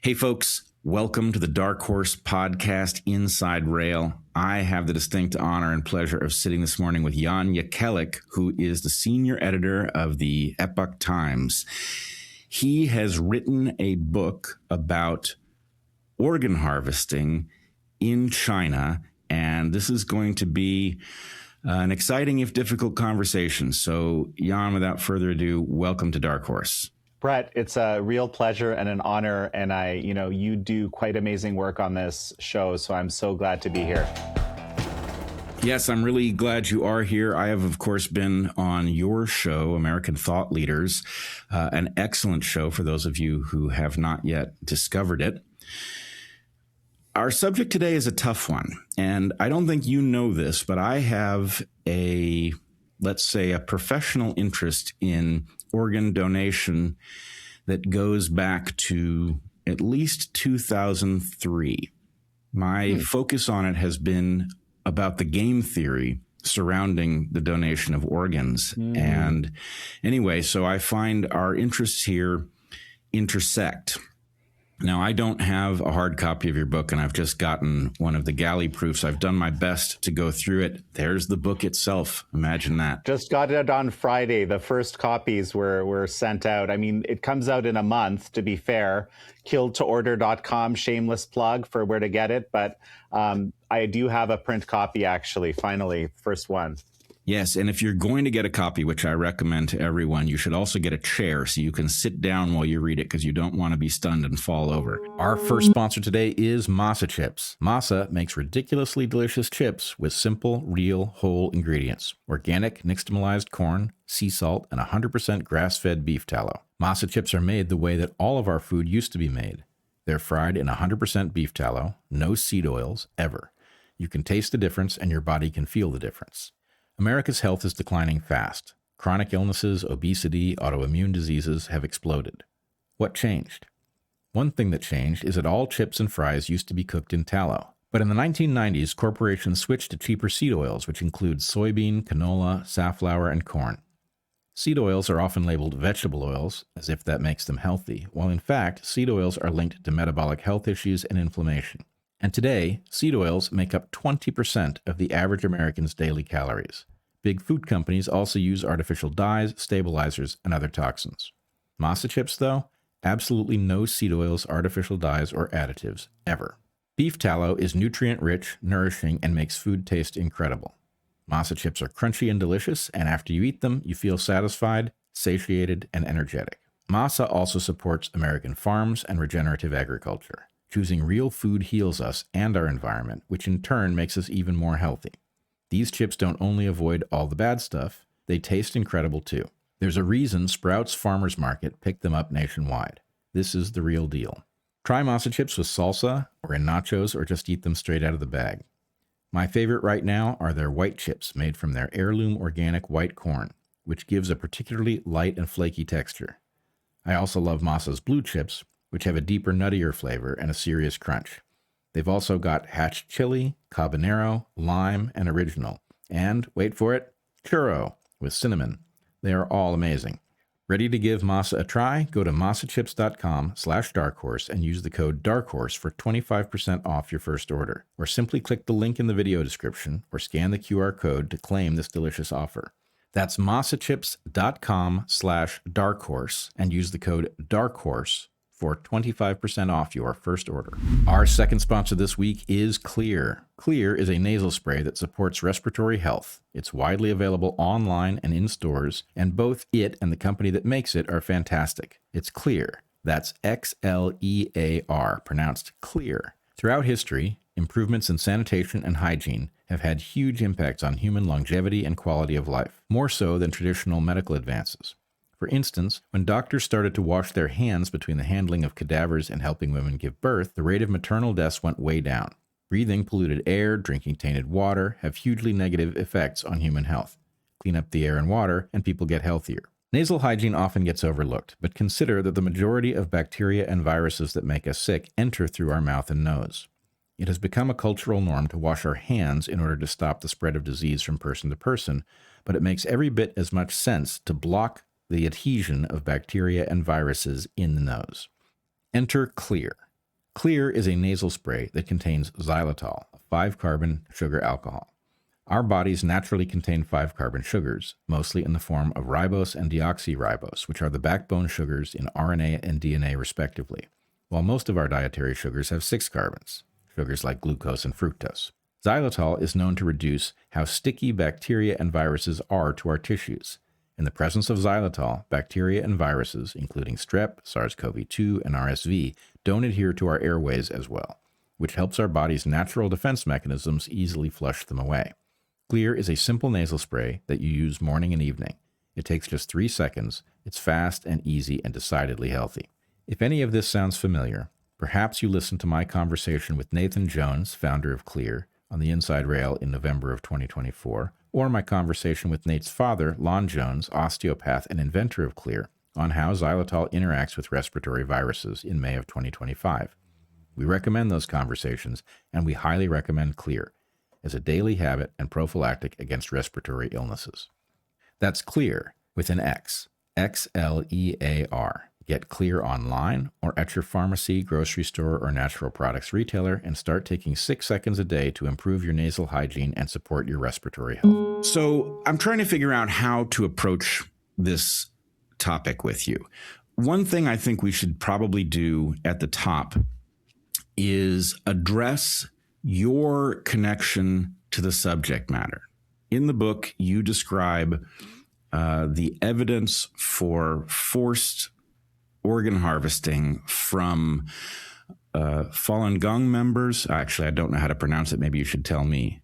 Hey, folks, welcome to the DarkHorse podcast, Inside Rail. I have the distinct honor and pleasure of sitting this morning with Jan Jekielek, who is the senior editor of the Epoch Times. He has written a book about organ harvesting in China, and this is going to be an exciting, if difficult, conversation. So, Jan, without further ado, welcome to DarkHorse. Bret, it's a real pleasure and an honor, and you do quite amazing work on this show, so I'm so glad to be here. Yes, I'm really glad you are here. I have, of course, been on your show, American Thought Leaders, an excellent show for those of you who have not yet discovered it. Our subject today is a tough one, and I don't think you know this, but I have let's say, a professional interest in organ donation that goes back to at least 2003. My focus on it has been about the game theory surrounding the donation of organs. And anyway, so I find our interests here intersect. Now, I don't have a hard copy of your book, and I've just gotten one of the galley proofs. I've done my best to go through it. There's the book itself. Imagine that. Just got it on Friday. The first copies were sent out. I mean, it comes out in a month, to be fair. KilledToOrder.com, shameless plug for where to get it. But I do have a print copy, actually, finally, first one. Yes, and if you're going to get a copy, which I recommend to everyone, you should also get a chair so you can sit down while you read it because you don't want to be stunned and fall over. Our first sponsor today is Masa Chips. Masa makes ridiculously delicious chips with simple, real, whole ingredients. Organic, nixtamalized corn, sea salt, and 100% grass-fed beef tallow. Masa chips are made the way that all of our food used to be made. They're fried in 100% beef tallow, no seed oils, ever. You can taste the difference and your body can feel the difference. America's health is declining fast. Chronic illnesses, obesity, autoimmune diseases have exploded. What changed? One thing that changed is that all chips and fries used to be cooked in tallow. But in the 1990s, corporations switched to cheaper seed oils, which include soybean, canola, safflower, and corn. Seed oils are often labeled vegetable oils, as if that makes them healthy, while in fact, seed oils are linked to metabolic health issues and inflammation. And today, seed oils make up 20% of the average American's daily calories. Big food companies also use artificial dyes, stabilizers, and other toxins. Masa chips, though, absolutely no seed oils, artificial dyes, or additives, ever. Beef tallow is nutrient-rich, nourishing, and makes food taste incredible. Masa chips are crunchy and delicious, and after you eat them, you feel satisfied, satiated, and energetic. Masa also supports American farms and regenerative agriculture. Choosing real food heals us and our environment, which in turn makes us even more healthy. These chips don't only avoid all the bad stuff, they taste incredible too. There's a reason Sprouts Farmers Market picked them up nationwide. This is the real deal. Try Masa chips with salsa or in nachos or just eat them straight out of the bag. My favorite right now are their white chips made from their heirloom organic white corn, which gives a particularly light and flaky texture. I also love Masa's blue chips, which have a deeper, nuttier flavor and a serious crunch. They've also got hatch chili, habanero, lime, and original. And, wait for it, churro with cinnamon. They are all amazing. Ready to give Masa a try? Go to masachips.com/darkhorse and use the code DARKHORSE for 25% off your first order. Or simply click the link in the video description or scan the QR code to claim this delicious offer. That's masachips.com/darkhorse and use the code DARKHORSE for 25% off your first order. Our second sponsor this week is Xlear. Xlear is a nasal spray that supports respiratory health. It's widely available online and in stores, and both it and the company that makes it are fantastic. It's Xlear. That's Xlear, pronounced clear. Throughout history, improvements in sanitation and hygiene have had huge impacts on human longevity and quality of life, more so than traditional medical advances. For instance, when doctors started to wash their hands between the handling of cadavers and helping women give birth, the rate of maternal deaths went way down. Breathing polluted air, drinking tainted water have hugely negative effects on human health. Clean up the air and water, and people get healthier. Nasal hygiene often gets overlooked, but consider that the majority of bacteria and viruses that make us sick enter through our mouth and nose. It has become a cultural norm to wash our hands in order to stop the spread of disease from person to person, but it makes every bit as much sense to block the adhesion of bacteria and viruses in the nose. Enter Xlear. Xlear is a nasal spray that contains xylitol, a 5-carbon sugar alcohol. Our bodies naturally contain 5-carbon sugars, mostly in the form of ribose and deoxyribose, which are the backbone sugars in RNA and DNA respectively, while most of our dietary sugars have 6 carbons, sugars like glucose and fructose. Xylitol is known to reduce how sticky bacteria and viruses are to our tissues. In the presence of xylitol, bacteria and viruses, including strep, SARS-CoV-2, and RSV, don't adhere to our airways as well, which helps our body's natural defense mechanisms easily flush them away. Xlear is a simple nasal spray that you use morning and evening. It takes just 3 seconds, it's fast and easy and decidedly healthy. If any of this sounds familiar, perhaps you listened to my conversation with Nathan Jones, founder of Xlear, on the Inside Rail in November of 2024, or my conversation with Nate's father, Lon Jones, osteopath and inventor of Xlear, on how xylitol interacts with respiratory viruses in May of 2025. We recommend those conversations, and we highly recommend Xlear as a daily habit and prophylactic against respiratory illnesses. That's Xlear with an X, Xlear. Get Xlear online or at your pharmacy, grocery store, or natural products retailer and start taking 6 seconds a day to improve your nasal hygiene and support your respiratory health. So I'm trying to figure out how to approach this topic with you. One thing I think we should probably do at the top is address your connection to the subject matter. In the book, you describe the evidence for forced organ harvesting from Falun Gong members. Actually, I don't know how to pronounce it. Maybe you should tell me.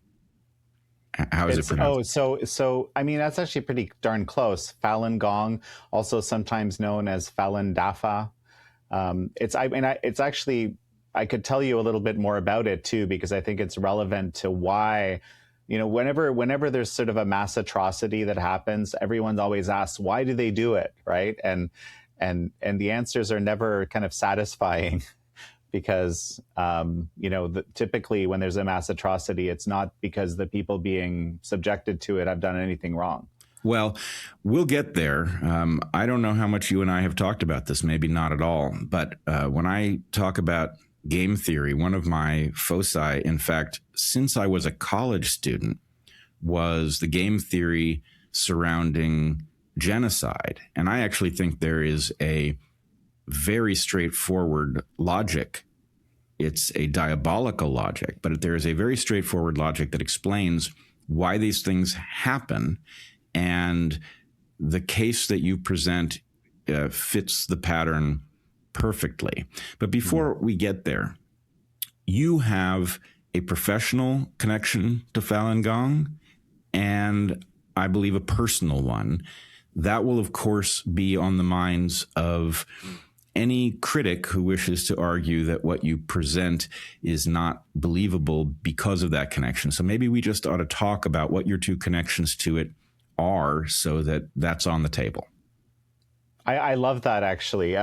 How is it pronounced? So I mean, that's actually pretty darn close. Falun Gong, also sometimes known as Falun Dafa. It's actually, I could tell you a little bit more about it too, because I think it's relevant to why, whenever there's sort of a mass atrocity that happens, everyone always asks, why do they do it, right? And the answers are never kind of satisfying because, typically when there's a mass atrocity, it's not because the people being subjected to it have done anything wrong. Well, we'll get there. I don't know how much you and I have talked about this, maybe not at all. But when I talk about game theory, one of my foci, in fact, since I was a college student, was the game theory surrounding genocide. And I actually think there is a very straightforward logic. It's a diabolical logic, but there is a very straightforward logic that explains why these things happen. And the case that you present fits the pattern perfectly. But before we get there, you have a professional connection to Falun Gong and I believe a personal one. That will, of course, be on the minds of any critic who wishes to argue that what you present is not believable because of that connection. So maybe we just ought to talk about what your two connections to it are so that that's on the table. I love that, actually.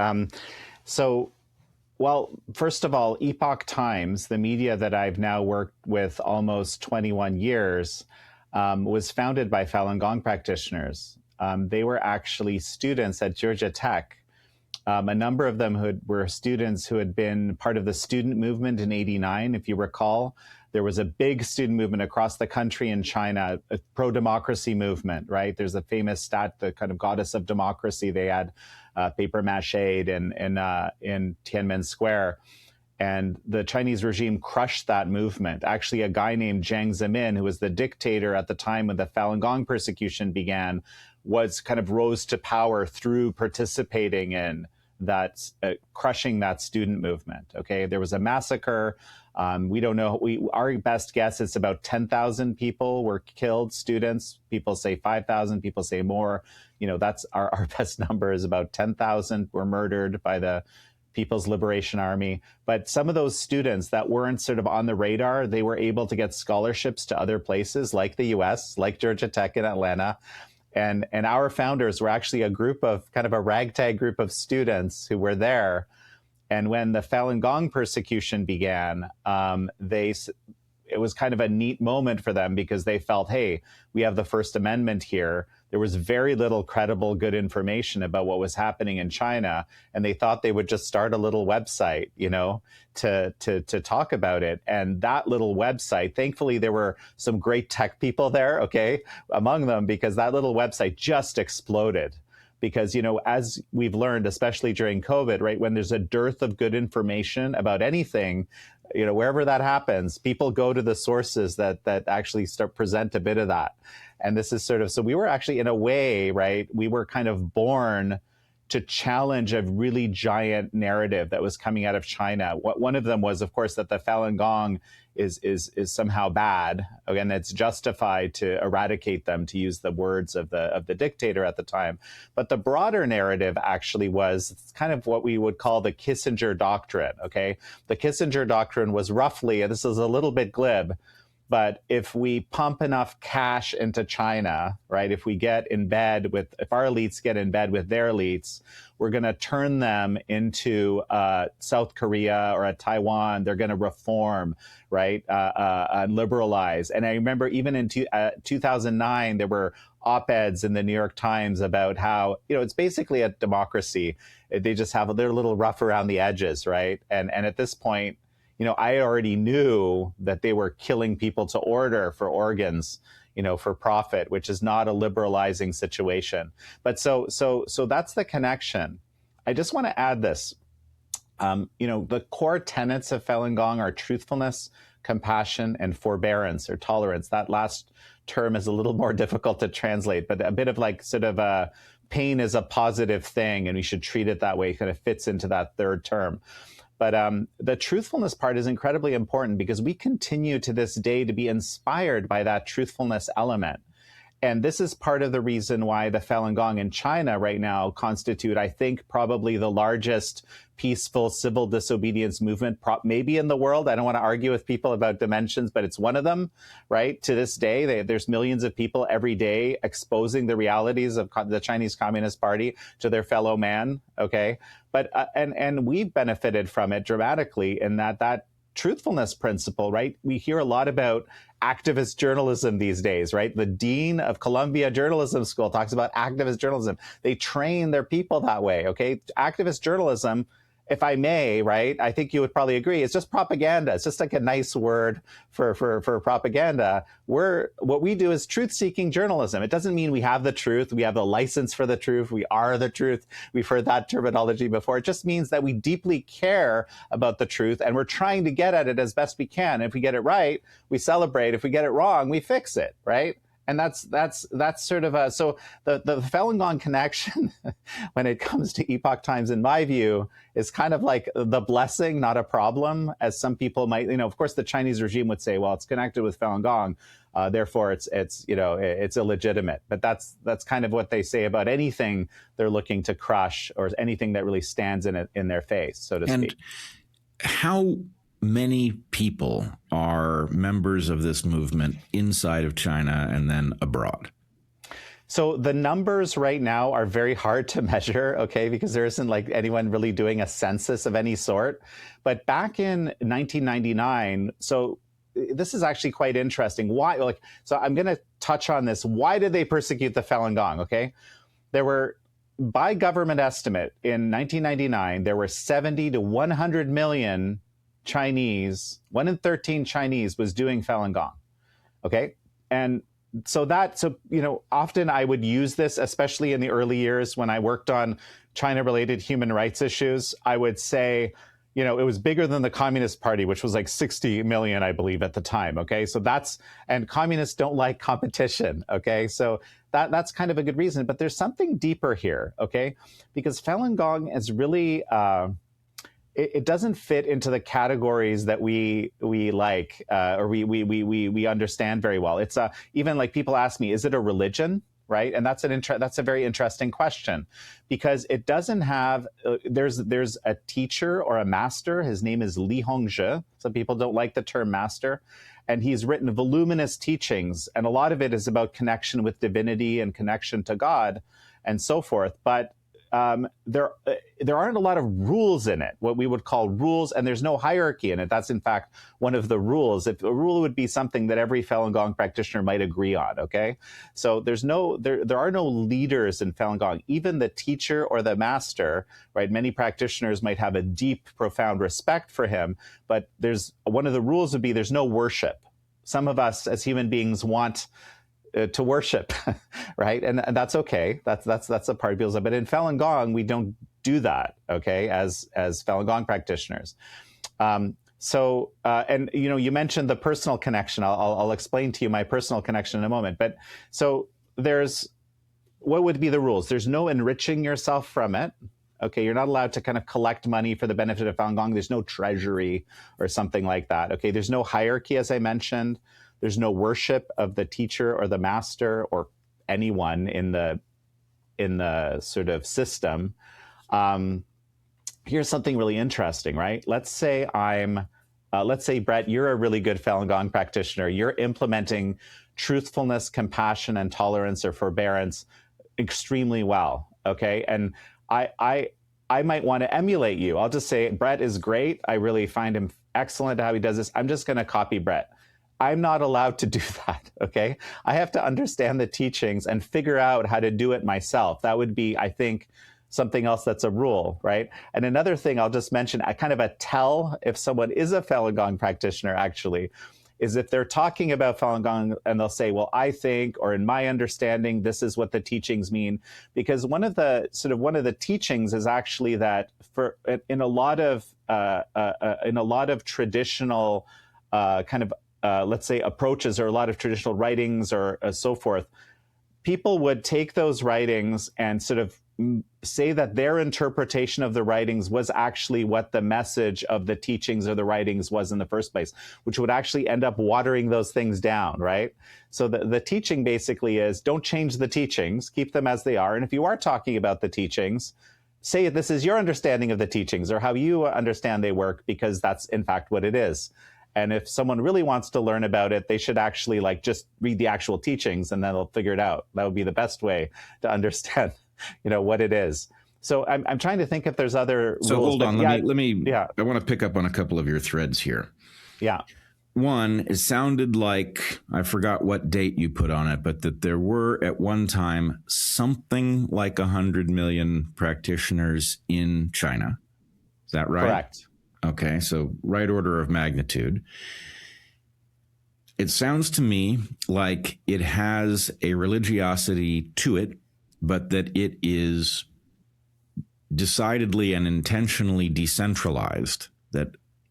Well, first of all, Epoch Times, the media that I've now worked with almost 21 years, was founded by Falun Gong practitioners. They were actually students at Georgia Tech. A number of them were students who had been part of the student movement in '89. If you recall, there was a big student movement across the country in China, a pro-democracy movement, right? There's a famous stat, the kind of goddess of democracy. They had paper mache'd in Tiananmen Square. And the Chinese regime crushed that movement. Actually, a guy named Jiang Zemin, who was the dictator at the time when the Falun Gong persecution began, rose to power through participating in that, crushing that student movement. Okay, there was a massacre. We don't know. Our best guess is about 10,000 people were killed, students. People say 5,000, people say more. That's our best number is about 10,000 were murdered by the People's Liberation Army. But some of those students that weren't sort of on the radar, they were able to get scholarships to other places like the US, like Georgia Tech in Atlanta. And our founders were actually a ragtag group of students who were there. And when the Falun Gong persecution began, it was kind of a neat moment for them because they felt, hey, we have the First Amendment here. there was very little credible, good information about what was happening in China. And they thought they would just start a little website, to talk about it. And that little website, thankfully, there were some great tech people there, okay, among them, because that little website just exploded. Because, as we've learned, especially during COVID, right, when there's a dearth of good information about anything, wherever that happens, people go to the sources that actually present a bit of that. And this is so we were actually, in a way, right, we were kind of born to challenge a really giant narrative that was coming out of China. One of them was, of course, that the Falun Gong is somehow bad. Again, it's justified to eradicate them, to use the words of the dictator at the time. But the broader narrative actually was kind of what we would call the Kissinger doctrine. Okay, the Kissinger doctrine was roughly, and this is a little bit glib, but if we pump enough cash into China, right, if our elites get in bed with their elites, we're going to turn them into South Korea or Taiwan. They're going to reform, right, and liberalize. And I remember even in 2009, there were op-eds in the New York Times about how, it's basically a democracy. They just they're a little rough around the edges, right? And at this point, I already knew that they were killing people to order for organs, for profit, which is not a liberalizing situation. But so that's the connection. I just want to add this. The core tenets of Falun Gong are truthfulness, compassion, and forbearance or tolerance. That last term is a little more difficult to translate, but a bit of pain is a positive thing, and we should treat it that way. It kind of fits into that third term. But the truthfulness part is incredibly important because we continue to this day to be inspired by that truthfulness element. And this is part of the reason why the Falun Gong in China right now constitute, I think, probably the largest peaceful civil disobedience movement, maybe in the world. I don't want to argue with people about dimensions, but it's one of them, right? To this day, there's millions of people every day exposing the realities of the Chinese Communist Party to their fellow man, okay? But and we've benefited from it dramatically in that truthfulness principle, right? We hear a lot about activist journalism these days, right? The dean of Columbia Journalism School talks about activist journalism. They train their people that way, okay? Activist journalism, if I may, right? I think you would probably agree. It's just propaganda. It's just like a nice word for propaganda. What we do is truth-seeking journalism. It doesn't mean we have the truth. We have the license for the truth. We are the truth. We've heard that terminology before. It just means that we deeply care about the truth and we're trying to get at it as best we can. If we get it right, we celebrate. If we get it wrong, we fix it, right? And that's sort of so the Falun Gong connection when it comes to Epoch Times, in my view, is kind of like the blessing, not a problem, as some people might, of course, the Chinese regime would say, well, it's connected with Falun Gong, therefore it's illegitimate. But that's kind of what they say about anything they're looking to crush or anything that really stands in their face, so to speak. How many people are members of this movement inside of China and then abroad? So the numbers right now are very hard to measure, okay, because there isn't like anyone really doing a census of any sort. But back in 1999, so this is actually quite interesting. Why? So I'm going to touch on this. Why did they persecute the Falun Gong? Okay, there were, by government estimate, in 1999, there were 70 to 100 million Chinese. 1 in 13 Chinese was doing Falun Gong. Okay, and so often I would use this, especially in the early years when I worked on China-related human rights issues. I would say, it was bigger than the Communist Party, which was like 60 million, I believe, at the time. Okay, so and communists don't like competition. Okay, so that's kind of a good reason. But there's something deeper here. Okay, because Falun Gong is really it doesn't fit into the categories that we like or we understand very well. It's even like people ask me, is it a religion? Right, and that's a very interesting question, because it doesn't have. There's a teacher or a master. His name is Li Hongzhi. Some people don't like the term master, and he's written voluminous teachings, and a lot of it is about connection with divinity and connection to God, and so forth. But there aren't a lot of rules in it, what we would call rules, and there's no hierarchy in it. That's in fact one of the rules. If a rule would be something that every Falun Gong practitioner might agree on, okay? So there are no leaders in Falun Gong. Even the teacher or the master, right? Many practitioners might have a deep, profound respect for him, but one of the rules would be there's no worship. Some of us as human beings want to worship, right? And that's okay. That's a part of people's life. But in Falun Gong, we don't do that, okay, as Falun Gong practitioners. And you mentioned the personal connection. I'll explain to you my personal connection in a moment. But so what would be the rules? There's no enriching yourself from it. Okay, you're not allowed to kind of collect money for the benefit of Falun Gong. There's no treasury or something like that. Okay, there's no hierarchy, as I mentioned. There's no worship of the teacher or the master or anyone in the sort of system. Here's something really interesting, right? Let's say Bret, you're a really good Falun Gong practitioner. You're implementing truthfulness, compassion, and tolerance or forbearance extremely well. Okay, and I might want to emulate you. I'll just say Bret is great. I really find him excellent at how he does this. I'm just going to copy Bret. I'm not allowed to do that, okay? I have to understand the teachings and figure out how to do it myself. That would be, I think, something else that's a rule, right? And another thing I'll just mention, a kind of a tell if someone is a Falun Gong practitioner, actually, is if they're talking about Falun Gong and they'll say, well, I think, or in my understanding, this is what the teachings mean. Because one of the teachings is actually that in a lot of traditional let's say approaches or a lot of traditional writings or so forth, people would take those writings and sort of say that their interpretation of the writings was actually what the message of the teachings or the writings was in the first place, which would actually end up watering those things down, right? So the teaching basically is don't change the teachings, keep them as they are. And if you are talking about the teachings, say this is your understanding of the teachings or how you understand they work, because that's in fact what it is. And if someone really wants to learn about it, they should actually just read the actual teachings and then they'll figure it out. That would be the best way to understand, what it is. So I'm trying to think if there's other rules. So hold on, let me. I want to pick up on a couple of your threads here. Yeah. One, it sounded like, I forgot what date you put on it, but that there were at one time something like 100 million practitioners in China. Is that right? Correct. Okay, so right order of magnitude. It sounds to me like it has a religiosity to it, but that it is decidedly and intentionally decentralized, that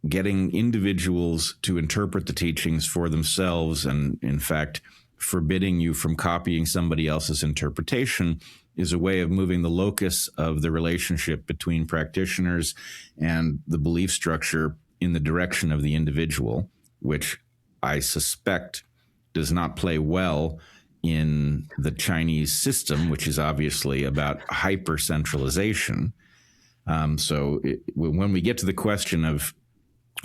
getting individuals to interpret the teachings for themselves and, in fact, forbidding you from copying somebody else's interpretation is a way of moving the locus of the relationship between practitioners and the belief structure in the direction of the individual, which I suspect does not play well in the Chinese system, which is obviously about hyper-centralization. When we get to the question of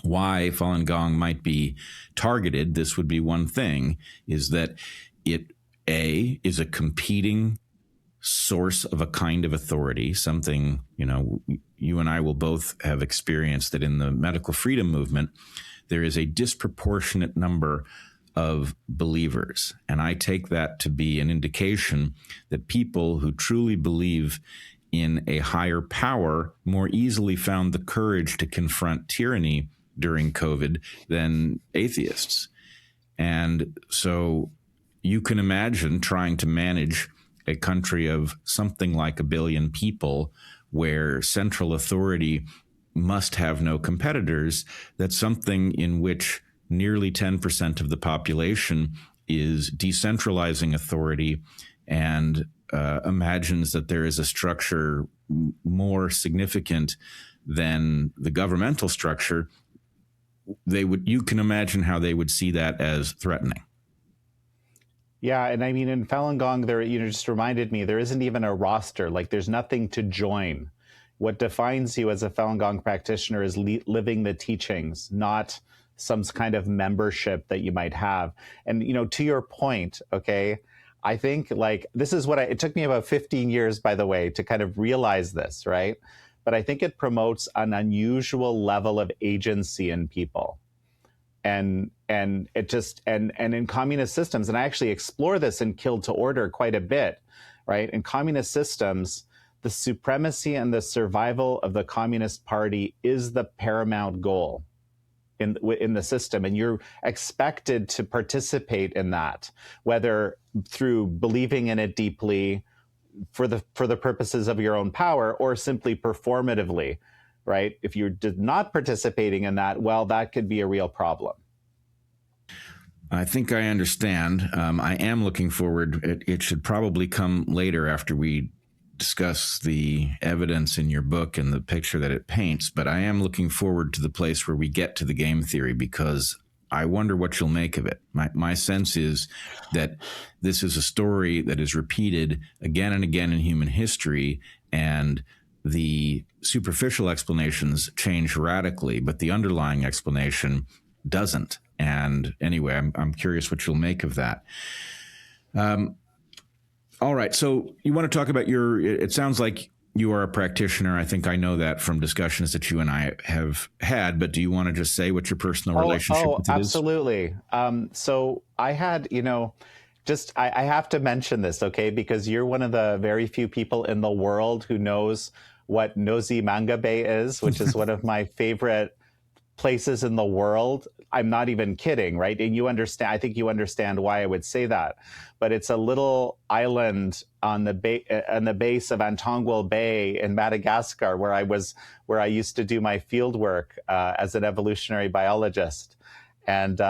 why Falun Gong might be targeted, this would be one thing, is that it, A, is a competing source of a kind of authority, something, you and I will both have experienced that in the medical freedom movement, there is a disproportionate number of believers. And I take that to be an indication that people who truly believe in a higher power more easily found the courage to confront tyranny during COVID than atheists. And so you can imagine trying to manage a country of something like 1 billion people where central authority must have no competitors. That's something in which nearly 10% of the population is decentralizing authority and imagines that there is a structure more significant than the governmental structure. You can imagine how they would see that as threatening. Yeah, and I mean, in Falun Gong, there, just reminded me, there isn't even a roster. There's nothing to join. What defines you as a Falun Gong practitioner is living the teachings, not some kind of membership that you might have. And, to your point, okay, I think like this is what it took me about 15 years, by the way, to kind of realize this, right? But I think it promotes an unusual level of agency in people. And it just and in communist systems, and I actually explore this in Killed to Order quite a bit, right? In communist systems, the supremacy and the survival of the Communist Party is the paramount goal in the system, and you're expected to participate in that, whether through believing in it deeply for the purposes of your own power or simply performatively, right? If you're not participating in that, well, that could be a real problem. I think I understand. I am looking forward. It should probably come later after we discuss the evidence in your book and the picture that it paints, but I am looking forward to the place where we get to the game theory, because I wonder what you'll make of it. My sense is that this is a story that is repeated again and again in human history, and the superficial explanations change radically, but the underlying explanation doesn't. And anyway, I'm curious what you'll make of that. All right. So you want to talk about it sounds like you are a practitioner. I think I know that from discussions that you and I have had, but do you want to just say what your personal relationship with it is? Absolutely. So I had, I have to mention this, okay, because you're one of the very few people in the world who knows what Nosy Manga Bay is, which is one of my favorite places in the world. I'm not even kidding, right? And I think you understand why I would say that. But it's a little island on the base of Antonguil Bay in Madagascar, where I used to do my field work as an evolutionary biologist. And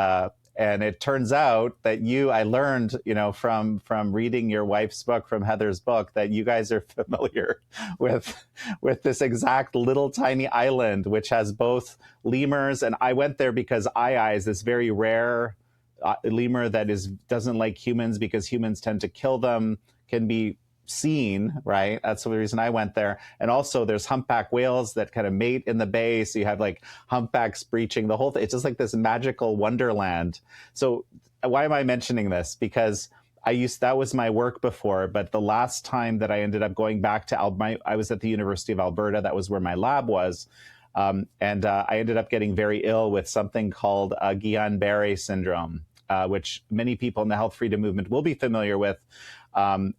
it turns out that I learned, from reading your wife's book, from Heather's book, that you guys are familiar with this exact little tiny island, which has both lemurs. And I went there because is this very rare lemur that doesn't like humans because humans tend to kill them, can be seen, right? That's the reason I went there. And also there's humpback whales that kind of mate in the bay. So you have like humpbacks breaching the whole thing. It's just like this magical wonderland. So why am I mentioning this? Because that was my work before, but the last time that I ended up going back to I was at the University of Alberta. That was where my lab was. I ended up getting very ill with something called Guillain-Barré syndrome, which many people in the health freedom movement will be familiar with.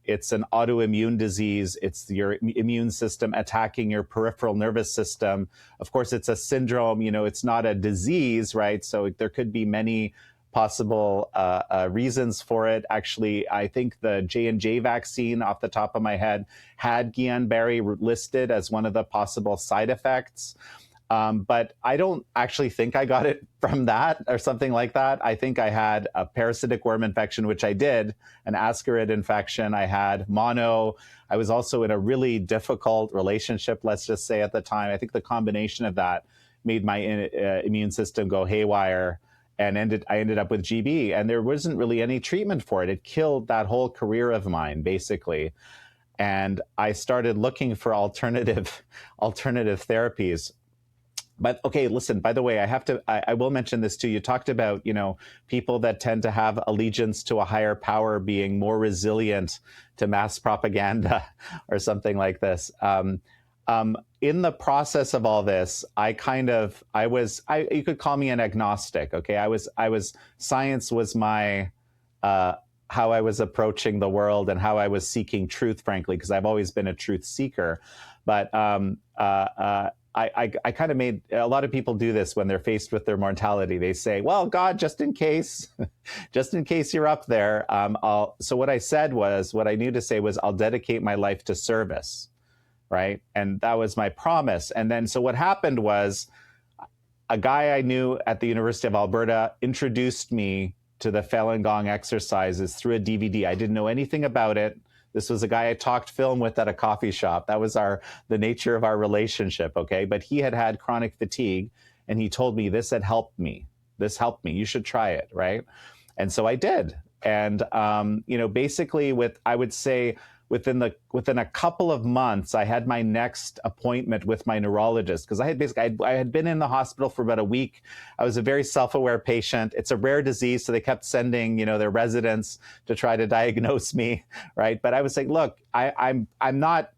It's an autoimmune disease. It's your immune system attacking your peripheral nervous system. Of course, it's a syndrome. It's not a disease, right? So there could be many possible reasons for it. Actually, I think the J&J vaccine, off the top of my head, had Guillain-Barré listed as one of the possible side effects. But I don't actually think I got it from that or something like that. I think I had a parasitic worm infection, which I did, an ascarid infection. I had mono. I was also in a really difficult relationship, let's just say, at the time. I think the combination of that made my immune system go haywire, and I ended up with GB. And there wasn't really any treatment for it. It killed that whole career of mine, basically. And I started looking for alternative therapies. But okay, listen, by the way, I will mention this too. You talked about, people that tend to have allegiance to a higher power being more resilient to mass propaganda or something like this. In the process of all this, you could call me an agnostic. Okay. Science was my, how I was approaching the world and how I was seeking truth, frankly, because I've always been a truth seeker. But, I kind of made a lot of people do this when they're faced with their mortality. They say, well, God, just in case you're up there. So what I knew to say was, I'll dedicate my life to service. Right. And that was my promise. And then, so what happened was a guy I knew at the University of Alberta introduced me to the Falun Gong exercises through a DVD. I didn't know anything about it. This was a guy I talked film with at a coffee shop. That was the nature of our relationship, okay? But he had chronic fatigue, and he told me this had helped me. This helped me. You should try it, right? And so I did. And, basically I would say within a couple of months, I had my next appointment with my neurologist, because I had been in the hospital for about a week. I was a very self-aware patient. It's a rare disease, so they kept sending, their residents to try to diagnose me, right? But I was like, look, I'm not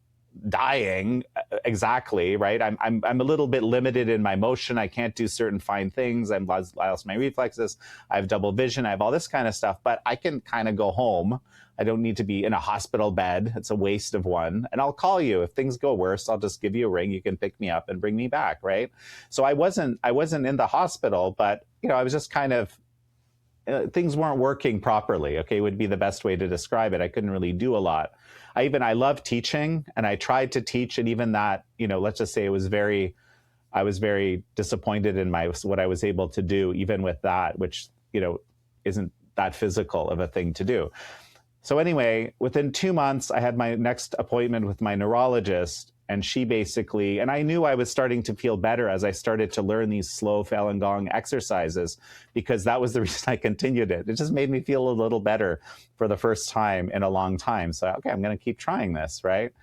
dying exactly, right? I'm a little bit limited in my motion. I can't do certain fine things. I lost my reflexes. I have double vision. I have all this kind of stuff, but I can kind of go home. I don't need to be in a hospital bed. It's a waste of one. And I'll call you if things go worse. I'll just give you a ring. You can pick me up and bring me back, right? So I wasn't in the hospital, but I was just kind of things weren't working properly. Okay, would be the best way to describe it. I couldn't really do a lot. I love teaching, and I tried to teach, and even that, let's just say I was very disappointed in what I was able to do, even with that, which, isn't that physical of a thing to do. So anyway, within 2 months, I had my next appointment with my neurologist, and she basically, and I knew I was starting to feel better as I started to learn these slow Falun Gong exercises, because that was the reason I continued it. It just made me feel a little better for the first time in a long time. So, okay, I'm going to keep trying this, right?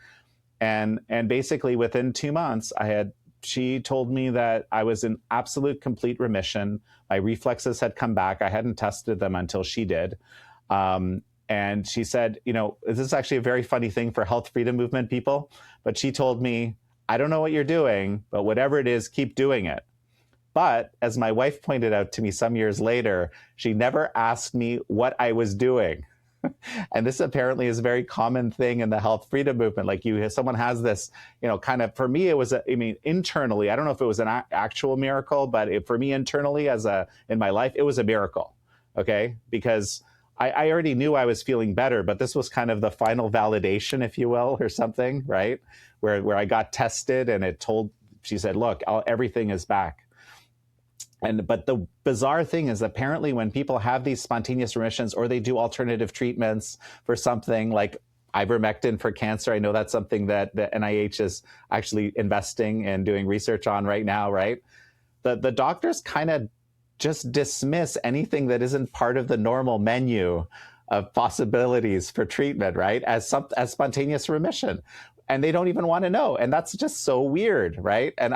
And basically within 2 months, she told me that I was in absolute complete remission. My reflexes had come back. I hadn't tested them until she did. And she said, this is actually a very funny thing for health freedom movement people, but she told me, I don't know what you're doing, but whatever it is, keep doing it. But as my wife pointed out to me some years later, she never asked me what I was doing. And this apparently is a very common thing in the health freedom movement. Like someone has this, kind of, for me, it was, internally, I don't know if it was an actual miracle, but for me internally in my life, it was a miracle. Okay. Because I already knew I was feeling better, but this was kind of the final validation, if you will, or something, right? Where I got tested and she said, look, everything is back. But the bizarre thing is, apparently when people have these spontaneous remissions, or they do alternative treatments for something like ivermectin for cancer, I know that's something that the NIH is actually investing and doing research on right now, right? The doctors kind of just dismiss anything that isn't part of the normal menu of possibilities for treatment, right? As spontaneous remission. And they don't even want to know. And that's just so weird, right? And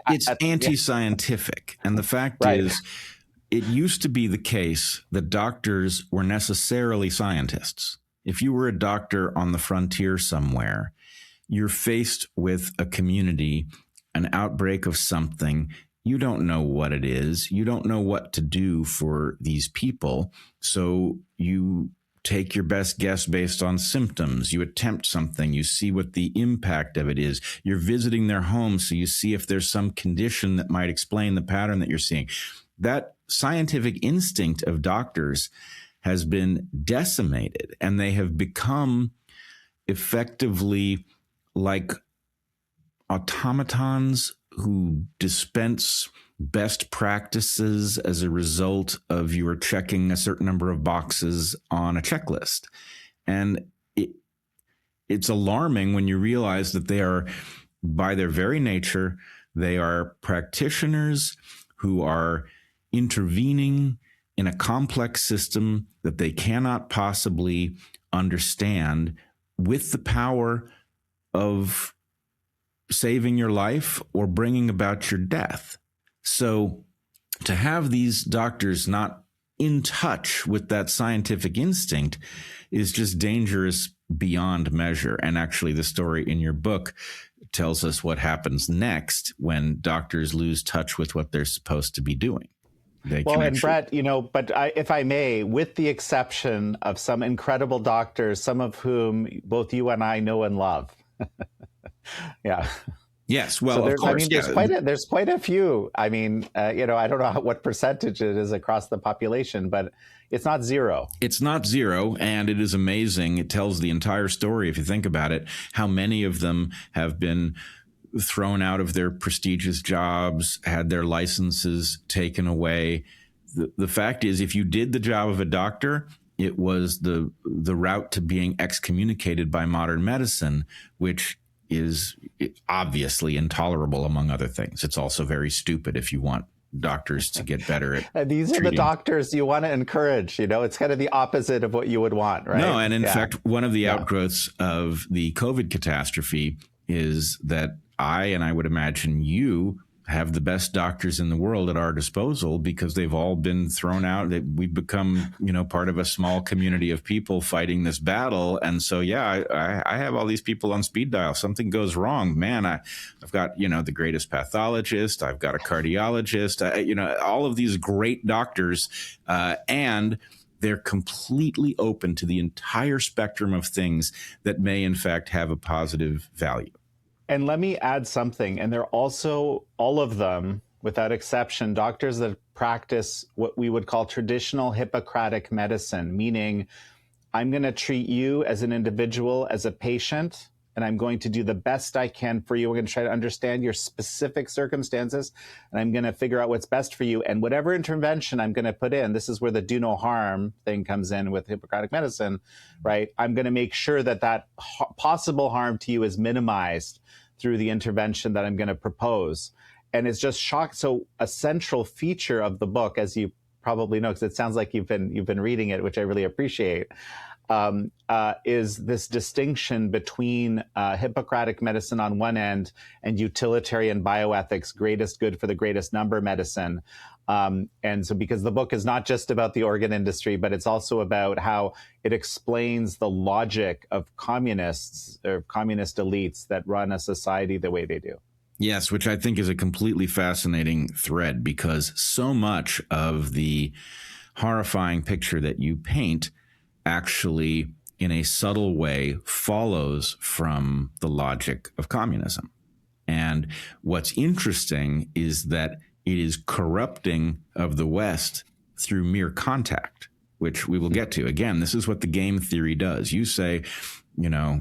it's anti-scientific. And the fact is, it used to be the case that doctors were necessarily scientists. If you were a doctor on the frontier somewhere, you're faced with a community, an outbreak of something. You don't know what it is. You don't know what to do for these people. So you take your best guess based on symptoms. You attempt something. You see what the impact of it is. You're visiting their homes, so you see if there's some condition that might explain the pattern that you're seeing. That scientific instinct of doctors has been decimated, and they have become effectively like automatons who dispense best practices as a result of you are checking a certain number of boxes on a checklist. And it's alarming when you realize that they are, by their very nature, they are practitioners who are intervening in a complex system that they cannot possibly understand, with the power of saving your life or bringing about your death. So to have these doctors not in touch with that scientific instinct is just dangerous beyond measure. And actually, the story in your book tells us what happens next when doctors lose touch with what they're supposed to be doing. And Bret, if I may, with the exception of some incredible doctors, some of whom both you and I know and love. Yeah. Yes. Well, of course. There's quite a few. I don't know what percentage it is across the population, but it's not zero. It's not zero. And it is amazing. It tells the entire story, if you think about it, how many of them have been thrown out of their prestigious jobs, had their licenses taken away. The fact is, if you did the job of a doctor, it was the route to being excommunicated by modern medicine, which is obviously intolerable, among other things. It's also very stupid if you want doctors to get better at And these are the treating. doctors you want to encourage. It's kind of the opposite of what you would want, right? No, and in fact, one of the outgrowths of the COVID catastrophe is that I would imagine you have the best doctors in the world at our disposal because they've all been thrown out. We've become, part of a small community of people fighting this battle. And so, I have all these people on speed dial. Something goes wrong, man. I've got, the greatest pathologist. I've got a cardiologist, all of these great doctors, and they're completely open to the entire spectrum of things that may, in fact, have a positive value. And let me add something. And they're also, all of them, without exception, doctors that practice what we would call traditional Hippocratic medicine, meaning I'm going to treat you as an individual, as a patient, and I'm going to do the best I can for you. We're going to try to understand your specific circumstances, and I'm going to figure out what's best for you. And whatever intervention I'm going to put in, this is where the do no harm thing comes in with Hippocratic medicine, right? I'm going to make sure that possible harm to you is minimized through the intervention that I'm going to propose. And it's just shock. So a central feature of the book, as you probably know, because it sounds like you've been reading it, which I really appreciate, is this distinction between Hippocratic medicine on one end and utilitarian bioethics, greatest good for the greatest number medicine. And so because the book is not just about the organ industry, but it's also about how it explains the logic of communists or communist elites that run a society the way they do. Yes, which I think is a completely fascinating thread, because so much of the horrifying picture that you paint actually, in a subtle way, follows from the logic of communism. And what's interesting is that it is corrupting of the West through mere contact, which we will get to. Again, this is what the game theory does. You say,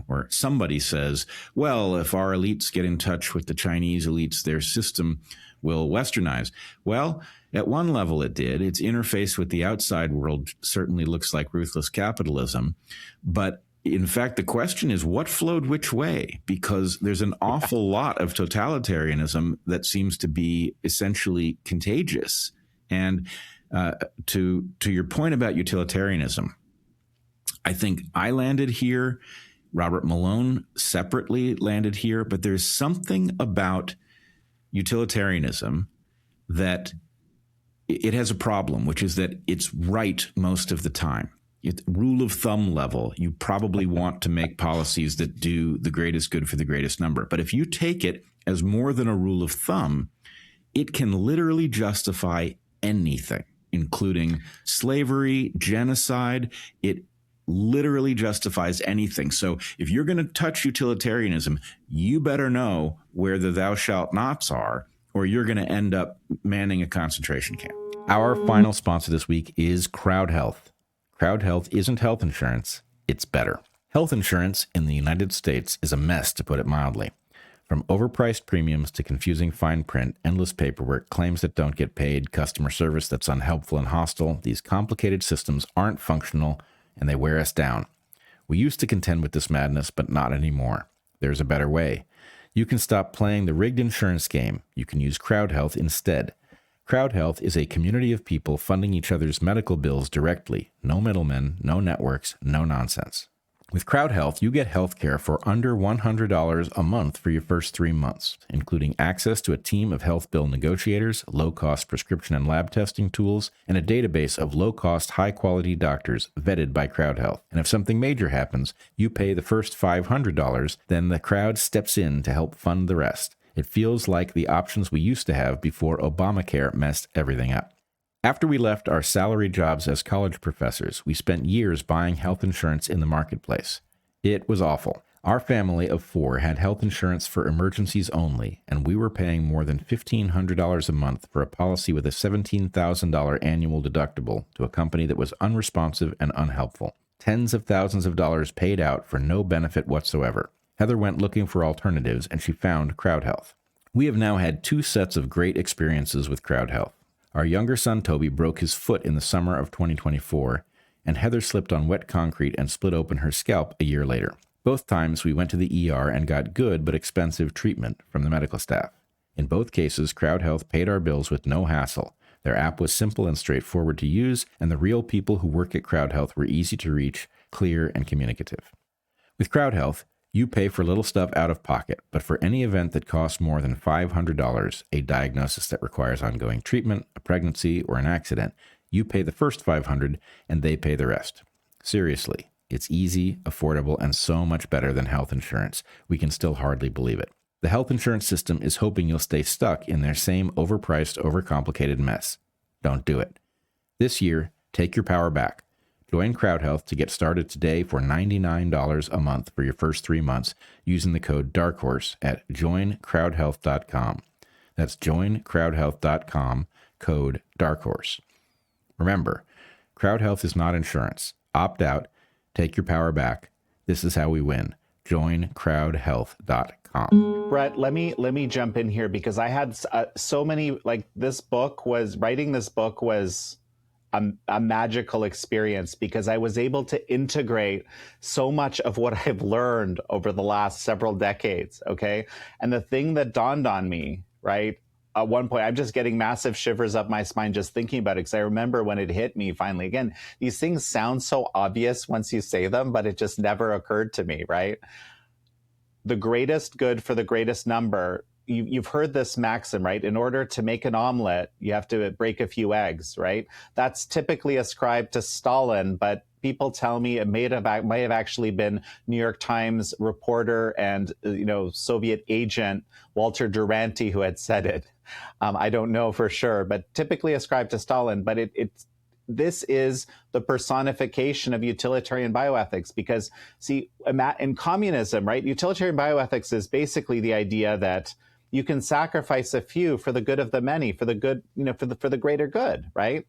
or somebody says, well, if our elites get in touch with the Chinese elites, their system will westernize. Well, at one level it did. Its interface with the outside world certainly looks like ruthless capitalism. But in fact, the question is what flowed which way? Because there's an awful lot of totalitarianism that seems to be essentially contagious. And to your point about utilitarianism, I think I landed here. Robert Malone separately landed here. But there's something about utilitarianism that it has a problem, which is that it's right most of the time. Rule of thumb level, you probably want to make policies that do the greatest good for the greatest number. But if you take it as more than a rule of thumb, it can literally justify anything, including slavery, genocide. It literally justifies anything. So if you're going to touch utilitarianism, you better know where the thou shalt nots are, or you're going to end up manning a concentration camp. Our final sponsor this week is Crowdhealth. Crowdhealth isn't health insurance, it's better. Health insurance in the United States is a mess, to put it mildly. From overpriced premiums to confusing fine print, endless paperwork, claims that don't get paid, customer service that's unhelpful and hostile, these complicated systems aren't functional and they wear us down. We used to contend with this madness, but not anymore. There's a better way. You can stop playing the rigged insurance game. You can use Crowdhealth instead. Crowdhealth is a community of people funding each other's medical bills directly. No middlemen, no networks, no nonsense. With Crowdhealth, you get health care for under $100 a month for your first 3 months, including access to a team of health bill negotiators, low-cost prescription and lab testing tools, and a database of low-cost, high-quality doctors vetted by Crowdhealth. And if something major happens, you pay the first $500, then the Crowd steps in to help fund the rest. It feels like the options we used to have before Obamacare messed everything up. After we left our salary jobs as college professors, we spent years buying health insurance in the marketplace. It was awful. Our family of 4 had health insurance for emergencies only, and we were paying more than $1,500 a month for a policy with a $17,000 annual deductible to a company that was unresponsive and unhelpful. Tens of thousands of dollars paid out for no benefit whatsoever. Heather went looking for alternatives, and she found Crowdhealth. We have now had 2 sets of great experiences with Crowdhealth. Our younger son, Toby, broke his foot in the summer of 2024, and Heather slipped on wet concrete and split open her scalp a year later. Both times we went to the ER and got good but expensive treatment from the medical staff. In both cases, Crowdhealth paid our bills with no hassle. Their app was simple and straightforward to use, and the real people who work at Crowdhealth were easy to reach, clear, and communicative. With Crowdhealth, you pay for little stuff out of pocket, but for any event that costs more than $500, a diagnosis that requires ongoing treatment, a pregnancy, or an accident, you pay the first $500 and they pay the rest. Seriously, it's easy, affordable, and so much better than health insurance. We can still hardly believe it. The health insurance system is hoping you'll stay stuck in their same overpriced, overcomplicated mess. Don't do it. This year, take your power back. Join Crowdhealth to get started today for $99 a month for your first 3 months using the code DarkHorse at joincrowdhealth.com. That's joincrowdhealth.com, code DarkHorse. Remember, Crowdhealth is not insurance. Opt out. Take your power back. This is how we win. Joincrowdhealth.com. Bret, let me jump in here because I had so many, writing this book was a magical experience because I was able to integrate so much of what I've learned over the last several decades, okay? And the thing that dawned on me, right, at one point, I'm just getting massive shivers up my spine just thinking about it because I remember when it hit me finally. Again, these things sound so obvious once you say them, but it just never occurred to me, right? The greatest good for the greatest number. You've heard this maxim, right? In order to make an omelet, you have to break a few eggs, right? That's typically ascribed to Stalin, but people tell me it might have actually been New York Times reporter and Soviet agent Walter Duranty who had said it. I don't know for sure, but typically ascribed to Stalin. But this is the personification of utilitarian bioethics because, see, in communism, right? Utilitarian bioethics is basically the idea that you can sacrifice a few for the good of the many, for the good, for the greater good, right?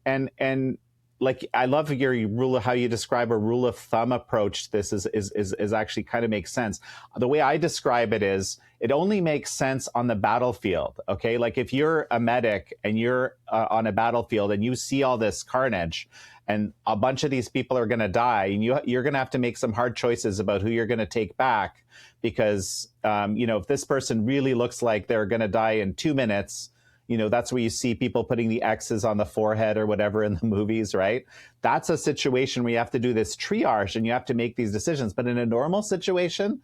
And like I love your rule of how you describe a rule of thumb approach to this is actually kind of makes sense. The way I describe it is it only makes sense on the battlefield. Okay, like if you're a medic and you're on a battlefield and you see all this carnage and a bunch of these people are going to die and you're going to have to make some hard choices about who you're going to take back because if this person really looks like they're going to die in 2 minutes. That's where you see people putting the X's on the forehead or whatever in the movies, right? That's a situation where you have to do this triage and you have to make these decisions. But in a normal situation,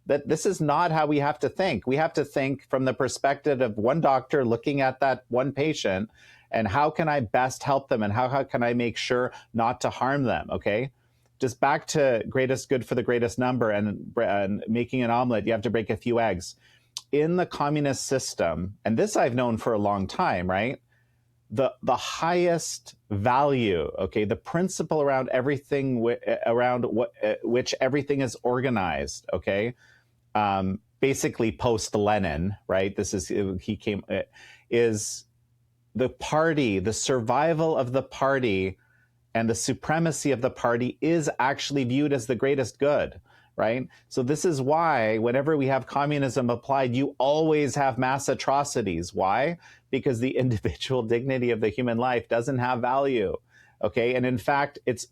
this is not how we have to think. We have to think from the perspective of one doctor looking at that one patient and how can I best help them and how can I make sure not to harm them, okay? Just back to greatest good for the greatest number and making an omelet, you have to break a few eggs. In the communist system, and this I've known for a long time, right? The highest value, okay, the principle around everything, which everything is organized, okay, basically post Lenin, right? Is the party, the survival of the party, and the supremacy of the party is actually viewed as the greatest good. Right? So this is why whenever we have communism applied, you always have mass atrocities. Why? Because the individual dignity of the human life doesn't have value. Okay. And in fact, it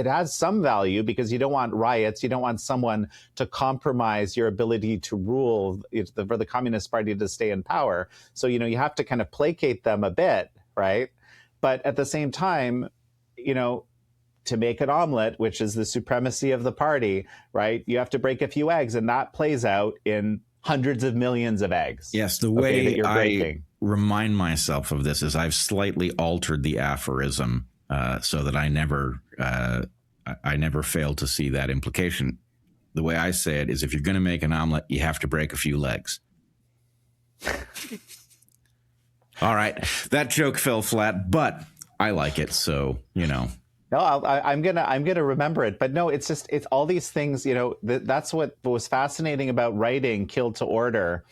has some value because you don't want riots. You don't want someone to compromise your ability to rule for the Communist Party to stay in power. So, you have to kind of placate them a bit. Right. But at the same time, to make an omelet, which is the supremacy of the party, right? You have to break a few eggs, and that plays out in hundreds of millions of eggs. Yes, the way that you're breaking. I remind myself of this is I've slightly altered the aphorism so that I never fail to see that implication. The way I say it is if you're going to make an omelet, you have to break a few legs. All right, that joke fell flat, but I like it, so, No, I'm gonna remember it. But no, it's all these things. That's what was fascinating about writing "Killed to Order,"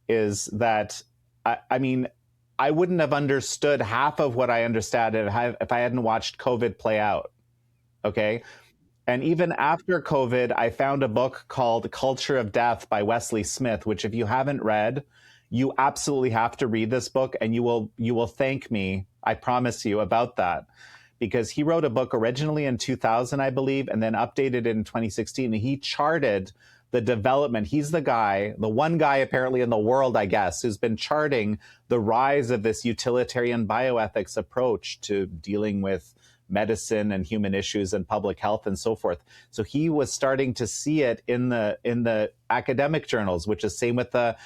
is that I wouldn't have understood half of what I understand if I hadn't watched COVID play out. Okay, and even after COVID, I found a book called "Culture of Death" by Wesley Smith, which if you haven't read, you absolutely have to read this book, and you will thank me. I promise you about that. Because he wrote a book originally in 2000, I believe, and then updated it in 2016. And he charted the development. He's the guy, the one guy apparently in the world, I guess, who's been charting the rise of this utilitarian bioethics approach to dealing with medicine and human issues and public health and so forth. So he was starting to see it in the academic journals, which is same with the,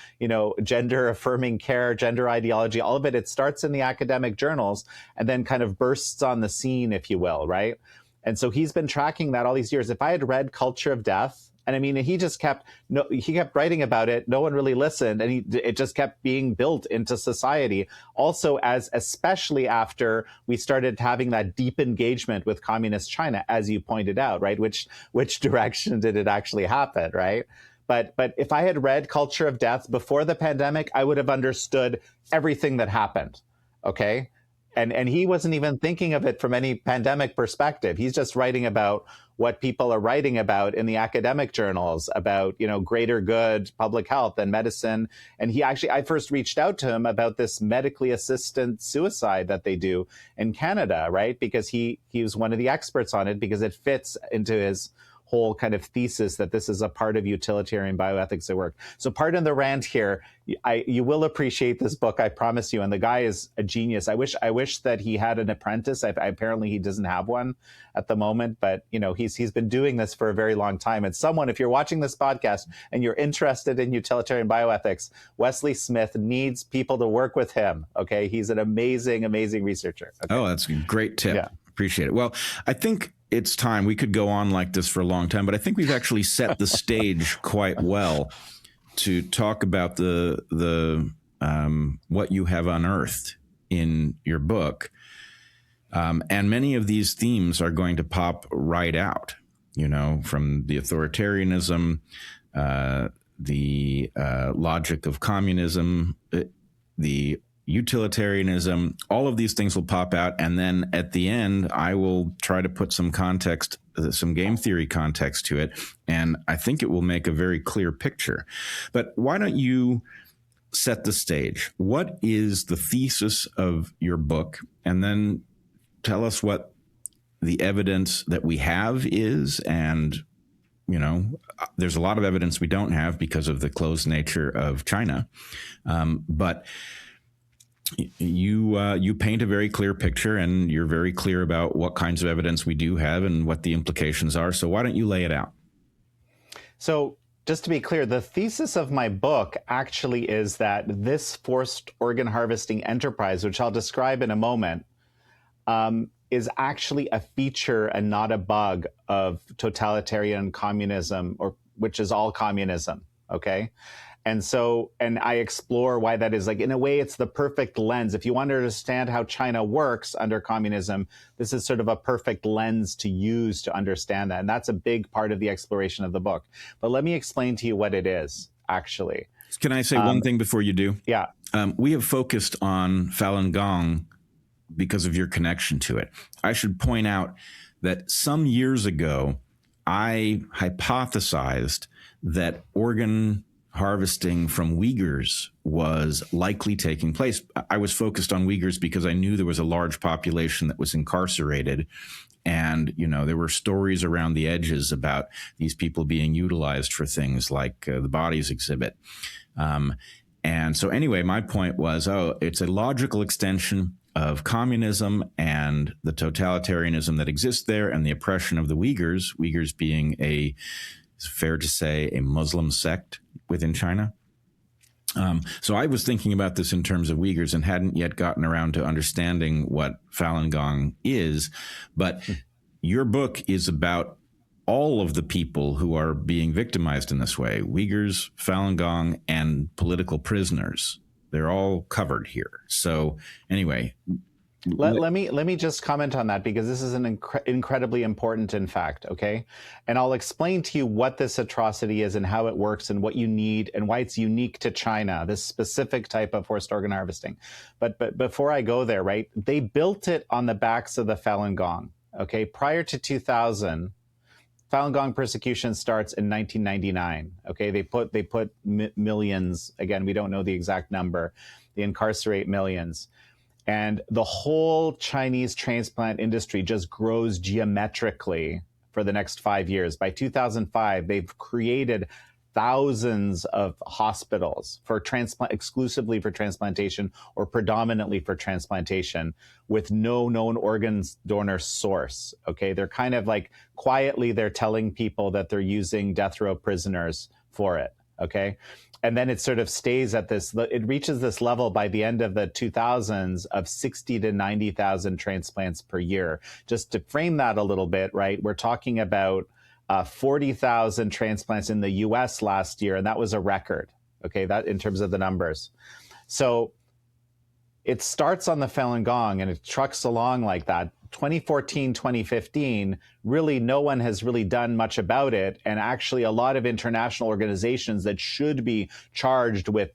gender affirming care, gender ideology, all of it. It starts in the academic journals and then kind of bursts on the scene, if you will, right? And so he's been tracking that all these years. If I had read Culture of Death, and I mean, he kept writing about it. No one really listened, and it just kept being built into society. Also, especially after we started having that deep engagement with communist China, as you pointed out, right? Which direction did it actually happen, right? But if I had read Culture of Death before the pandemic, I would have understood everything that happened. Okay. And he wasn't even thinking of it from any pandemic perspective. He's just writing about what people are writing about in the academic journals about, greater good, public health and medicine. And I first reached out to him about this medically assisted suicide that they do in Canada, right? Because he was one of the experts on it because it fits into his whole kind of thesis that this is a part of utilitarian bioethics at work. So pardon the rant here. You will appreciate this book, I promise you. And the guy is a genius. I wish that he had an apprentice. Apparently he doesn't have one at the moment, but he's been doing this for a very long time. And someone, if you're watching this podcast and you're interested in utilitarian bioethics, Wesley Smith needs people to work with him. Okay, he's an amazing, amazing researcher. Okay? Oh, that's a great tip. Yeah. Appreciate it. Well, I think it's time. We could go on like this for a long time, but I think we've actually set the stage quite well to talk about the what you have unearthed in your book. And many of these themes are going to pop right out, from the authoritarianism, the logic of communism, the utilitarianism, all of these things will pop out. And then at the end, I will try to put some context, some game theory context to it. And I think it will make a very clear picture. But why don't you set the stage? What is the thesis of your book? And then tell us what the evidence that we have is. And, there's a lot of evidence we don't have because of the closed nature of China. But you paint a very clear picture, and you're very clear about what kinds of evidence we do have and what the implications are. So why don't you lay it out? So just to be clear, the thesis of my book actually is that this forced organ harvesting enterprise, which I'll describe in a moment, is actually a feature and not a bug of totalitarian communism, which is all communism. Okay. And I explore why that is. Like, in a way, it's the perfect lens. If you want to understand how China works under communism, this is sort of a perfect lens to use to understand that. And that's a big part of the exploration of the book. But let me explain to you what it is, actually. Can I say one thing before you do? Yeah. We have focused on Falun Gong because of your connection to it. I should point out that some years ago, I hypothesized that organ harvesting from Uyghurs was likely taking place. I was focused on Uyghurs because I knew there was a large population that was incarcerated. And, there were stories around the edges about these people being utilized for things like the bodies exhibit. And so anyway, my point was, it's a logical extension of communism and the totalitarianism that exists there and the oppression of the Uyghurs being it's fair to say, a Muslim sect within China. So I was thinking about this in terms of Uyghurs and hadn't yet gotten around to understanding what Falun Gong is. But your book is about all of the people who are being victimized in this way: Uyghurs, Falun Gong, and political prisoners. They're all covered here. So anyway, let me just comment on that, because this is an incredibly important, in fact, okay? And I'll explain to you what this atrocity is and how it works and what you need and why it's unique to China, this specific type of forced organ harvesting. But before I go there, right, they built it on the backs of the Falun Gong, okay? Prior to 2000, Falun Gong persecution starts in 1999, okay? They put millions, again, we don't know the exact number, they incarcerate millions. And the whole Chinese transplant industry just grows geometrically for the next 5 years. By 2005, they've created thousands of hospitals for transplant, exclusively for transplantation or predominantly for transplantation, with no known organs donor source. Okay, they're kind of like quietly they're telling people that they're using death row prisoners for it. Okay, and then it sort of stays at this. It reaches this level by the end of the 2000s of 60 to 90,000 transplants per year. Just to frame that a little bit, right? We're talking about 40,000 transplants in the US last year, and that was a record, okay, that in terms of the numbers. So it starts on the Falun Gong and it trucks along like that. 2014, 2015, really no one has really done much about it. And actually a lot of international organizations that should be charged with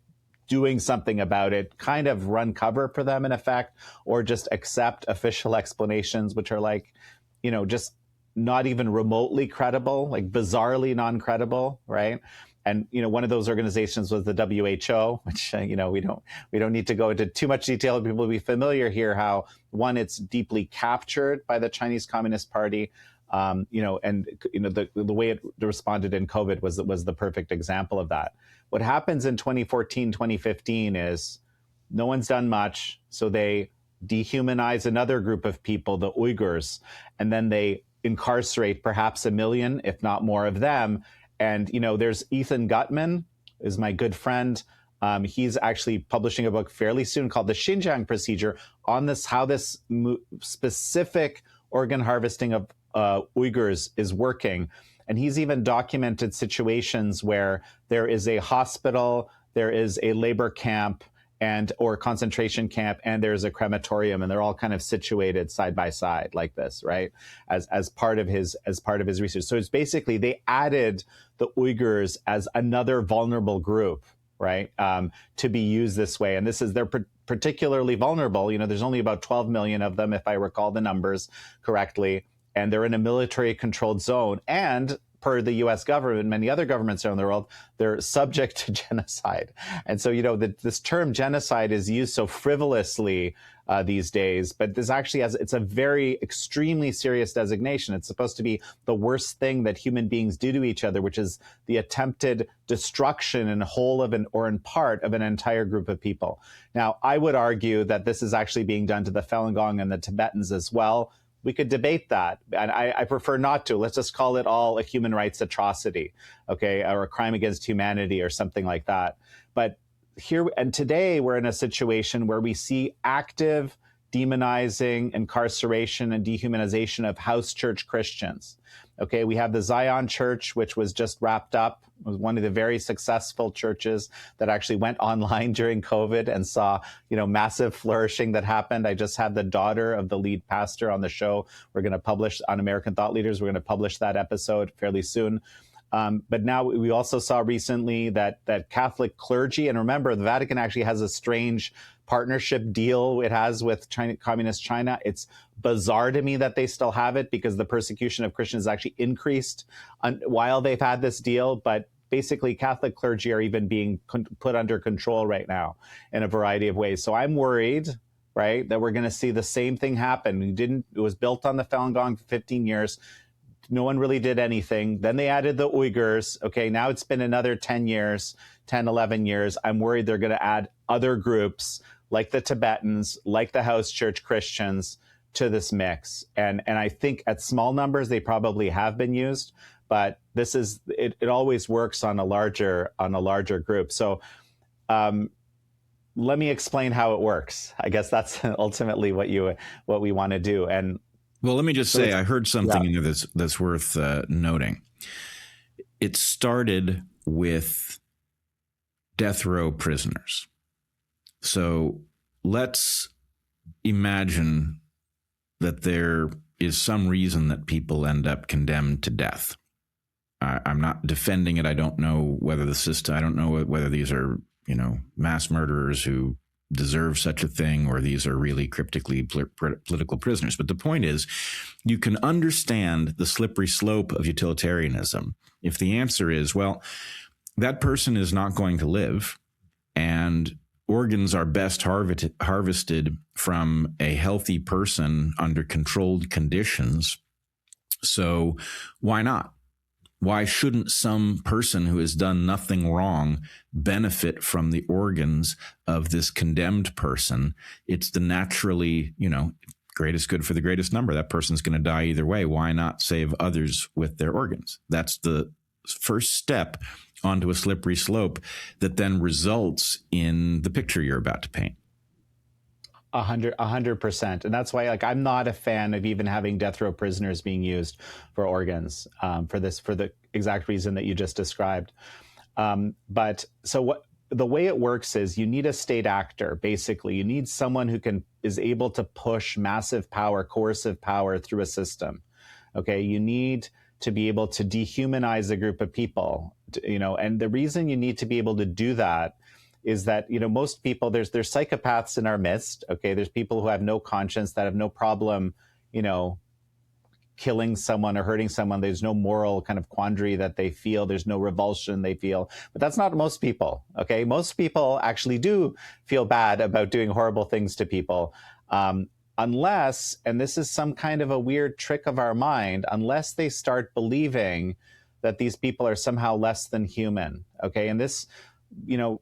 doing something about it kind of run cover for them in effect, or just accept official explanations, which are like, you know, just not even remotely credible, like bizarrely non-credible, right? And you know, one of those organizations was the WHO, which you know, we don't need to go into too much detail. People will be familiar here how, one, it's deeply captured by the Chinese Communist Party, you know, and you know the way it responded in COVID was the perfect example of that. What happens in 2014, 2015 is no one's done much, so they dehumanize another group of people, the Uyghurs, and then they incarcerate perhaps 1 million, if not more, of them. And, you know, there's Ethan Gutman, is my good friend. He's actually publishing a book fairly soon called The Xinjiang Procedure on this, how this specific organ harvesting of Uyghurs is working. And he's even documented situations where there is a hospital, there is a labor camp, or concentration camp, and there's a crematorium, and they're all kind of situated side by side like this, right? As part of his research. So it's basically they added the Uyghurs as another vulnerable group, right? To be used this way, and they're particularly vulnerable. You know, there's only about 12 million of them, if I recall the numbers correctly, and they're in a military-controlled zone, and per the U.S. government, many other governments around the world, they're subject to genocide. And so, you know, this term genocide is used so frivolously these days, but this actually it's a very extremely serious designation. It's supposed to be the worst thing that human beings do to each other, which is the attempted destruction in whole or in part of an entire group of people. Now, I would argue that this is actually being done to the Falun Gong and the Tibetans as well. We could debate that, and I prefer not to. Let's just call it all a human rights atrocity, okay, or a crime against humanity or something like that. But here and today, we're in a situation where we see active demonizing, incarceration, and dehumanization of house church Christians. Okay, we have the Zion Church, which was just wrapped up. It was one of the very successful churches that actually went online during COVID and saw, you know, massive flourishing that happened. I just had the daughter of the lead pastor on the show. We're going to publish on American Thought Leaders. We're going to publish that episode fairly soon. But now we also saw recently that Catholic clergy, and remember, the Vatican actually has a strange partnership deal it has with communist China. It's bizarre to me that they still have it, because the persecution of Christians actually increased while they've had this deal. But basically, Catholic clergy are even being put under control right now in a variety of ways. So I'm worried, right, that we're going to see the same thing happen. It was built on the Falun Gong for 15 years. No one really did anything. Then they added the Uyghurs. Okay, now it's been another 10 years, 10, 11 years. I'm worried they're going to add other groups like the Tibetans, like the house church Christians to this mix. And I think at small numbers, they probably have been used, but this is, it always works on a larger group. So let me explain how it works. I guess that's ultimately what we want to do. And well, let me just say, I heard something in there that's worth noting. It started with death row prisoners. So let's imagine that there is some reason that people end up condemned to death. I'm not defending it. I don't know whether I don't know whether these are, you know, mass murderers who deserve such a thing, or these are really cryptically political prisoners. But the point is, you can understand the slippery slope of utilitarianism if the answer is, well, that person is not going to live, and organs are best harvested from a healthy person under controlled conditions. So why not? Why shouldn't some person who has done nothing wrong benefit from the organs of this condemned person? It's the naturally, greatest good for the greatest number. That person's going to die either way. Why not save others with their organs? That's the first step onto a slippery slope that then results in the picture you're about to paint. 100%. And that's why, I'm not a fan of even having death row prisoners being used for organs, for the exact reason that you just described. But the way it works is you need a state actor. Basically, you need someone who is able to push massive power, coercive power through a system. Okay. You need to be able to dehumanize a group of people, and the reason you need to be able to do that is that, most people, there's psychopaths in our midst. Okay. There's people who have no conscience, that have no problem, killing someone or hurting someone. There's no moral kind of quandary that they feel. There's no revulsion they feel. But that's not most people. Okay. Most people actually do feel bad about doing horrible things to people. Unless, and this is some kind of a weird trick of our mind, unless they start believing that these people are somehow less than human. Okay. And this,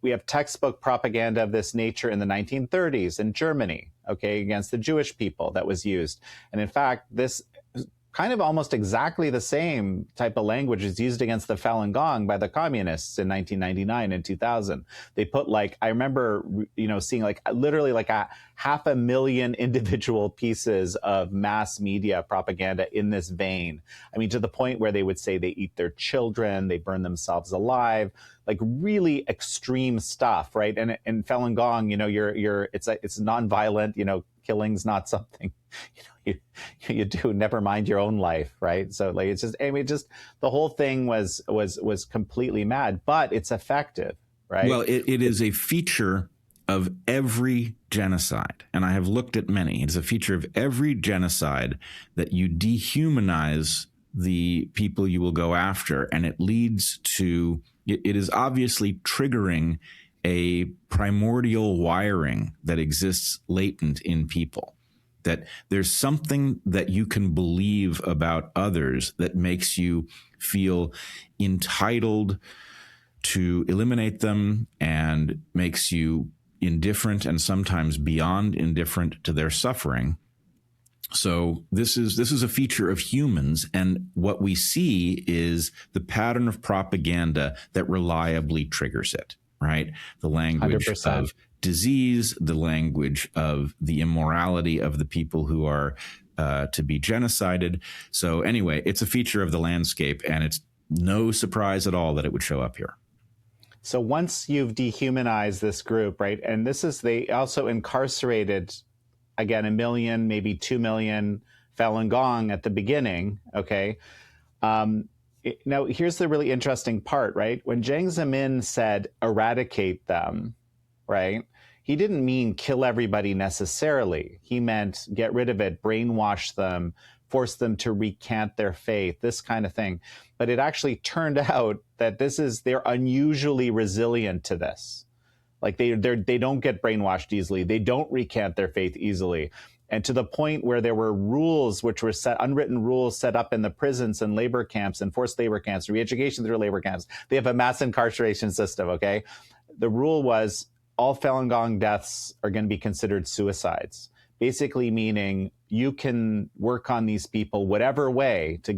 we have textbook propaganda of this nature in the 1930s in Germany, okay, against the Jewish people that was used. And in fact, this kind of almost exactly the same type of language is used against the Falun Gong by the communists in 1999 and 2000. They put I remember, seeing literally a 500,000 individual pieces of mass media propaganda in this vein. I mean, to the point where they would say they eat their children, they burn themselves alive, really extreme stuff, right? And in Falun Gong, it's nonviolent, killing's not something, you do, never mind your own life, right? So it's just, the whole thing was completely mad, but it's effective, right? Well, it is a feature of every genocide, and I have looked at many. It's a feature of every genocide that you dehumanize the people you will go after, and it leads to, it is obviously triggering a primordial wiring that exists latent in people. That there's something that you can believe about others that makes you feel entitled to eliminate them and makes you indifferent and sometimes beyond indifferent to their suffering. So this is a feature of humans, and what we see is the pattern of propaganda that reliably triggers it, right? The language 100%. of disease, the language of the immorality of the people who are to be genocided. So anyway, it's a feature of the landscape, and it's no surprise at all that it would show up here. So once you've dehumanized this group, right, and they also incarcerated, again, 1 million, maybe 2 million Falun Gong at the beginning, okay? Now, here's the really interesting part, right? When Jiang Zemin said eradicate them, right, he didn't mean kill everybody necessarily. He meant get rid of it, brainwash them, force them to recant their faith, this kind of thing. But it actually turned out that they're unusually resilient to this. They don't get brainwashed easily. They don't recant their faith easily. And to the point where there were rules, which were unwritten rules set up in the prisons and labor camps and forced labor camps, re-education through labor camps. They have a mass incarceration system, okay? The rule was all Falun Gong deaths are going to be considered suicides. Basically meaning you can work on these people whatever way to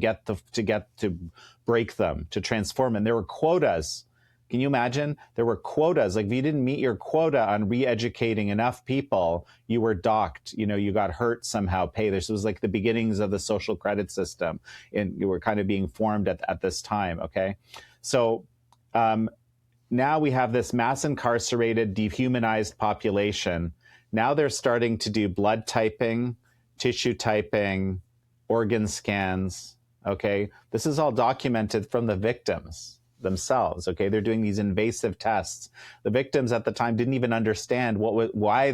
break them, to transform them. There were quotas. Can you imagine? There were quotas. If you didn't meet your quota on re-educating enough people, you were docked. You got hurt somehow. Pay. This was the beginnings of the social credit system, and you were kind of being formed at this time. Okay, so now we have this mass incarcerated, dehumanized population. Now they're starting to do blood typing, tissue typing, organ scans. Okay, this is all documented from the victims themselves. Okay, they're doing these invasive tests. The victims at the time didn't even understand why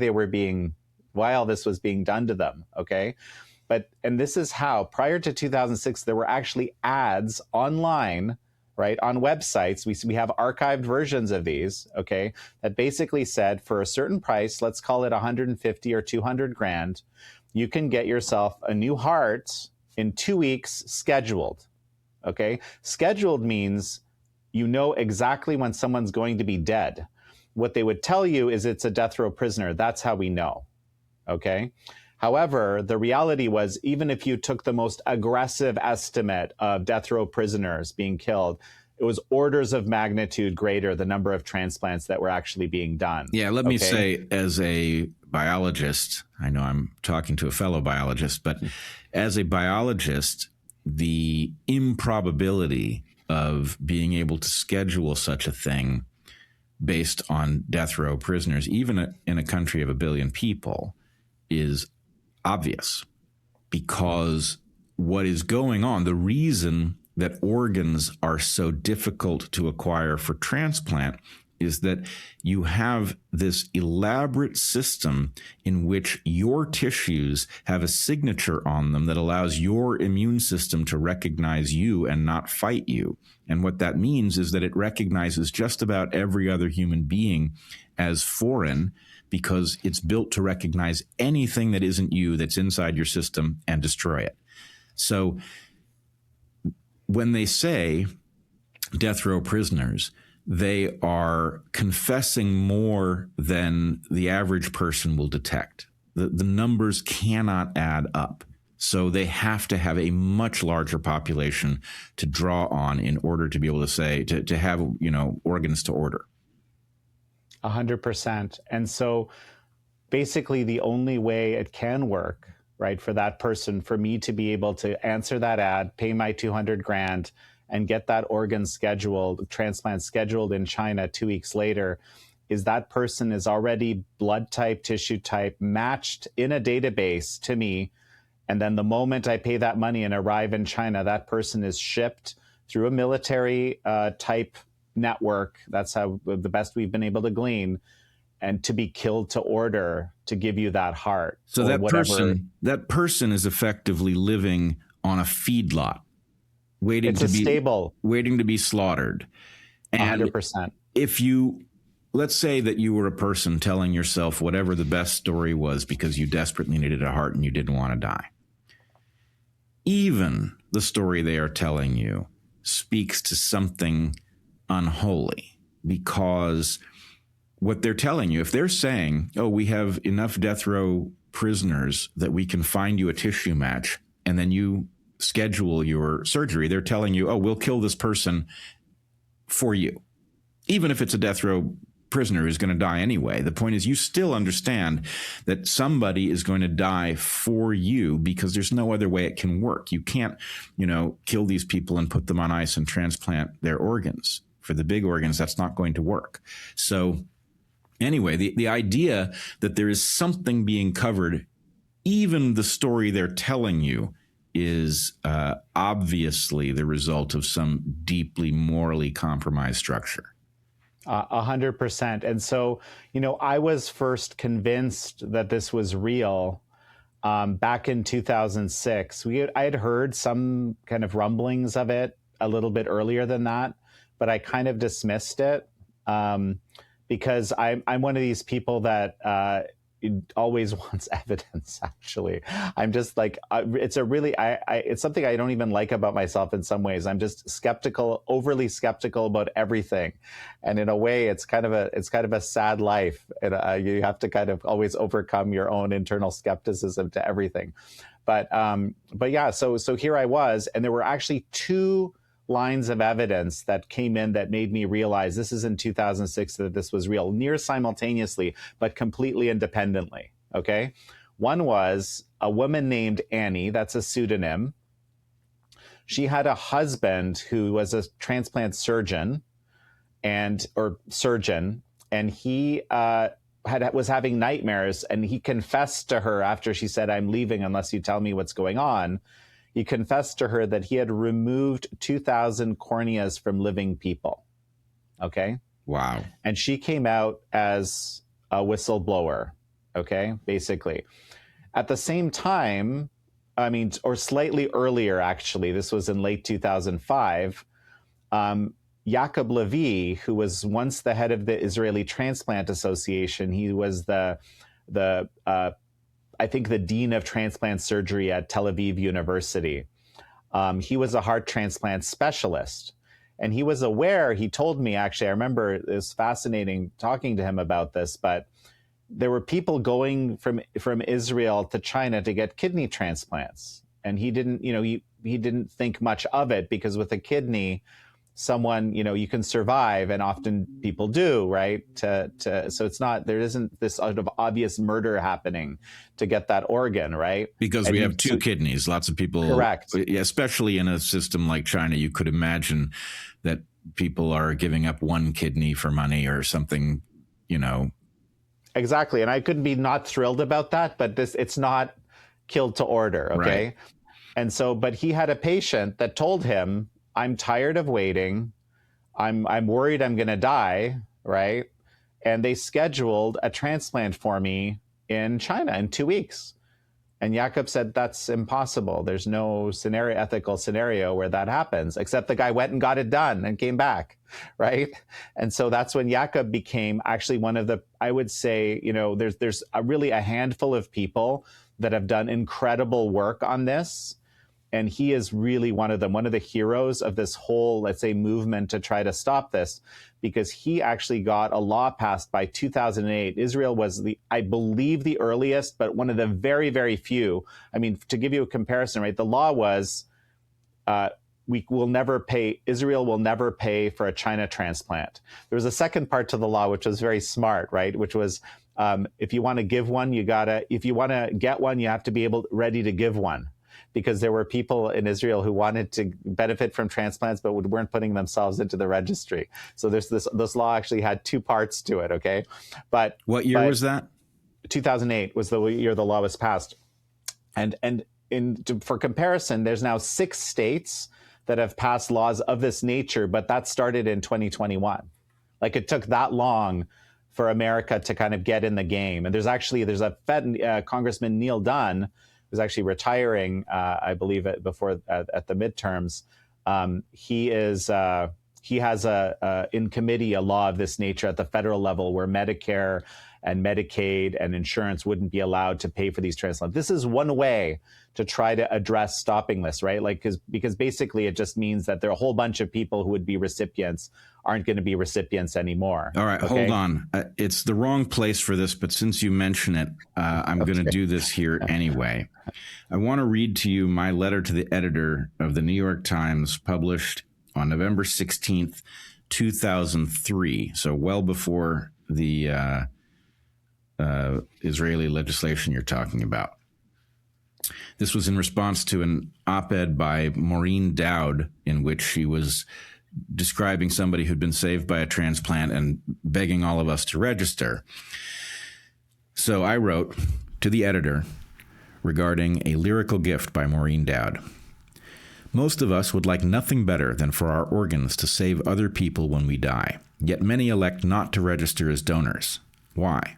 all this was being done to them. Okay, and this is how, prior to 2006, there were actually ads online, right, on websites. We have archived versions of these, okay, that basically said, for a certain price, let's call it 150 or 200 grand, you can get yourself a new heart in 2 weeks scheduled. Okay. Scheduled means you know exactly when someone's going to be dead. What they would tell you is it's a death row prisoner. That's how we know. Okay. However, the reality was, even if you took the most aggressive estimate of death row prisoners being killed, it was orders of magnitude greater the number of transplants that were actually being done. Yeah, let me say, as a biologist, I know I'm talking to a fellow biologist, but as a biologist, the improbability of being able to schedule such a thing based on death row prisoners, even in a country of 1 billion people, is obvious, because what is going on, the reason that organs are so difficult to acquire for transplant is that you have this elaborate system in which your tissues have a signature on them that allows your immune system to recognize you and not fight you. And what that means is that it recognizes just about every other human being as foreign, because it's built to recognize anything that isn't you that's inside your system and destroy it. So when they say death row prisoners, they are confessing more than the average person will detect. The numbers cannot add up. So they have to have a much larger population to draw on in order to be able to say, to have, organs to order. 100%. And so basically the only way it can work, right, for that person, for me to be able to answer that ad, pay my 200 grand and get that organ scheduled, transplant scheduled in China 2 weeks later, is that person is already blood type, tissue type matched in a database to me. And then the moment I pay that money and arrive in China, that person is shipped through a military type network. That's how the best we've been able to glean, and to be killed to order to give you that heart. So that person is effectively living on a feedlot, waiting to be slaughtered. And 100%. if let's say that you were a person telling yourself whatever the best story was because you desperately needed a heart and you didn't want to die. Even the story they are telling you speaks to something unholy, because what they're telling you, if they're saying, oh, we have enough death row prisoners that we can find you a tissue match, and then you schedule your surgery, they're telling you, oh, we'll kill this person for you. Even if it's a death row prisoner who's going to die anyway. The point is, you still understand that somebody is going to die for you, because there's no other way it can work. You can't, kill these people and put them on ice and transplant their organs. For the big organs, that's not going to work. So anyway, the idea that there is something being covered, even the story they're telling you, is obviously the result of some deeply morally compromised structure. 100%. And so, I was first convinced that this was real back in 2006. I had heard some kind of rumblings of it a little bit earlier than that, but I kind of dismissed it because I'm one of these people that always wants evidence. Actually, I'm just like, it's it's something I don't even like about myself in some ways. I'm just overly skeptical about everything, and in a way, it's kind of a sad life. And you have to kind of always overcome your own internal skepticism to everything. But yeah, so here I was, and there were actually two lines of evidence that came in that made me realize, this is in 2006, that this was real, near simultaneously, but completely independently. Okay. One was a woman named Annie. That's a pseudonym. She had a husband who was a transplant surgeon, and he was having nightmares, and he confessed to her after she said, "I'm leaving unless you tell me what's going on." He confessed to her that he had removed 2,000 corneas from living people. Okay. Wow. And she came out as a whistleblower. Okay. Basically. At the same time, or slightly earlier, actually, this was in late 2005, Yaakov Levy, who was once the head of the Israeli Transplant Association, he was I think the dean of transplant surgery at Tel Aviv University. He was a heart transplant specialist. And he was aware, he told me, actually, I remember it was fascinating talking to him about this, but there were people going from Israel to China to get kidney transplants. And he didn't, he didn't think much of it, because with a kidney, someone, you can survive, and often people do, right? So it's not, there isn't this sort of obvious murder happening to get that organ, right? Because we have two kidneys. Lots of people, correct, especially in a system like China, you could imagine that people are giving up one kidney for money or something, Exactly. And I couldn't be not thrilled about that, but it's not killed to order, okay? Right. And so, but he had a patient that told him, I'm tired of waiting. I'm worried I'm going to die, right? And they scheduled a transplant for me in China in 2 weeks. And Jakob said, that's impossible. There's no ethical scenario where that happens, except the guy went and got it done and came back, right? And so that's when Jakob became actually one of the, I would say, there's really a handful of people that have done incredible work on this. And he is really one of them, one of the heroes of this whole, let's say, movement to try to stop this, because he actually got a law passed by 2008. Israel was I believe, the earliest, but one of the very, very few. I mean, to give you a comparison, right? The law was, Israel will never pay for a China transplant. There was a second part to the law, which was very smart, right? Which was, if you want to give one, if you want to get one, you have to be ready to give one. Because there were people in Israel who wanted to benefit from transplants, but weren't putting themselves into the registry. So there's this law actually had two parts to it, okay? But what year was that? 2008 was the year the law was passed. And for comparison, there's now 6 states that have passed laws of this nature, but that started in 2021. Like, it took that long for America to kind of get in the game. And there's a Congressman Neil Dunn, who's actually retiring, I believe, at the midterms. He has in committee a law of this nature at the federal level, where Medicare and Medicaid and insurance wouldn't be allowed to pay for these transplants. This is one way to try to address stopping this, right? Like, because basically it just means that there are a whole bunch of people who would be recipients aren't going to be recipients anymore. All right, okay? Hold on. It's the wrong place for this, but since you mention it, I'm going to do this here anyway. I want to read to you my letter to the editor of the New York Times, published on November 16th, 2003, so well before the Israeli legislation you're talking about. This was in response to an op-ed by Maureen Dowd, in which she was describing somebody who'd been saved by a transplant and begging all of us to register. So I wrote to the editor regarding A Lyrical Gift by Maureen Dowd. Most of us would like nothing better than for our organs to save other people when we die, yet many elect not to register as donors. Why?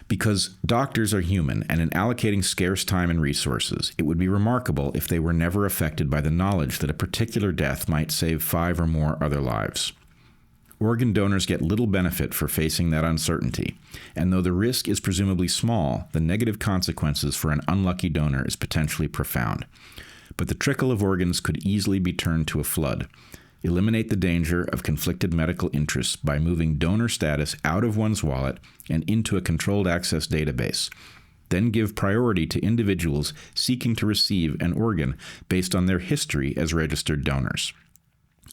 Because doctors are human, and in allocating scarce time and resources, it would be remarkable if they were never affected by the knowledge that a particular death might save 5 or more other lives. Organ donors get little benefit for facing that uncertainty, and though the risk is presumably small, the negative consequences for an unlucky donor is potentially profound. But the trickle of organs could easily be turned to a flood. Eliminate the danger of conflicted medical interests by moving donor status out of one's wallet and into a controlled access database. Then give priority to individuals seeking to receive an organ based on their history as registered donors.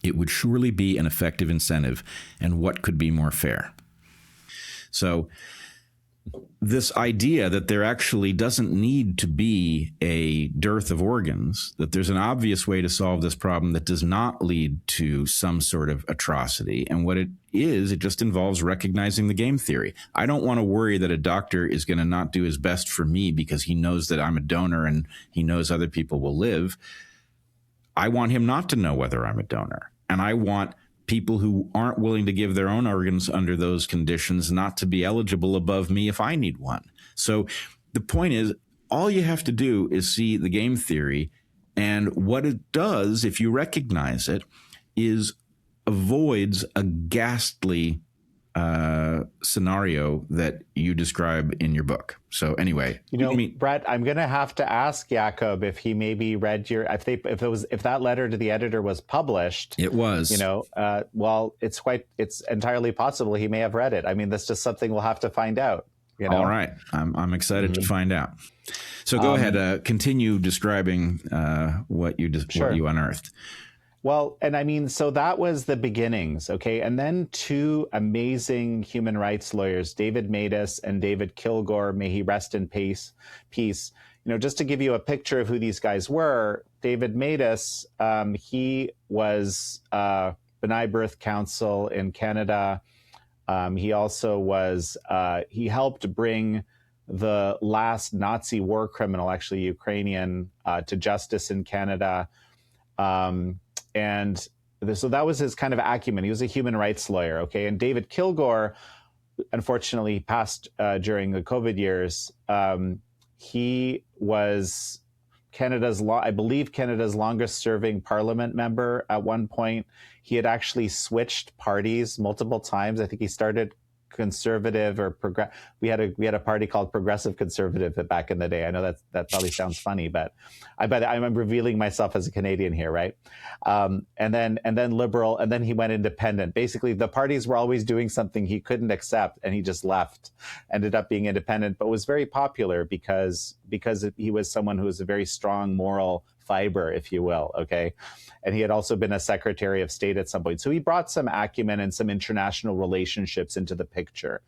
It would surely be an effective incentive, and what could be more fair? So, this idea that there actually doesn't need to be a dearth of organs, that there's an obvious way to solve this problem that does not lead to some sort of atrocity. And what it just involves recognizing the game theory. I don't want to worry that a doctor is going to not do his best for me because he knows that I'm a donor and he knows other people will live. I want him not to know whether I'm a donor. And I want people who aren't willing to give their own organs under those conditions not to be eligible above me if I need one. So the point is, all you have to do is see the game theory, and what it does, if you recognize it, is avoids a ghastly scenario that you describe in your book. So anyway, Bret, I'm going to have to ask Jakob if he maybe read if that letter to the editor was published. It was. Well, it's entirely possible he may have read it. I mean, that's just something we'll have to find out. All right, I'm excited to find out. So go ahead, continue describing what you unearthed. Well, and I mean, so that was the beginnings, okay? And then two amazing human rights lawyers, David Matas and David Kilgore, may he rest in peace. Just to give you a picture of who these guys were, David Matas, he was B'nai Birth Council in Canada. He also was, he helped bring the last Nazi war criminal, actually Ukrainian, to justice in Canada. So that was his kind of acumen. He was a human rights lawyer, okay? And David Kilgore, unfortunately, passed during the COVID years. He was Canada's longest serving parliament member at one point. He had actually switched parties multiple times. I think he started conservative or progressive. We had a party called Progressive Conservative back in the day. I know that probably sounds funny, but I'm revealing myself as a Canadian here, right? And then Liberal, and then he went independent. Basically, the parties were always doing something he couldn't accept, and he just left. Ended up being independent, but was very popular because he was someone who was a very strong moral fiber, if you will, okay? And he had also been a Secretary of State at some point. So he brought some acumen and some international relationships into the picture.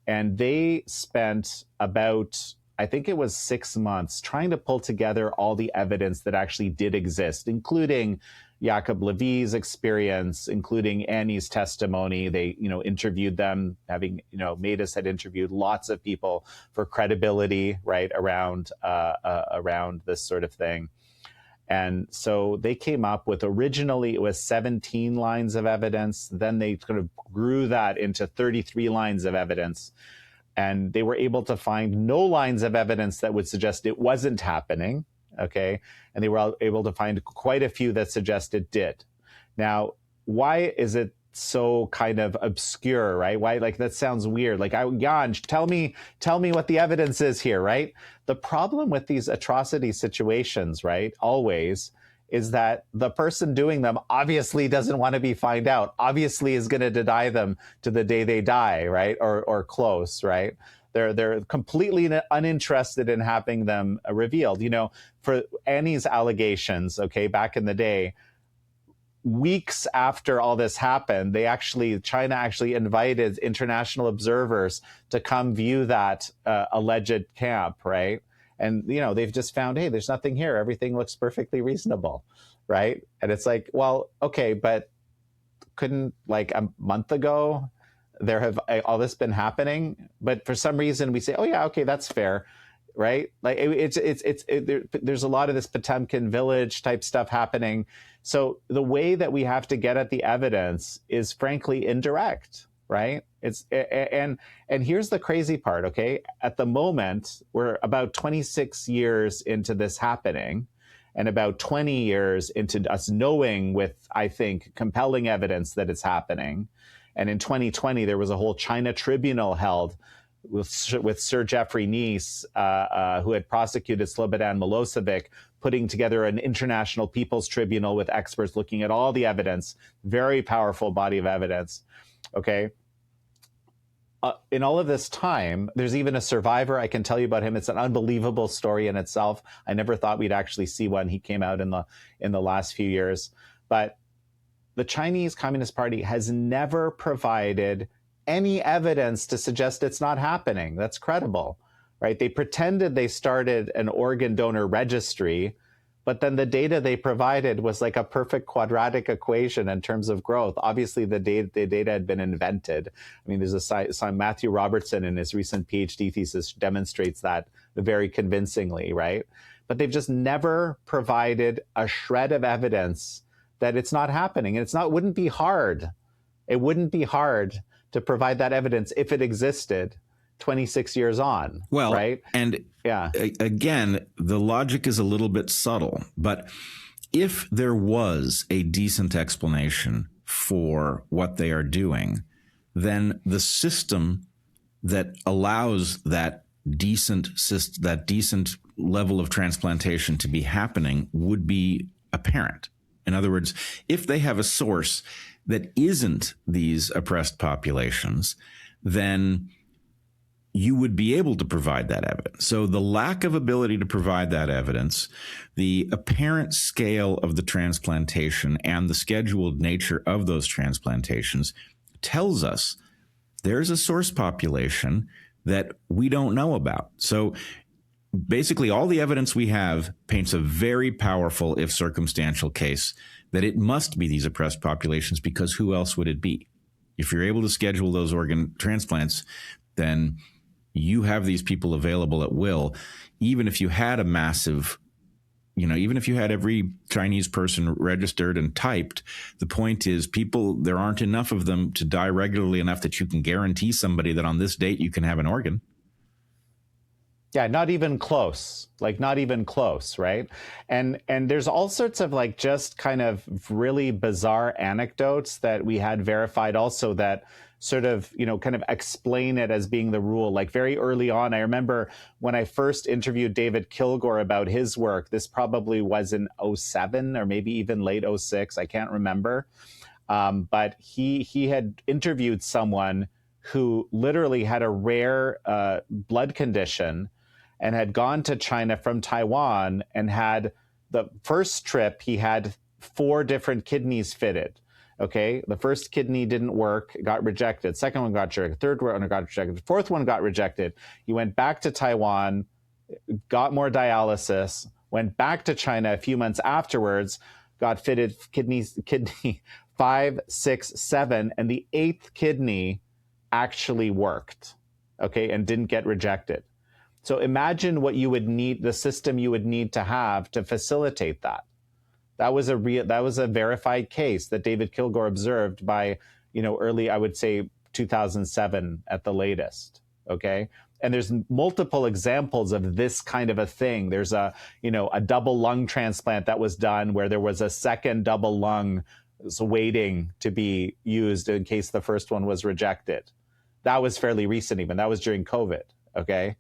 And they spent about, I think it was 6 months, trying to pull together all the evidence that actually did exist, including Jacob Levy's experience, including Annie's testimony. They, interviewed them, having, Matas had interviewed lots of people for credibility, right, around this sort of thing. And so they came up with, originally it was 17 lines of evidence. Then they kind of grew that into 33 lines of evidence. And they were able to find no lines of evidence that would suggest it wasn't happening, okay? And they were able to find quite a few that suggest it did. Now, why is it so kind of obscure, right? Why, like, that sounds weird. Like, Jan, tell me what the evidence is here, right? The problem with these atrocity situations, right, always, is that the person doing them obviously doesn't want to be found out, obviously is going to deny them to the day they die, right? Or close, right? They're completely uninterested in having them revealed. For Annie's allegations, okay, back in the day, weeks after all this happened, China actually invited international observers to come view that alleged camp, right? And, they've just found, hey, there's nothing here. Everything looks perfectly reasonable, right? And it's like, well, okay, but couldn't, like, a month ago there have all this been happening? But for some reason we say, oh yeah, okay, that's fair, right? Like there's a lot of this Potemkin village type stuff happening. So the way that we have to get at the evidence is frankly indirect, right? And here's the crazy part, okay? At the moment, we're about 26 years into this happening, and about 20 years into us knowing with, I think, compelling evidence that it's happening. And in 2020, there was a whole China tribunal held with Sir Jeffrey Nice, who had prosecuted Slobodan Milosevic, putting together an international people's tribunal with experts looking at all the evidence, very powerful body of evidence, okay? In all of this time, there's even a survivor. I can tell you about him. It's an unbelievable story in itself. I never thought we'd actually see one. He came out in the last few years. But the Chinese Communist Party has never provided any evidence to suggest it's not happening. That's credible, right? They pretended they started an organ donor registry, but then the data they provided was like a perfect quadratic equation in terms of growth. Obviously, the data had been invented. I mean, there's Matthew Robertson in his recent PhD thesis demonstrates that very convincingly, right? But they've just never provided a shred of evidence that it's not happening. And it wouldn't be hard. It wouldn't be hard to provide that evidence if it existed 26 years on. Well, right? And yeah, again, the logic is a little bit subtle, but if there was a decent explanation for what they are doing, then the system that allows that decent level of transplantation to be happening would be apparent. In other words, if they have a source that isn't these oppressed populations, then you would be able to provide that evidence. So the lack of ability to provide that evidence, the apparent scale of the transplantation, and the scheduled nature of those transplantations tells us there's a source population that we don't know about. So basically, all the evidence we have paints a very powerful, if circumstantial, case that it must be these oppressed populations, because who else would it be? If you're able to schedule those organ transplants, then you have these people available at will. Even if you had a massive, even if you had every Chinese person registered and typed, the point is there aren't enough of them to die regularly enough that you can guarantee somebody that on this date you can have an organ. Yeah, not even close. Not even close, right? And there's all sorts of just kind of really bizarre anecdotes that we had verified also that sort of, kind of explain it as being the rule. Very early on, I remember when I first interviewed David Kilgore about his work, this probably was in 2007 or maybe even late 2006, I can't remember. But he had interviewed someone who literally had a rare blood condition and had gone to China from Taiwan, and had the first trip, he had 4 different kidneys fitted. Okay, the first kidney didn't work, got rejected. Second one got rejected. Third one got rejected. Fourth one got rejected. He went back to Taiwan, got more dialysis, went back to China a few months afterwards, got fitted kidney 5, 6, 7, and the 8th kidney actually worked, okay, and didn't get rejected. So imagine what you would need, the system you would need to have to facilitate that. That was a verified case that David Kilgore observed by, early, I would say 2007 at the latest. Okay. And there's multiple examples of this kind of a thing. There's a double lung transplant that was done where there was a second double lung waiting to be used in case the first one was rejected. That was fairly recent even. That was during COVID. Okay.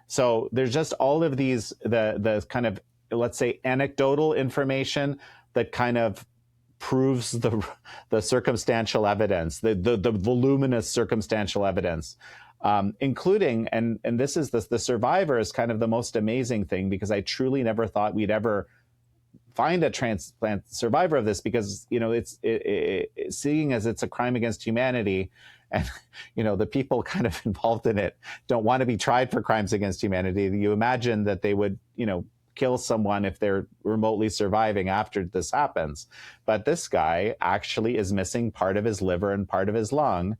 So there's just all of these, the kind of, let's say, anecdotal information that kind of proves the circumstantial evidence, the voluminous circumstantial evidence, including, and this is the survivor is kind of the most amazing thing, because I truly never thought we'd ever find a transplant survivor of this, because, it's seeing as it's a crime against humanity. And, the people kind of involved in it don't want to be tried for crimes against humanity. You imagine that they would, kill someone if they're remotely surviving after this happens. But this guy actually is missing part of his liver and part of his lung.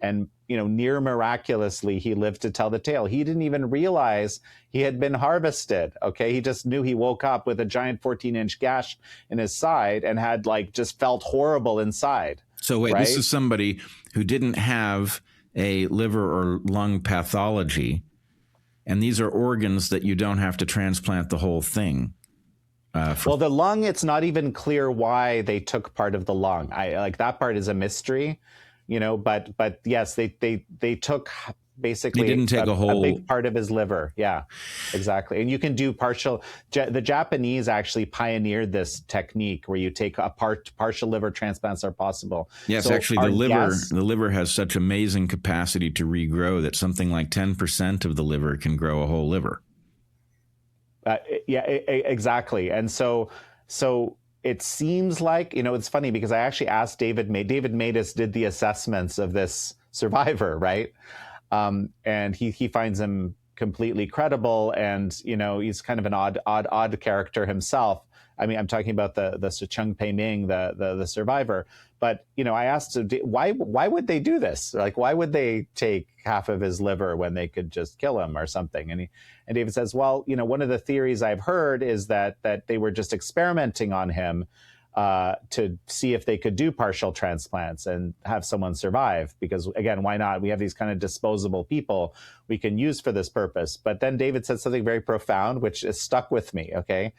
And, near miraculously, he lived to tell the tale. He didn't even realize he had been harvested. Okay. He just knew he woke up with a giant 14-inch gash in his side and had just felt horrible inside. So wait, right? This is somebody who didn't have a liver or lung pathology, and these are organs that you don't have to transplant the whole thing. Well, the lung, it's not even clear why they took part of the lung. That part is a mystery, but yes, they took basically they didn't take a big part of his liver. Yeah, exactly. And you can do the Japanese actually pioneered this technique where you take partial liver transplants are possible. Yes, so actually the liver has such amazing capacity to regrow that something like 10% of the liver can grow a whole liver. Exactly. And so it seems like, it's funny because I actually asked David Matus did the assessments of this survivor, right? And he finds him completely credible, and he's kind of an odd character himself. I mean, I'm talking about the Chung Pei-ming, the survivor. But I asked him, why would they do this? Why would they take half of his liver when they could just kill him or something? And David says, well, one of the theories I've heard is that they were just experimenting on him to see if they could do partial transplants and have someone survive. Because again, why not? We have these kind of disposable people we can use for this purpose. But then David said something very profound, which has stuck with me. Okay.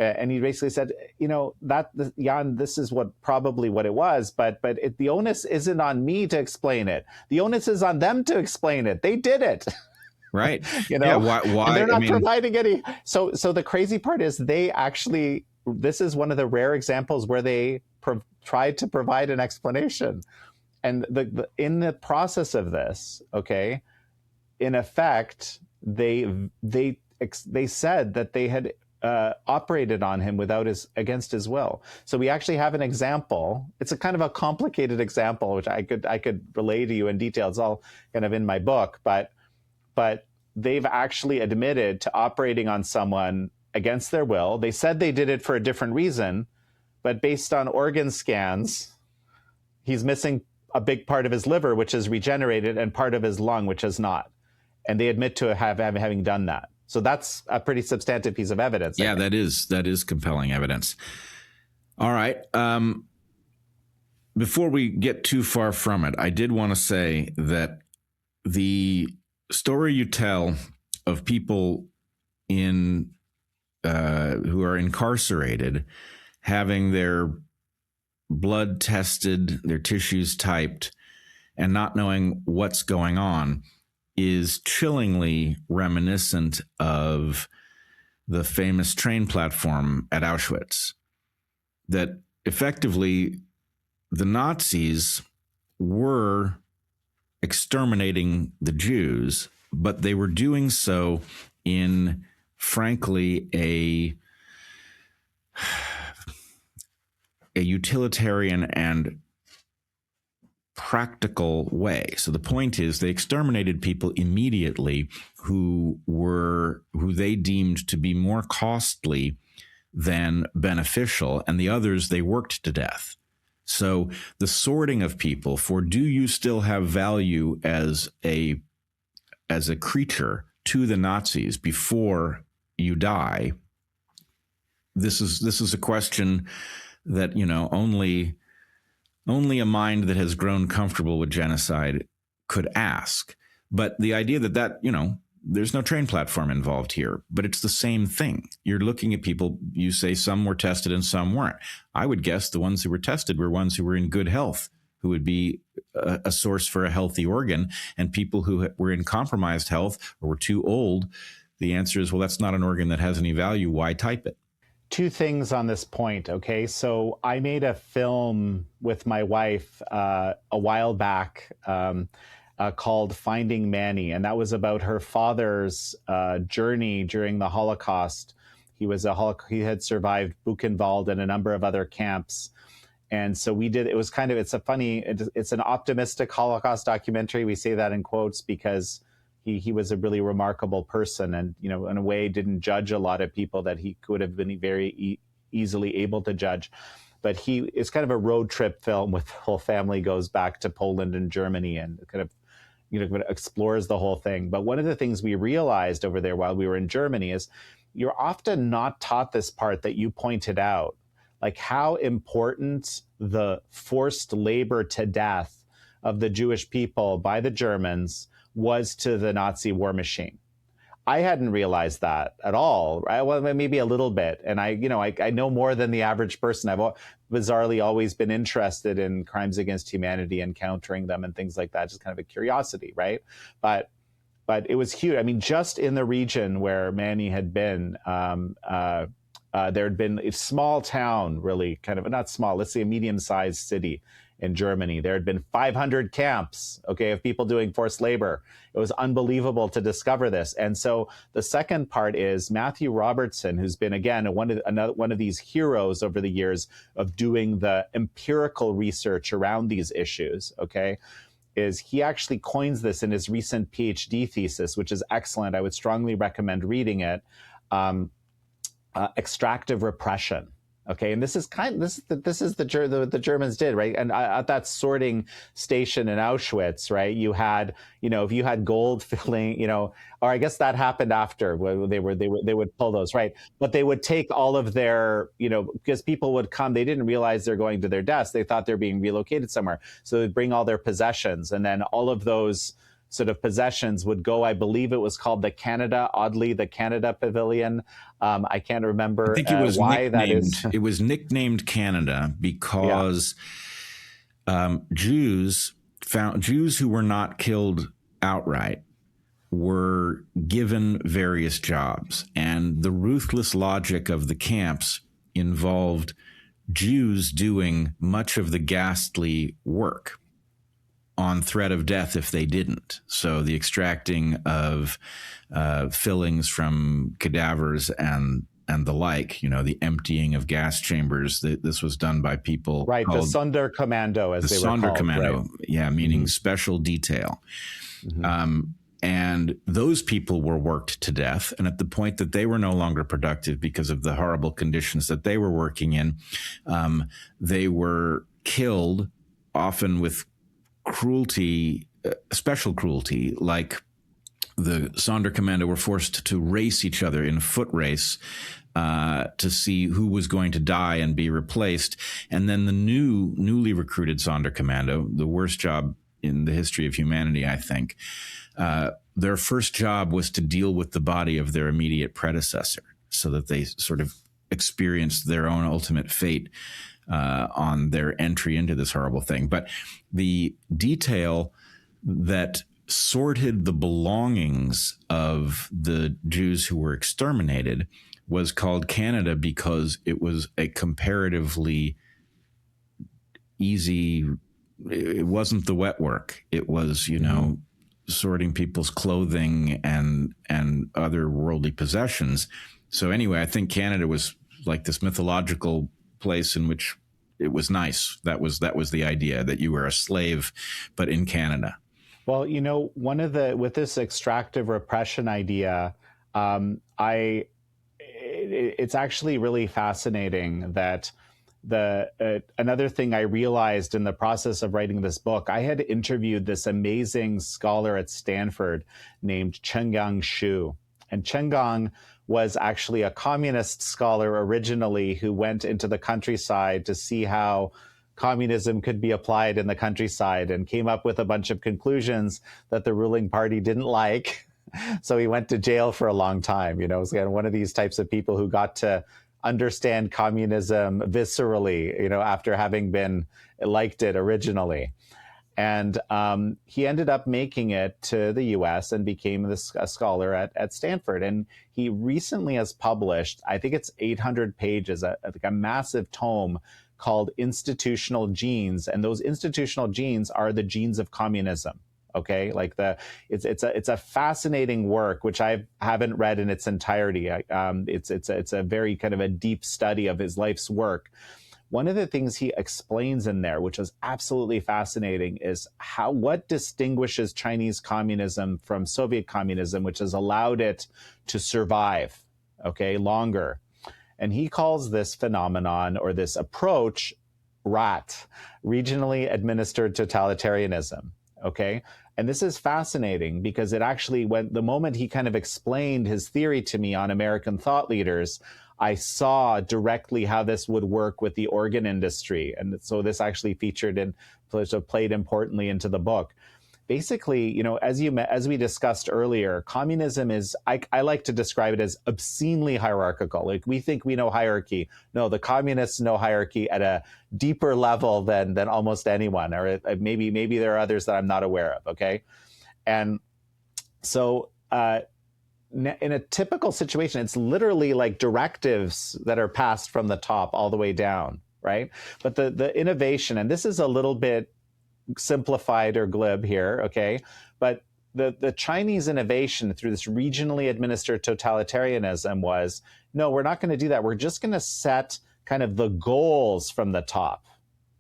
And he basically said, Jan, this is probably what it was, but the onus isn't on me to explain it. The onus is on them to explain it. They did it. Right. Yeah, why and they're not providing any. So the crazy part is this is one of the rare examples where they tried to provide an explanation. And in the process of this, okay, in effect, they said that they had operated on him against his will. So we actually have an example. It's a kind of a complicated example, which I could relay to you in detail. It's all kind of in my book, but they've actually admitted to operating on someone against their will. They said they did it for a different reason, but based on organ scans, he's missing a big part of his liver, which is regenerated, and part of his lung, which is not. And they admit to having done that. So that's a pretty substantive piece of evidence. Yeah, that is compelling evidence. All right. Before we get too far from it, I did want to say that the story you tell of people who are incarcerated having their blood tested, their tissues typed, and not knowing what's going on is chillingly reminiscent of the famous train platform at Auschwitz. That effectively the Nazis were exterminating the Jews, but they were doing so in, frankly, a utilitarian and practical way. So the point is they exterminated people immediately who they deemed to be more costly than beneficial, and the others they worked to death. So the sorting of people for, do you still have value as a creature to the Nazis before you die? This is a question that, only a mind that has grown comfortable with genocide could ask. But the idea that there's no train platform involved here, but it's the same thing. You're looking at people, you say some were tested and some weren't. I would guess the ones who were tested were ones who were in good health, who would be a source for a healthy organ, and people who were in compromised health or were too old. The answer is, well, that's not an organ that has any value. Why type it? Two things on this point, okay? So I made a film with my wife a while back called Finding Manny, and that was about her father's journey during the Holocaust. He had survived Buchenwald and a number of other camps. And so it's an optimistic Holocaust documentary. We say that in quotes because he was a really remarkable person, and in a way didn't judge a lot of people that he could have been very easily able to judge. But it's kind of a road trip film with the whole family goes back to Poland and Germany and kind of explores the whole thing. But one of the things we realized over there while we were in Germany is you're often not taught this part that you pointed out, like how important the forced labor to death of the Jewish people by the Germans was to the Nazi war machine. I hadn't realized that at all, right? Well, maybe a little bit. And I know more than the average person. I've bizarrely always been interested in crimes against humanity and countering them and things like that, just kind of a curiosity, right? But it was huge. I mean, just in the region where Manny had been, there had been a small town, really kind of, not small, let's say a medium-sized city in Germany. There had been 500 camps, okay, of people doing forced labor. It was unbelievable to discover this. And so the second part is Matthew Robertson, who's been, again, one of these heroes over the years of doing the empirical research around these issues, okay, is he actually coins this in his recent PhD thesis, which is excellent. I would strongly recommend reading it. Extractive repression. Okay, and this is the Germans did, right? And at that sorting station in Auschwitz, right, you had, if you had gold filling, or I guess that happened after where they would pull those, right? But they would take all of their, because people would come, they didn't realize they're going to their deaths. They thought they're being relocated somewhere. So they'd bring all their possessions, and then all of those sort of possessions would go, I believe it was called the Canada Pavilion. I can't remember I think it was why that is. It was nicknamed Canada because Jews who were not killed outright were given various jobs, and the ruthless logic of the camps involved Jews doing much of the ghastly work on threat of death if they didn't. So the extracting of fillings from cadavers and the like, the emptying of gas chambers. This was done by people right, the Sonderkommando, as they were called. The Sonderkommando, right? Yeah, meaning special detail. And those people were worked to death. And at the point that they were no longer productive because of the horrible conditions that they were working in, they were killed, often with cruelty, special cruelty, like the Sonderkommando were forced to race each other in a foot race to see who was going to die and be replaced. And then the newly recruited Sonderkommando, the worst job in the history of humanity, I think, their first job was to deal with the body of their immediate predecessor so that they sort of experienced their own ultimate fate on their entry into this horrible thing. But the detail that sorted the belongings of the Jews who were exterminated was called Canada because it was a comparatively easy. It wasn't the wet work. It was, sorting people's clothing and other worldly possessions. So anyway, I think Canada was like this mythological place in which it was nice. That was the idea, that you were a slave, but in Canada. Well, with this extractive repression idea, it's actually really fascinating that another thing I realized in the process of writing this book, I had interviewed this amazing scholar at Stanford named Chenggang Xu. And Chenggang was actually a communist scholar originally who went into the countryside to see how communism could be applied in the countryside and came up with a bunch of conclusions that the ruling party didn't like. So he went to jail for a long time. Was one of these types of people who got to understand communism viscerally, after having been liked it originally. And he ended up making it to the US and became a scholar at Stanford. And he recently has published, I think it's 800 pages, a massive tome called Institutional Genes. And those institutional genes are the genes of communism. Okay, it's a fascinating work which I haven't read in its entirety. It's a very kind of a deep study of his life's work. One of the things he explains in there, which is absolutely fascinating, is what distinguishes Chinese communism from Soviet communism, which has allowed it to survive, longer. And he calls this phenomenon or this approach RAT, regionally administered totalitarianism. Okay. And this is fascinating because it actually the moment he kind of explained his theory to me on American thought leaders, I saw directly how this would work with the organ industry. And so this actually played importantly into the book. Basically, as we discussed earlier, communism is, I like to describe it as obscenely hierarchical. Like we think we know hierarchy. No, the communists know hierarchy at a deeper level than almost anyone, or maybe there are others that I'm not aware of. Okay. And so, in a typical situation, it's literally like directives that are passed from the top all the way down, right? But the innovation, and this is a little bit simplified or glib here, okay? But the Chinese innovation through this regionally administered totalitarianism was, no, we're not going to do that. We're just going to set kind of the goals from the top,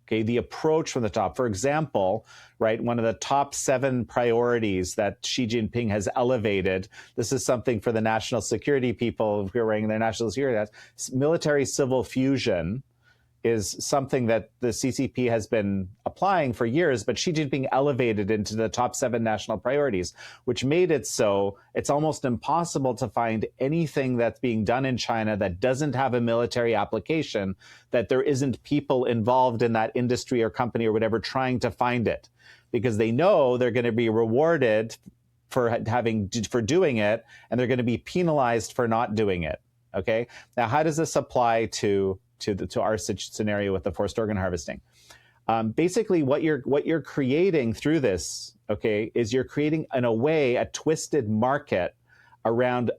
okay? The approach from the top. For example, right, one of the top 7 priorities that Xi Jinping has elevated, this is something for the national security people who are wearing their national security hats, military-civil fusion is something that the CCP has been applying for years, but Xi Jinping elevated into the top 7 national priorities, which made it so it's almost impossible to find anything that's being done in China that doesn't have a military application, that there isn't people involved in that industry or company or whatever trying to find it. because they know they're going to be rewarded for doing it, and they're going to be penalized for not doing it. Okay. Now, how does this apply to our scenario with the forced organ harvesting? Basically, what you're creating through this, okay, is you're creating in a way a twisted market around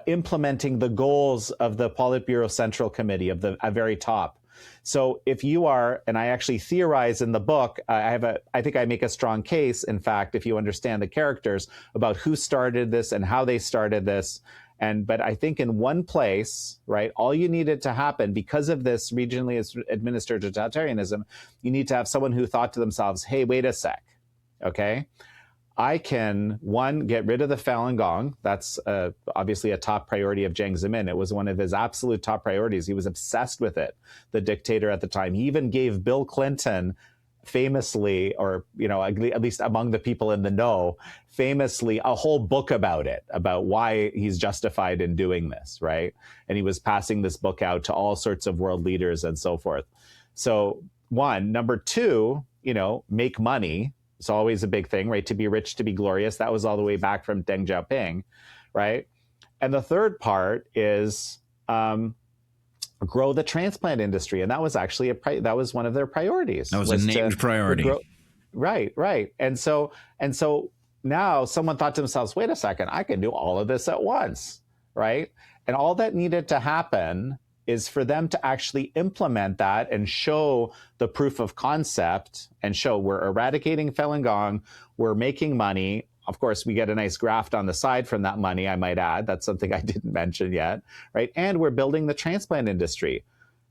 implementing the goals of the Politburo Central Committee of the very top. So if you are, and I actually theorize in the book, I think I make a strong case, in fact, if you understand the characters, about who started this and how they started this. But I think in one place, right, all you needed to happen because of this regionally administered totalitarianism, you need to have someone who thought to themselves, hey, wait a sec, okay? I can, one, get rid of the Falun Gong. That's obviously a top priority of Jiang Zemin. It was one of his absolute top priorities. He was obsessed with it, the dictator at the time. He even gave Bill Clinton famously, or, you know, at least among the people in the know, famously a whole book about it, about why he's justified in doing this, right? And he was passing this book out to all sorts of world leaders and so forth. So one. Number two, you know, make money. It's always a big thing, right? To be rich, to be glorious. That was all the way back from Deng Xiaoping, right? And the third part is grow the transplant industry, and that was actually that was one of their priorities. That was a named priority. Right. And so now someone thought to themselves, wait a second, I can do all of this at once, right? And all that needed to happen is for them to actually implement that and show the proof of concept and show we're eradicating Falun Gong, we're making money. Of course, we get a nice graft on the side from that money, I might add. That's something I didn't mention yet, right? And we're building the transplant industry.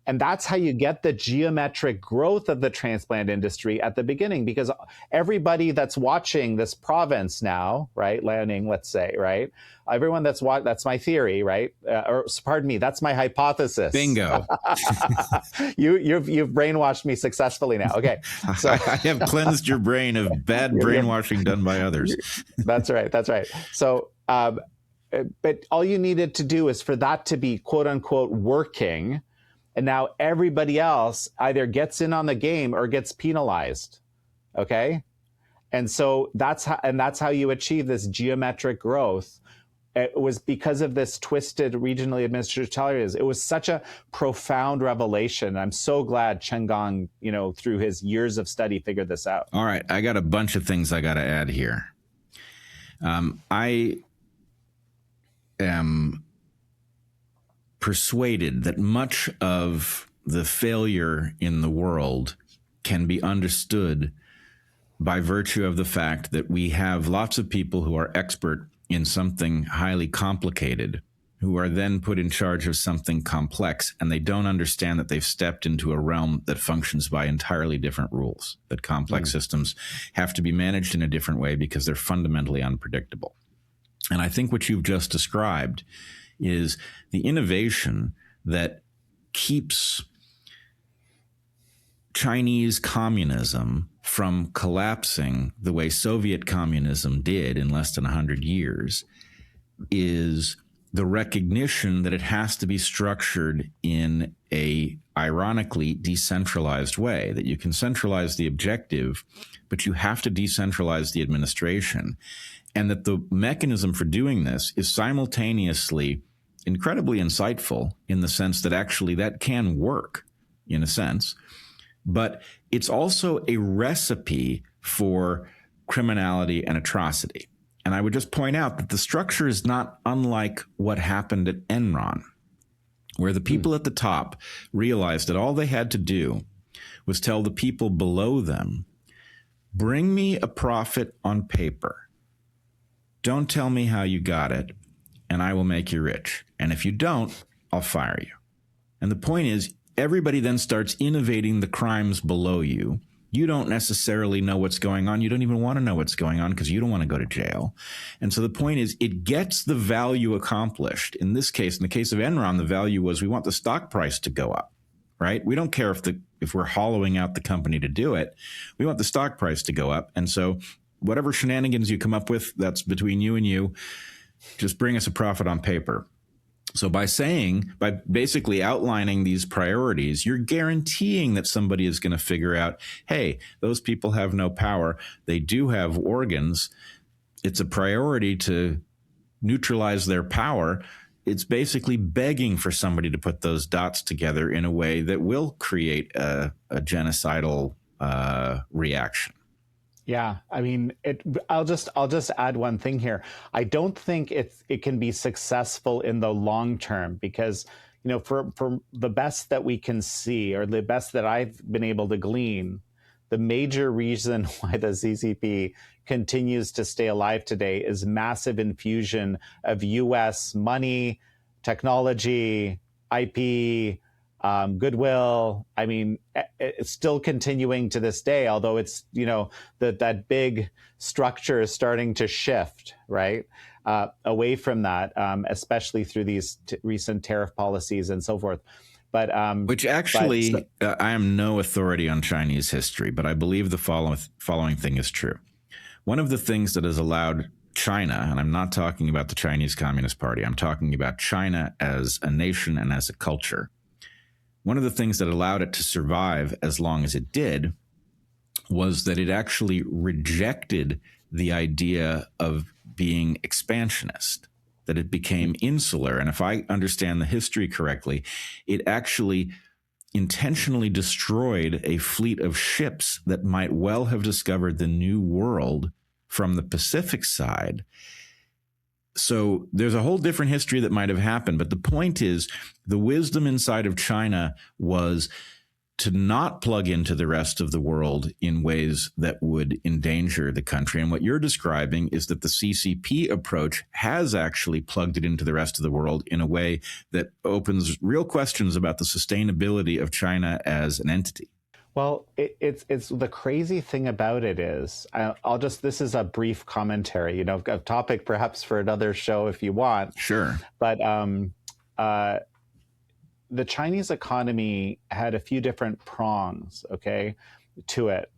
And that's how you get the geometric growth of the transplant industry at the beginning, because everybody that's watching this province now, right, Liaoning, let's say, right, everyone that's that's my theory, right, or pardon me, that's my hypothesis. Bingo. You've brainwashed me successfully now. Okay, so I have cleansed your brain of bad brainwashing done by others. That's right. So, but all you needed to do is for that to be quote unquote working. And now everybody else either gets in on the game or gets penalized, okay? And so that's how you achieve this geometric growth. It was because of this twisted regionally administered totalitarianism. It was such a profound revelation. I'm so glad Chen Gong, you know, through his years of study, figured this out. All right, I got a bunch of things I got to add here. I am persuaded that much of the failure in the world can be understood by virtue of the fact that we have lots of people who are expert in something highly complicated, who are then put in charge of something complex, and they don't understand that they've stepped into a realm that functions by entirely different rules, that complex systems have to be managed in a different way because they're fundamentally unpredictable. And I think what you've just described is the innovation that keeps Chinese communism from collapsing the way Soviet communism did in less than 100 years is the recognition that it has to be structured in a ironically decentralized way, that you can centralize the objective, but you have to decentralize the administration. And that the mechanism for doing this is simultaneously incredibly insightful in the sense that actually that can work in a sense, but it's also a recipe for criminality and atrocity. And I would just point out that the structure is not unlike what happened at Enron, where the people at the top realized that all they had to do was tell the people below them, bring me a profit on paper. Don't tell me how you got it, and I will make you rich. And if you don't, I'll fire you. And the point is, everybody then starts innovating the crimes below you. You don't necessarily know what's going on. You don't even want to know what's going on because you don't want to go to jail. And so the point is, it gets the value accomplished. In this case, in the case of Enron, the value was we want the stock price to go up, right? We don't care if we're hollowing out the company to do it. We want the stock price to go up. And so whatever shenanigans you come up with, that's between you and you. Just bring us a profit on paper. So by basically outlining these priorities, you're guaranteeing that somebody is going to figure out, hey, those people have no power. They do have organs. It's a priority to neutralize their power. It's basically begging for somebody to put those dots together in a way that will create a genocidal reaction. Yeah, I mean, I'll just add one thing here. I don't think it can be successful in the long term because, for the best that we can see, or the best that I've been able to glean, the major reason why the CCP continues to stay alive today is massive infusion of U.S. money, technology, IP, goodwill. I mean, it's still continuing to this day, although it's, that big structure is starting to shift, right? Away from that, especially through these recent tariff policies and so forth. But which actually, I am no authority on Chinese history, but I believe the following thing is true. One of the things that has allowed China, and I'm not talking about the Chinese Communist Party, I'm talking about China as a nation and as a culture. One of the things that allowed it to survive as long as it did was that it actually rejected the idea of being expansionist, that it became insular. And if I understand the history correctly, it actually intentionally destroyed a fleet of ships that might well have discovered the New World from the Pacific side. So there's a whole different history that might have happened. But the point is, the wisdom inside of China was to not plug into the rest of the world in ways that would endanger the country. And what you're describing is that the CCP approach has actually plugged it into the rest of the world in a way that opens real questions about the sustainability of China as an entity. Well, it's the crazy thing about it is, this is a brief commentary, a topic perhaps for another show if you want. Sure. But the Chinese economy had a few different prongs, to it.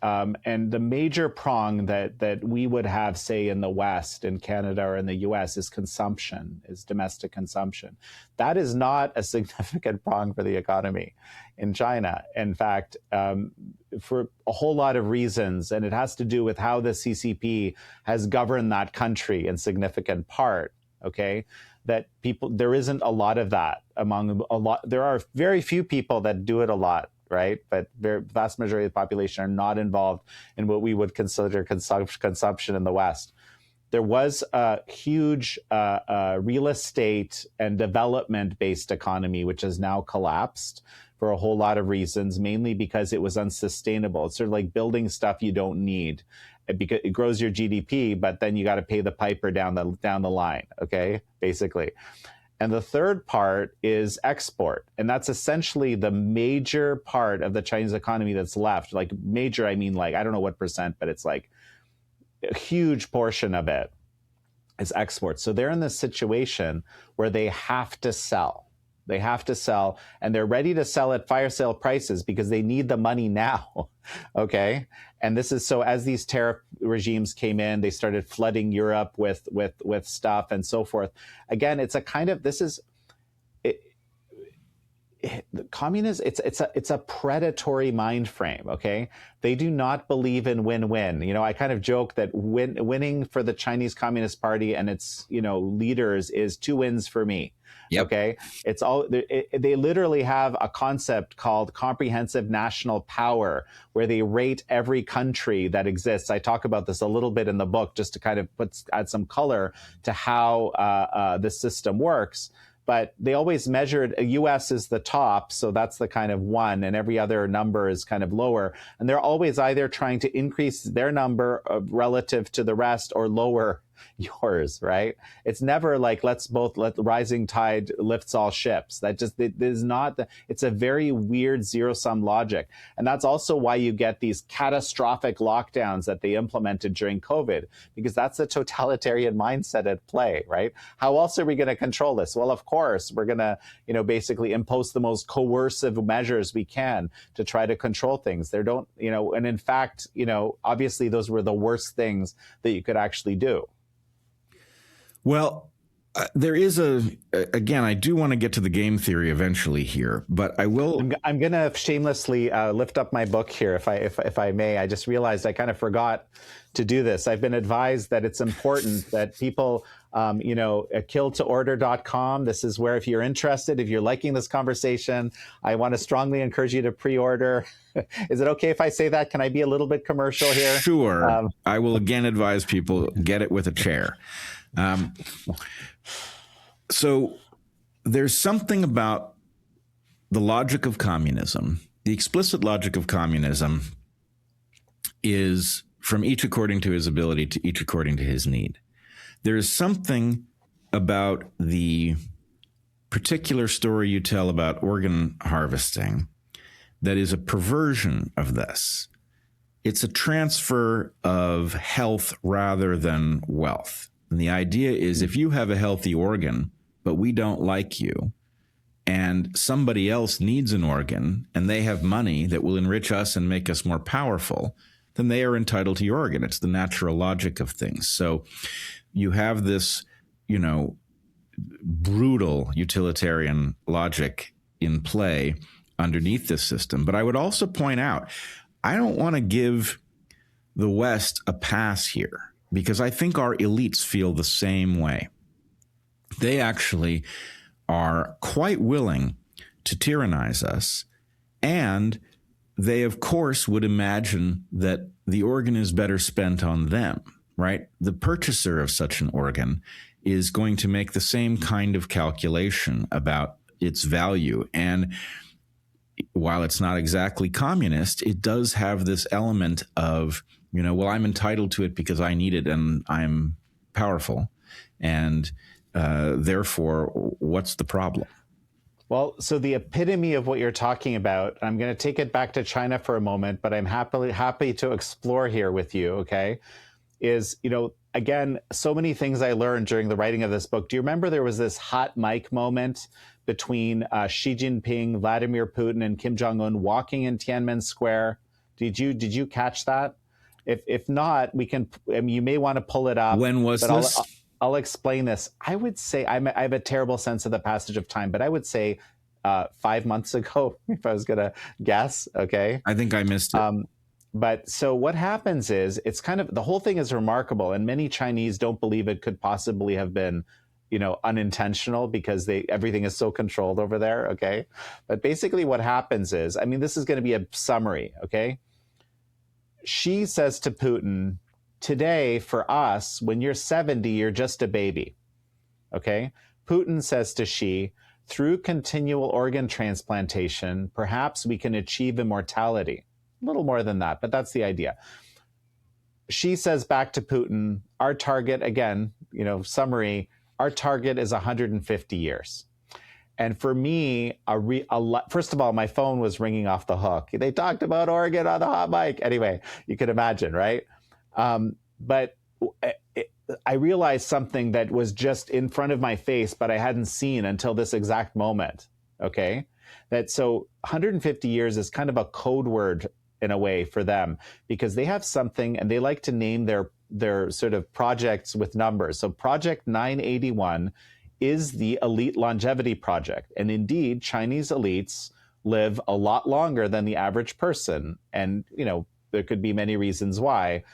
And the major prong that we would have, say, in the West, in Canada or in the US, is consumption, is domestic consumption. That is not a significant prong for the economy in China. In fact, for a whole lot of reasons, and it has to do with how the CCP has governed that country in significant part, that there isn't a lot of that there are very few people that do it a lot, right? But the vast majority of the population are not involved in what we would consider consumption in the West. There was a huge real estate and development-based economy, which has now collapsed for a whole lot of reasons, mainly because it was unsustainable. It's sort of like building stuff you don't need. Because it grows your GDP, but then you got to pay the piper down the line, basically. And the third part is export. And that's essentially the major part of the Chinese economy that's left. Like major, I mean, I don't know what percent, but it's like a huge portion of it is export. So they're in this situation where they have to sell. They have to sell, and they're ready to sell at fire sale prices because they need the money now, And this is so as these tariff regimes came in, they started flooding Europe with stuff and so forth. Again, it's a kind of the communism. It's a predatory mind frame. They do not believe in win-win. I kind of joke that winning for the Chinese Communist Party and its leaders is 2 wins for me. Yep. It's all they literally have a concept called comprehensive national power, where they rate every country that exists. I talk about this a little bit in the book, just to kind of add some color to how the system works. But they always measured U.S. is the top, so that's the kind of 1, and every other number is kind of lower. And they're always either trying to increase their number relative to the rest or lower yours, right? It's never like let the rising tide lifts all ships. That just it is not. It's a very weird zero-sum logic, and that's also why you get these catastrophic lockdowns that they implemented during COVID, because that's a totalitarian mindset at play, right? How else are we going to control this? Well, of course, we're going to, basically impose the most coercive measures we can to try to control things. And in fact, obviously those were the worst things that you could actually do. Well, There is again, I do want to get to the game theory eventually here, but I will. I'm going to shamelessly lift up my book here, if I may. I just realized I kind of forgot to do this. I've been advised that it's important that people, killtoorder.com. This is where, if you're interested, if you're liking this conversation, I want to strongly encourage you to pre-order. Is it okay if I say that? Can I be a little bit commercial here? Sure. I will again advise people, get it with a chair. So there's something about the logic of communism. The explicit logic of communism is from each according to his ability to each according to his need. There is something about the particular story you tell about organ harvesting that is a perversion of this. It's a transfer of health rather than wealth. And the idea is, if you have a healthy organ, but we don't like you, and somebody else needs an organ, and they have money that will enrich us and make us more powerful, then they are entitled to your organ. It's the natural logic of things. So you have this, brutal utilitarian logic in play underneath this system. But I would also point out, I don't want to give the West a pass here, because I think our elites feel the same way. They actually are quite willing to tyrannize us, and they, of course, would imagine that the organ is better spent on them, right? The purchaser of such an organ is going to make the same kind of calculation about its value. And while it's not exactly communist, it does have this element of, well, I'm entitled to it because I need it and I'm powerful. And therefore, what's the problem? Well, so the epitome of what you're talking about, I'm going to take it back to China for a moment, but I'm happy to explore here with you, okay, is, again, so many things I learned during the writing of this book. Do you remember there was this hot mic moment between Xi Jinping, Vladimir Putin, and Kim Jong-un walking in Tiananmen Square? Did you catch that? If not, we can. You may want to pull it up. When was this? I'll explain this. I would say I have a terrible sense of the passage of time, but I would say 5 months ago, if I was going to guess. Okay. I think I missed it. But so what happens is, it's kind of, the whole thing is remarkable, and many Chinese don't believe it could possibly have been, unintentional, because everything is so controlled over there. Okay. But basically what happens is, this is going to be a summary. Okay. She says to Putin, today, for us, when you're 70, you're just a baby. Okay? Putin says to Xi, through continual organ transplantation, perhaps we can achieve immortality. A little more than that, but that's the idea. She says back to Putin, our target, again, summary, our target is 150 years. And for me, first of all, my phone was ringing off the hook. They talked about organ on the hot mic. Anyway, you can imagine, right? But I realized something that was just in front of my face, but I hadn't seen until this exact moment. Okay. So 150 years is kind of a code word in a way for them, because they have something and they like to name their sort of projects with numbers. So Project 981 is the elite longevity project. And indeed, Chinese elites live a lot longer than the average person. And, there could be many reasons why.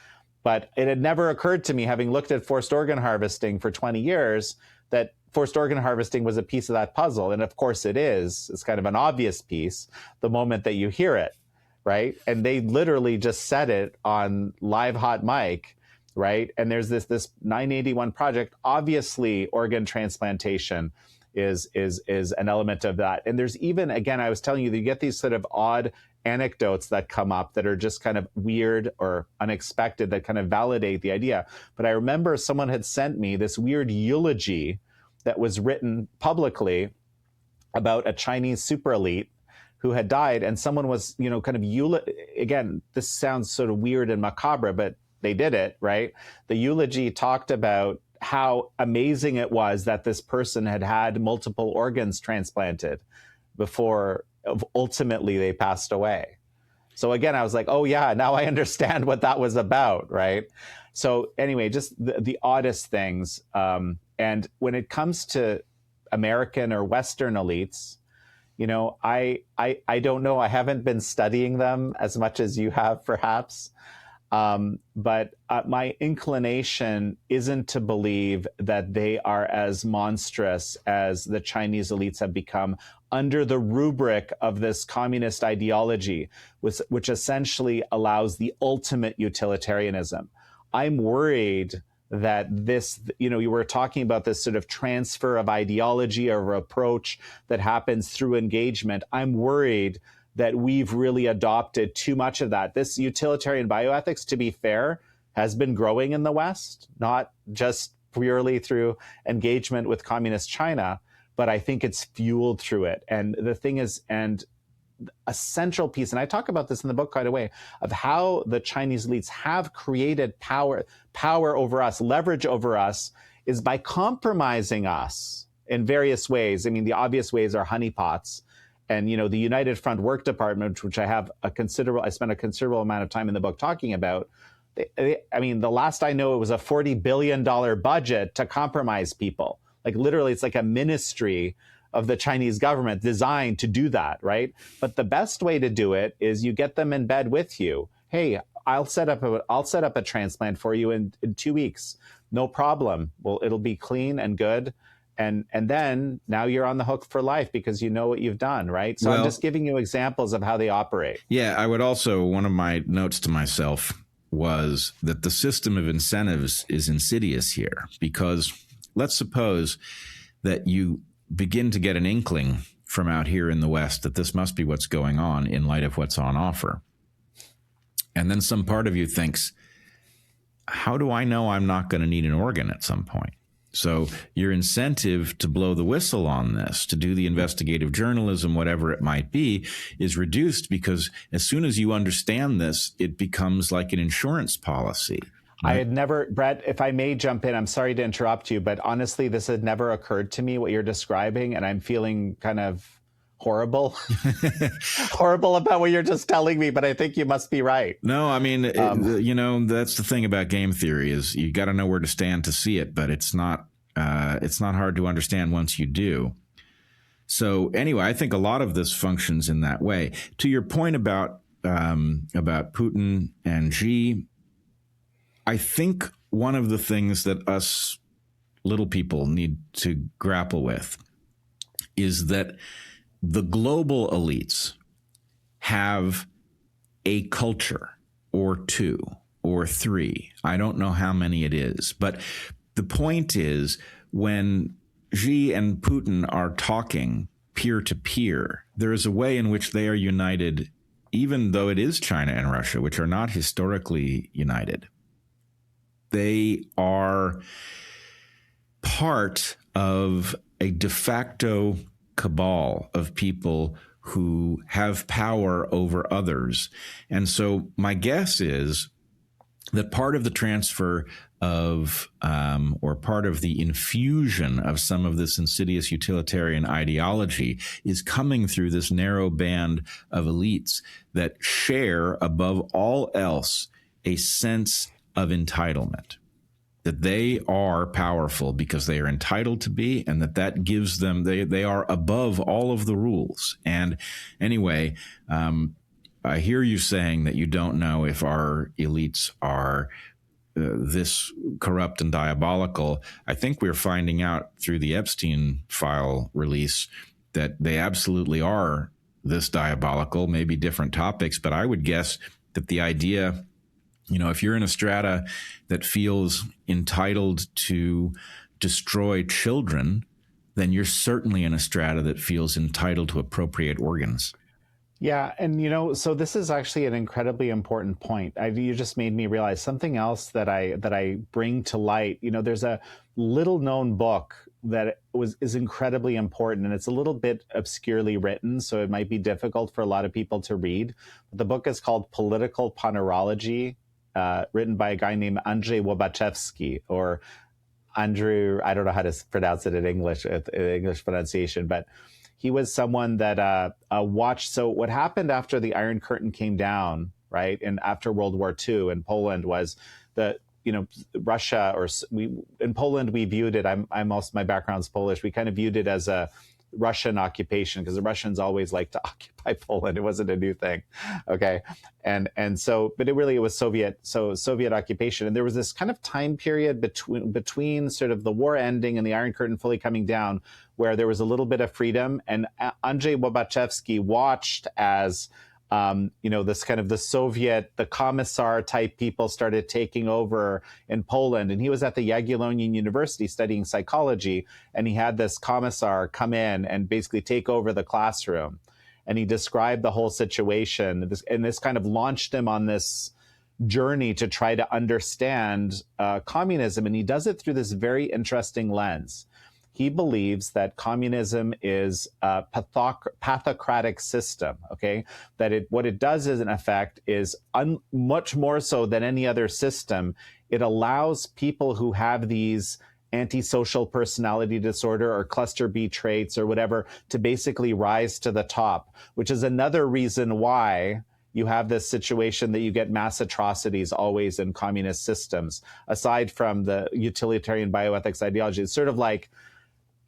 But it had never occurred to me, having looked at forced organ harvesting for 20 years, that forced organ harvesting was a piece of that puzzle. And of course it is. It's kind of an obvious piece the moment that you hear it, right? And they literally just said it on live hot mic, right? And there's this 981 project. Obviously, organ transplantation is an element of that. And there's even, again, I was telling you, that you get these sort of odd anecdotes that come up that are just kind of weird or unexpected that kind of validate the idea. But I remember someone had sent me this weird eulogy that was written publicly about a Chinese super elite who had died, and someone was, kind of again, this sounds sort of weird and macabre, but they did it, right? The eulogy talked about how amazing it was that this person had had multiple organs transplanted before ultimately they passed away. So again, I was like, oh yeah, now I understand what that was about, right? So anyway, just the oddest things. And when it comes to American or Western elites, you know, I don't know. I haven't been studying them as much as you have, perhaps. But my inclination isn't to believe that they are as monstrous as the Chinese elites have become under the rubric of this communist ideology, which essentially allows the ultimate utilitarianism. I'm worried that this, you know, you were talking about this sort of transfer of ideology or approach that happens through engagement. I'm worried that we've really adopted too much of that. This utilitarian bioethics, to be fair, has been growing in the West, not just purely through engagement with communist China, but I think it's fueled through it. And the thing is, and a central piece, and I talk about this in the book quite a way, of how the Chinese elites have created power over us, leverage over us, is by compromising us in various ways. I mean, the obvious ways are honeypots. And, you know, the United Front Work Department, which I spent a considerable amount of time in the book talking about. I mean, the last I know, it was a $40 billion budget to compromise people. Like literally, it's like a ministry of the Chinese government designed to do that, right? But the best way to do it is you get them in bed with you. Hey, I'll set up a transplant for you in 2 weeks. No problem. Well, it'll be clean and good. And then now you're on the hook for life because you know what you've done, right? So I'm just giving you examples of how they operate. Yeah, I would also, one of my notes to myself was that the system of incentives is insidious here, because let's suppose that you begin to get an inkling from out here in the West that this must be what's going on in light of what's on offer. And then some part of you thinks, how do I know I'm not going to need an organ at some point? So your incentive to blow the whistle on this, to do the investigative journalism, whatever it might be, is reduced because as soon as you understand this, it becomes like an insurance policy. I had never, Bret, if I may jump in, I'm sorry to interrupt you, but honestly, this had never occurred to me, what you're describing, and I'm feeling kind of horrible about what you're just telling me, but I think you must be right. No, I mean, you know, that's the thing about game theory is you got to know where to stand to see it, but it's not hard to understand once you do. So anyway, I think a lot of this functions in that way. To your point about Putin and Xi, I think one of the things that us little people need to grapple with is that the global elites have a culture or two or three. I don't know how many it is, but the point is when Xi and Putin are talking peer to peer, there is a way in which they are united, even though it is China and Russia, which are not historically united. They are part of a de facto cabal of people who have power over others. And so my guess is that part of the transfer of, or part of the infusion of some of this insidious utilitarian ideology is coming through this narrow band of elites that share, above all else, a sense of entitlement, that they are powerful because they are entitled to be, and that gives them, they are above all of the rules. And anyway, I hear you saying that you don't know if our elites are this corrupt and diabolical. I think we're finding out through the Epstein file release that they absolutely are this diabolical, maybe different topics, but I would guess that the idea, you know, if you're in a strata that feels entitled to destroy children, then you're certainly in a strata that feels entitled to appropriate organs. Yeah. And, you know, so this is actually an incredibly important point. You just made me realize something else that I bring to light. You know, there's a little known book that is incredibly important, and it's a little bit obscurely written, so it might be difficult for a lot of people to read. But the book is called Political Ponerology, written by a guy named Andrzej Łobachewski, or Andrew, I don't know how to pronounce it in English pronunciation, but he was someone that watched. So what happened after the Iron Curtain came down, right, and after World War II in Poland was the, Russia, or in Poland, we viewed it, I'm also, my background's Polish, we kind of viewed it as a Russian occupation, because the Russians always liked to occupy Poland. It wasn't a new thing. Okay. And so, but it was Soviet occupation. And there was this kind of time period between sort of the war ending and the Iron Curtain fully coming down, where there was a little bit of freedom. And Andrzej Łobachewski watched as this kind of the commissar type people started taking over in Poland. And he was at the Jagiellonian University studying psychology. And he had this commissar come in and basically take over the classroom. And he described the whole situation. And this kind of launched him on this journey to try to understand communism. And he does it through this very interesting lens. He believes that communism is a pathocratic system, okay? That what it does is, in effect, is much more so than any other system. It allows people who have these antisocial personality disorder or cluster B traits or whatever to basically rise to the top, which is another reason why you have this situation that you get mass atrocities always in communist systems, aside from the utilitarian bioethics ideology. It's sort of like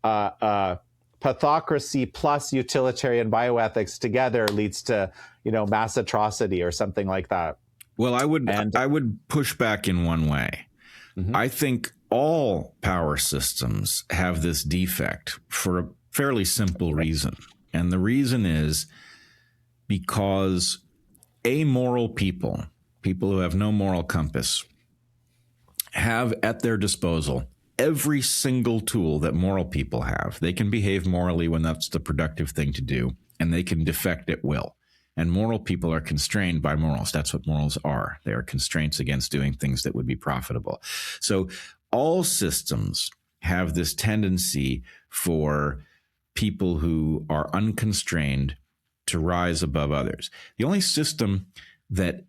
pathocracy plus utilitarian bioethics together leads to, mass atrocity or something like that. Well, I would push back in one way. Mm-hmm. I think all power systems have this defect for a fairly simple reason. And the reason is because amoral people who have no moral compass, have at their disposal every single tool that moral people have. They can behave morally when that's the productive thing to do, and they can defect at will. And moral people are constrained by morals. That's what morals are. They are constraints against doing things that would be profitable. So all systems have this tendency for people who are unconstrained to rise above others. The only system that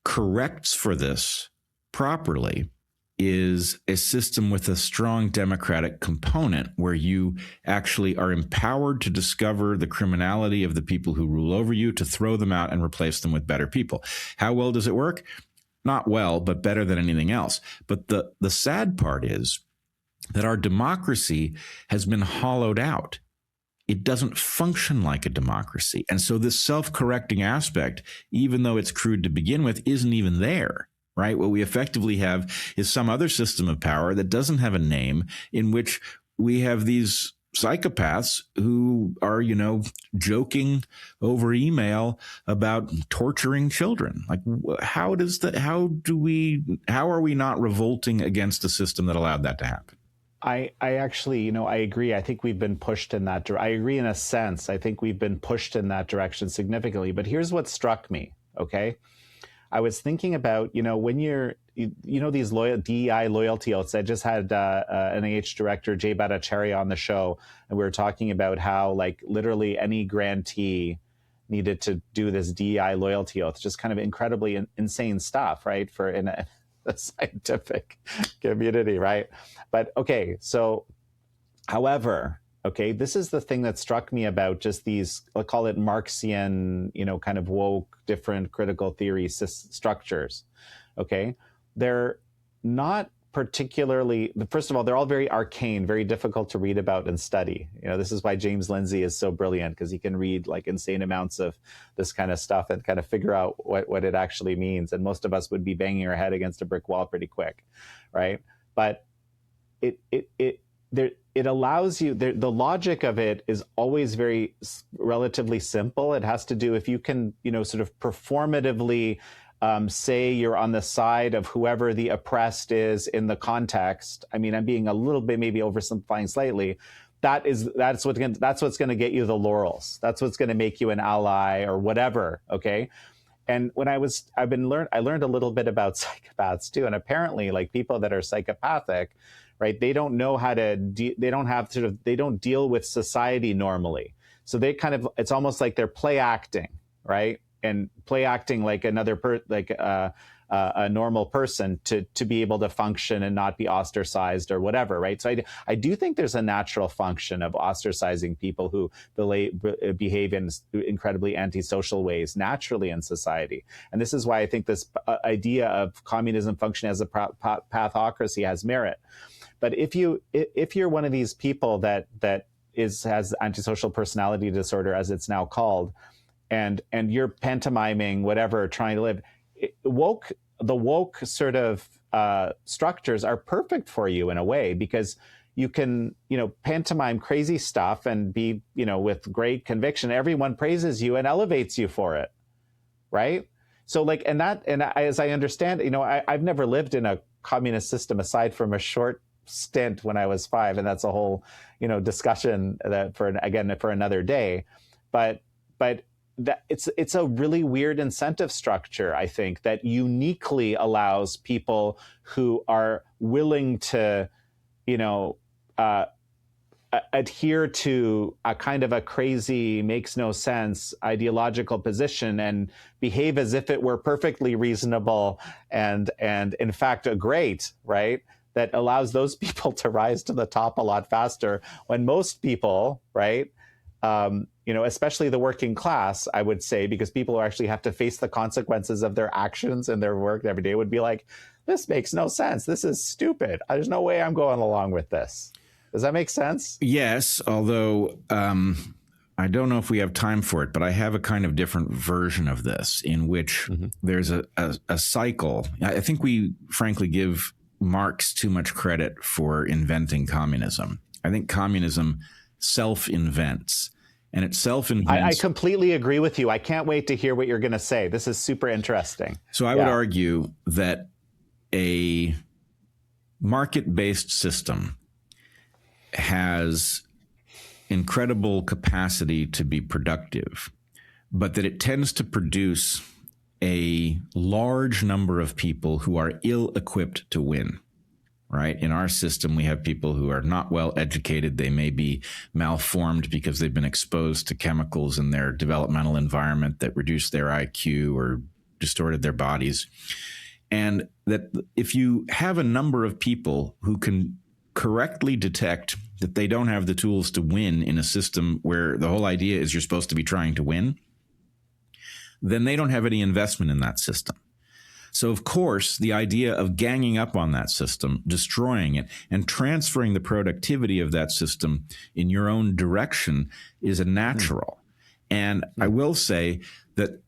corrects for this properly is a system with a strong democratic component, where you actually are empowered to discover the criminality of the people who rule over you, to throw them out and replace them with better people. How well does it work? Not well, but better than anything else. But the sad part is that our democracy has been hollowed out. It doesn't function like a democracy. And so this self-correcting aspect, even though it's crude to begin with, isn't even there. Right? What we effectively have is some other system of power that doesn't have a name, in which we have these psychopaths who are, joking over email about torturing children. Like, how are we not revolting against a system that allowed that to happen? I actually, I agree. I think we've been pushed in that direction. I agree in a sense. I think we've been pushed in that direction significantly. But here's what struck me, okay? I was thinking about, when you're, these DEI loyalty oaths. I just had NIH director Jay Bhattacharya on the show, and we were talking about how, like, literally any grantee needed to do this DEI loyalty oath, just kind of incredibly insane stuff, right? For in a scientific community, right? But okay, so, however, okay, this is the thing that struck me about just these, I'll call it Marxian, kind of woke, different critical theory structures, okay? They're not particularly, first of all, they're all very arcane, very difficult to read about and study. This is why James Lindsay is so brilliant, because he can read like insane amounts of this kind of stuff and kind of figure out what it actually means. And most of us would be banging our head against a brick wall pretty quick, right? But it allows you, the logic of it is always very relatively simple. It has to do, if you can, sort of performatively say you're on the side of whoever the oppressed is in the context. I mean, I'm being a little bit maybe oversimplifying slightly. That's what's going to get you the laurels. That's what's going to make you an ally or whatever. Okay. And when I learned a little bit about psychopaths too. And apparently, like, people that are psychopathic, right, they don't know how to, they don't deal with society normally. So they kind of, it's almost like they're play acting, right? and play acting like a normal person to be able to function and not be ostracized or whatever, right? So I do think there's a natural function of ostracizing people who behave in incredibly antisocial ways naturally in society. And this is why I think this idea of communism functioning as a pathocracy has merit. But if you're one of these people that has antisocial personality disorder, as it's now called, and you're pantomiming whatever, trying to live, the woke sort of structures are perfect for you in a way, because you can, pantomime crazy stuff and be, with great conviction. Everyone praises you and elevates you for it, right? So as I understand, I've never lived in a communist system aside from a short stint when I was 5, and that's a whole, discussion that for another day. But that it's a really weird incentive structure, I think, that uniquely allows people who are willing to, adhere to a kind of a crazy, makes no sense ideological position and behave as if it were perfectly reasonable and in fact great, right? That allows those people to rise to the top a lot faster, when most people, right, especially the working class, I would say, because people who actually have to face the consequences of their actions and their work every day, would be like, this makes no sense. This is stupid. There's no way I'm going along with this. Does that make sense? Yes, although I don't know if we have time for it, but I have a kind of different version of this in which there's a cycle. I think we frankly give Marx too much credit for inventing communism. I think communism self-invents. And it self-invents. I completely agree with you. I can't wait to hear what you're going to say. This is super interesting. So I would argue that a market-based system has incredible capacity to be productive, but that it tends to produce a large number of people who are ill-equipped to win. Right? In our system, we have people who are not well educated. They may be malformed because they've been exposed to chemicals in their developmental environment that reduced their IQ or distorted their bodies. And that if you have a number of people who can correctly detect that they don't have the tools to win in a system where the whole idea is you're supposed to be trying to win, then they don't have any investment in that system. So, of course, the idea of ganging up on that system, destroying it, and transferring the productivity of that system in your own direction is a natural. And I will say that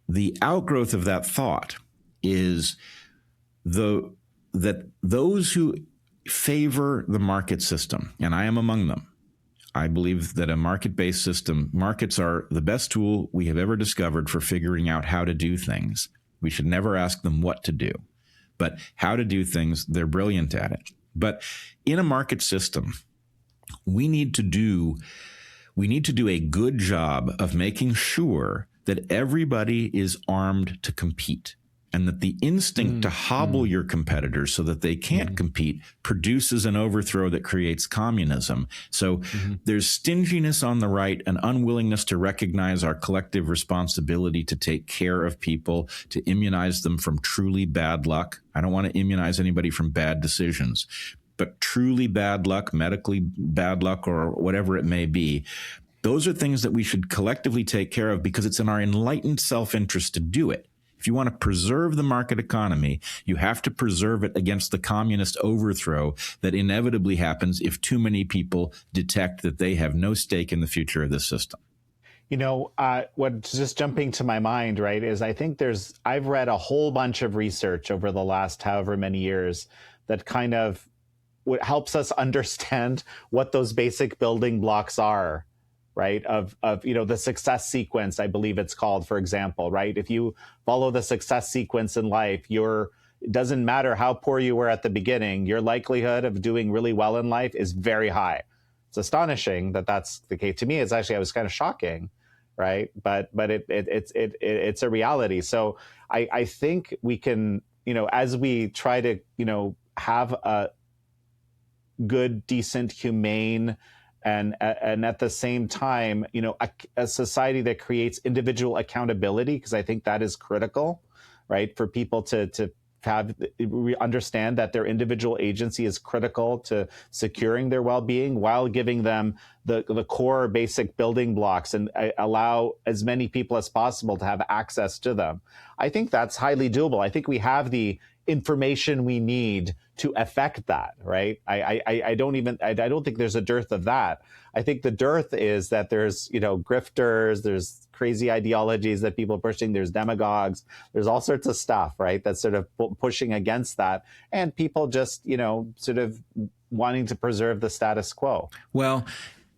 the outgrowth of that thought is that those who favor the market system, and I am among them, I believe that a market-based system, markets are the best tool we have ever discovered for figuring out how to do things. We should never ask them what to do, but how to do things, they're brilliant at it. But in a market system, we need to do a good job of making sure that everybody is armed to compete, and that the instinct to hobble your competitors so that they can't compete produces an overthrow that creates communism. So there's stinginess on the right, an unwillingness to recognize our collective responsibility to take care of people, to immunize them from truly bad luck. I don't want to immunize anybody from bad decisions, but truly bad luck, medically bad luck, or whatever it may be. Those are things that we should collectively take care of because it's in our enlightened self-interest to do it. If you want to preserve the market economy, you have to preserve it against the communist overthrow that inevitably happens if too many people detect that they have no stake in the future of the system. What's just jumping to my mind, right, is I think I've read a whole bunch of research over the last however many years that kind of helps us understand what those basic building blocks are. Right, of the success sequence, I believe it's called, for example, right? If you follow the success sequence in life, it doesn't matter how poor you were at the beginning, your likelihood of doing really well in life is very high. It's astonishing that that's the case. To me, I was kind of shocking, right? But it's a reality. So I think we can, as we try to, have a good, decent, humane, and at the same time, a society that creates individual accountability, because I think that is critical, right? For people to understand that their individual agency is critical to securing their well-being, while giving them the core basic building blocks, and allow as many people as possible to have access to them. I think that's highly doable. I think we have the information we need to affect that, right? I don't think there's a dearth of that. I think the dearth is that there's, grifters, there's crazy ideologies that people are pushing, there's demagogues, there's all sorts of stuff, right? That's sort of pushing against that. And people just, sort of wanting to preserve the status quo. Well,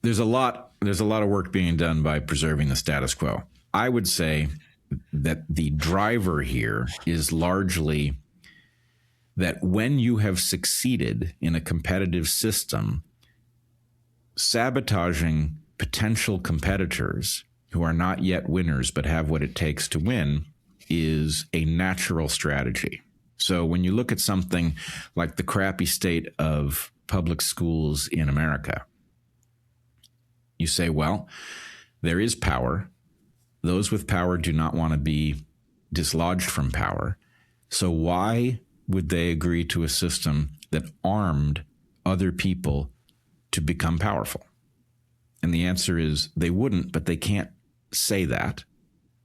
there's a lot of work being done by preserving the status quo. I would say that the driver here is largely that when you have succeeded in a competitive system, sabotaging potential competitors who are not yet winners but have what it takes to win is a natural strategy. So when you look at something like the crappy state of public schools in America, you say, well, there is power. Those with power do not want to be dislodged from power. So why would they agree to a system that armed other people to become powerful? And the answer is they wouldn't, but they can't say that.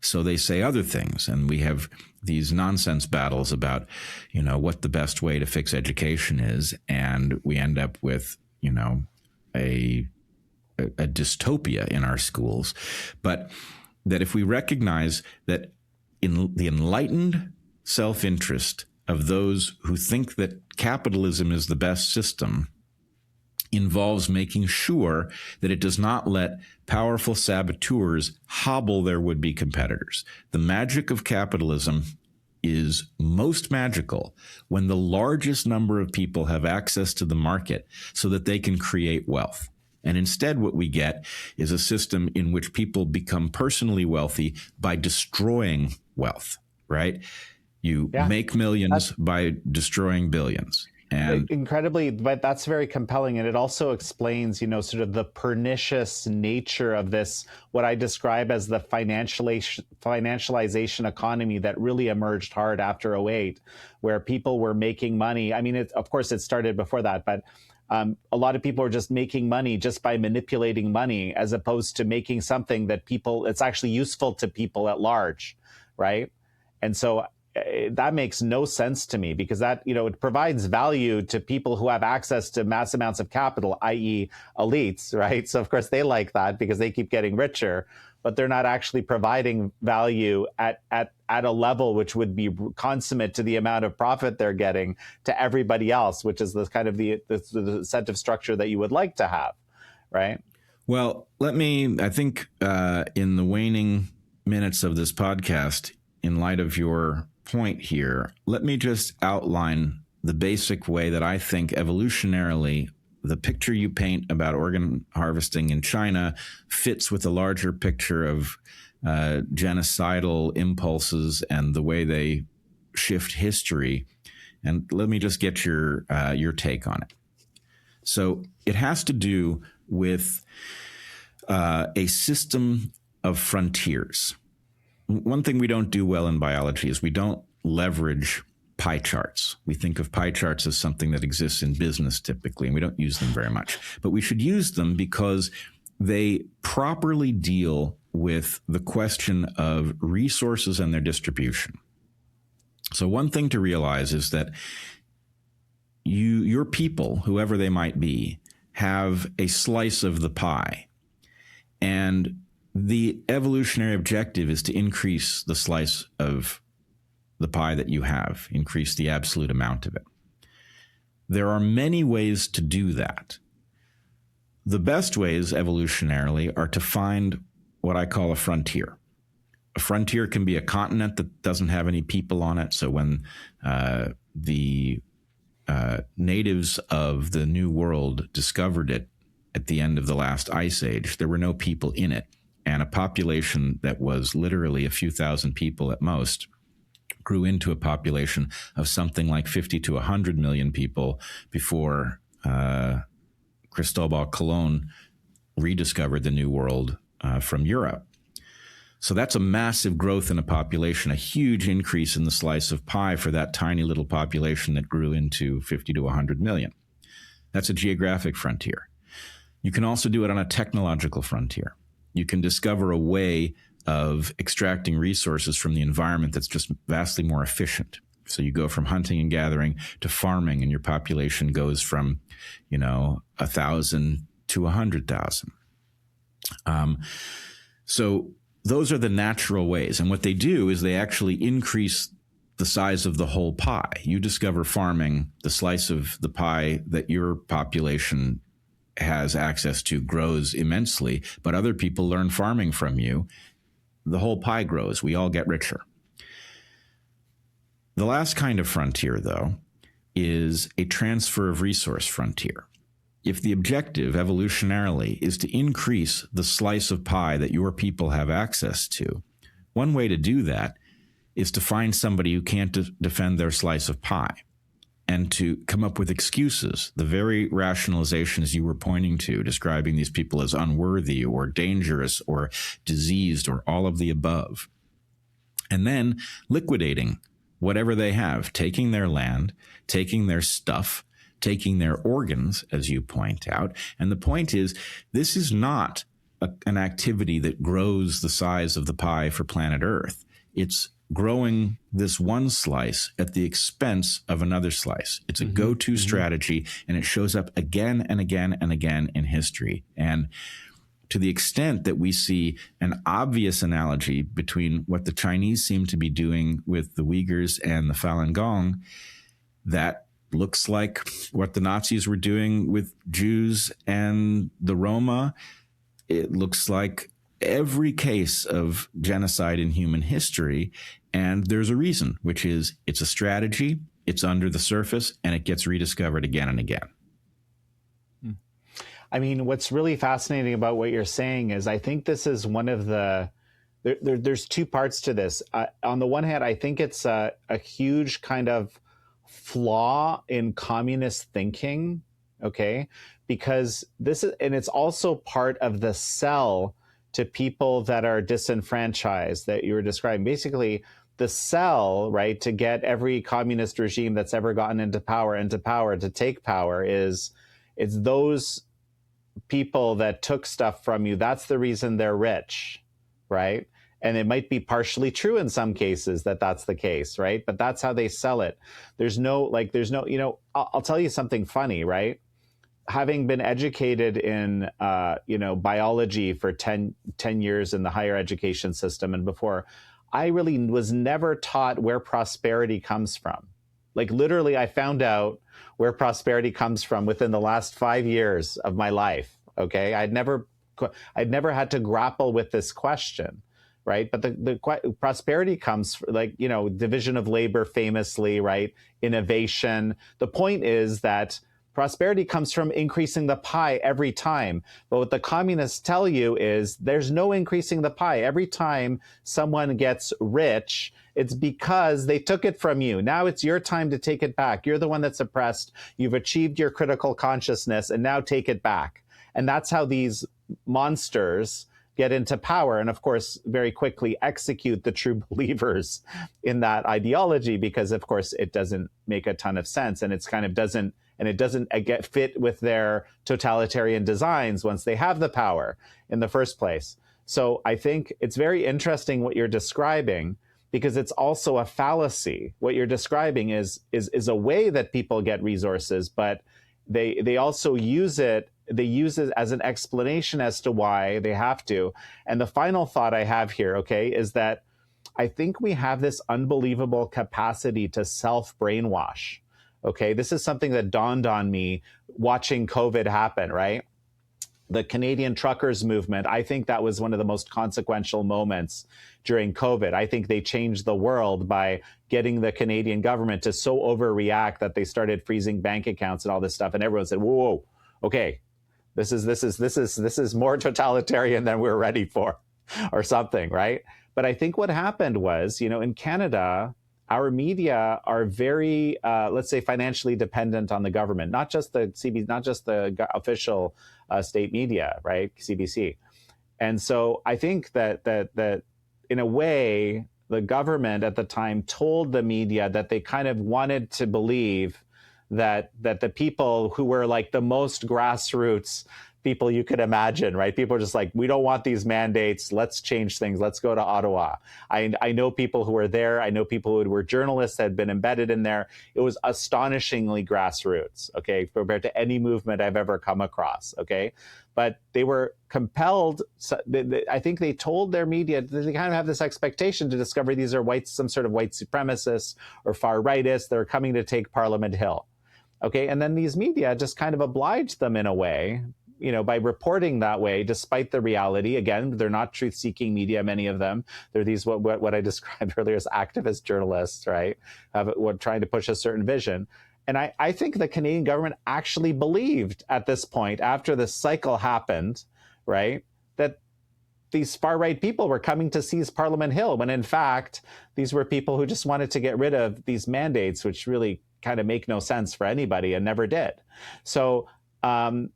So they say other things. And we have these nonsense battles about, what the best way to fix education is. And we end up with, a dystopia in our schools. But that if we recognize that in the enlightened self-interest of those who think that capitalism is the best system involves making sure that it does not let powerful saboteurs hobble their would-be competitors. The magic of capitalism is most magical when the largest number of people have access to the market so that they can create wealth. And instead, what we get is a system in which people become personally wealthy by destroying wealth, right? You make millions by destroying billions. And incredibly, but that's very compelling. And it also explains, sort of the pernicious nature of this, what I describe as the financialization economy that really emerged hard after '08, where people were making money. I mean, of course, it started before that, but a lot of people are just making money just by manipulating money, as opposed to making something that it's actually useful to people at large, right? And so that makes no sense to me, because that, it provides value to people who have access to mass amounts of capital, i.e. elites, right? So of course they like that because they keep getting richer, but they're not actually providing value at a level which would be consummate to the amount of profit they're getting to everybody else, which is the kind of the incentive structure that you would like to have, right? Well, I think in the waning minutes of this podcast, in light of your point here, let me just outline the basic way that I think evolutionarily the picture you paint about organ harvesting in China fits with a larger picture of genocidal impulses and the way they shift history. And let me just get your take on it. So it has to do with a system of frontiers. One thing we don't do well in biology is we don't leverage pie charts. We think of pie charts as something that exists in business typically, and we don't use them very much. But we should use them because they properly deal with the question of resources and their distribution. So one thing to realize is that your people, whoever they might be, have a slice of the pie. And the evolutionary objective is to increase the slice of the pie that you have, increase the absolute amount of it. There are many ways to do that. The best ways evolutionarily are to find what I call a frontier. A frontier can be a continent that doesn't have any people on it. So when the natives of the New World discovered it at the end of the last ice age, there were no people in it. And a population that was literally a few thousand people at most grew into a population of something like 50 to 100 million people before Cristobal Colon rediscovered the New World from Europe. So that's a massive growth in a population, a huge increase in the slice of pie for that tiny little population that grew into 50 to 100 million. That's a geographic frontier. You can also do it on a technological frontier. You can discover a way of extracting resources from the environment that's just vastly more efficient. So you go from hunting and gathering to farming, and your population goes from, 1,000 to 100,000. So those are the natural ways. And what they do is they actually increase the size of the whole pie. You discover farming, the slice of the pie that your population has access to grows immensely, but other people learn farming from you. The whole pie grows. We all get richer. The last kind of frontier, though, is a transfer of resource frontier. If the objective evolutionarily is to increase the slice of pie that your people have access to, one way to do that is to find somebody who can't defend their slice of pie and to come up with excuses, the very rationalizations you were pointing to, describing these people as unworthy or dangerous or diseased or all of the above. And then liquidating whatever they have, taking their land, taking their stuff, taking their organs, as you point out. And the point is, this is not an activity that grows the size of the pie for planet Earth. It's growing this one slice at the expense of another slice. It's a go-to strategy, and it shows up again and again and again in history. And to the extent that we see an obvious analogy between what the Chinese seem to be doing with the Uyghurs and the Falun Gong, that looks like what the Nazis were doing with Jews and the Roma. It looks like every case of genocide in human history. And there's a reason, which is it's a strategy, it's under the surface, and it gets rediscovered again and again. I mean, what's really fascinating about what you're saying is I think this is one of the, there's two parts to this. On the one hand, I think it's a huge kind of flaw in communist thinking, okay? Because this is, and it's also part of the sell to people that are disenfranchised that you were describing. Basically, the sell, right, to get every communist regime that's ever gotten into power to take power is, it's those people that took stuff from you. That's the reason they're rich, right? And it might be partially true in some cases that that's the case, right? But that's how they sell it. There's no, I'll tell you something funny, right? Having been educated in, biology for 10 years in the higher education system and before, I really was never taught where prosperity comes from. Like literally, I found out where prosperity comes from within the last 5 years of my life. Okay, I'd never had to grapple with this question, right? But the prosperity comes division of labor, famously, right? Innovation. The point is that prosperity comes from increasing the pie every time. But what the communists tell you is there's no increasing the pie. Every time someone gets rich, it's because they took it from you. Now it's your time to take it back. You're the one that's oppressed. You've achieved your critical consciousness, and now take it back. And that's how these monsters get into power, and of course, very quickly execute the true believers in that ideology, because of course it doesn't make a ton of sense, and it's kind of doesn't get fit with their totalitarian designs once they have the power in the first place. So I think it's very interesting what you're describing, because it's also a fallacy. What you're describing is a way that people get resources, but they also use it. They use it as an explanation as to why they have to. And the final thought I have here, okay, is that I think we have this unbelievable capacity to self-brainwash. Okay, this is something that dawned on me watching COVID happen, right? The Canadian truckers movement, I think that was one of the most consequential moments during COVID. I think they changed the world by getting the Canadian government to so overreact that they started freezing bank accounts and all this stuff. And everyone said, whoa, okay, this is more totalitarian than we're ready for, or something, right? But I think what happened was, in Canada, our media are very, let's say, financially dependent on the government, not just the official state media, right? CBC. And so I think that in a way, the government at the time told the media that they kind of wanted to believe that the people who were like the most grassroots people you could imagine, right? People are just like, we don't want these mandates. Let's change things. Let's go to Ottawa. I know people who were there. I know people who were journalists, had been embedded in there. It was astonishingly grassroots, okay, compared to any movement I've ever come across, okay? But they were compelled. I think they told their media, they kind of have this expectation to discover these are some sort of white supremacists or far rightists that are coming to take Parliament Hill. Okay, and then these media just kind of obliged them in a way, you know, by reporting that way, despite the reality. Again, they're not truth-seeking media, many of them. They're these, what I described earlier as activist journalists, right? Trying to push a certain vision. And I think the Canadian government actually believed at this point, after this cycle happened, right, that these far-right people were coming to seize Parliament Hill, when in fact, these were people who just wanted to get rid of these mandates, which really kind of make no sense for anybody and never did. So, a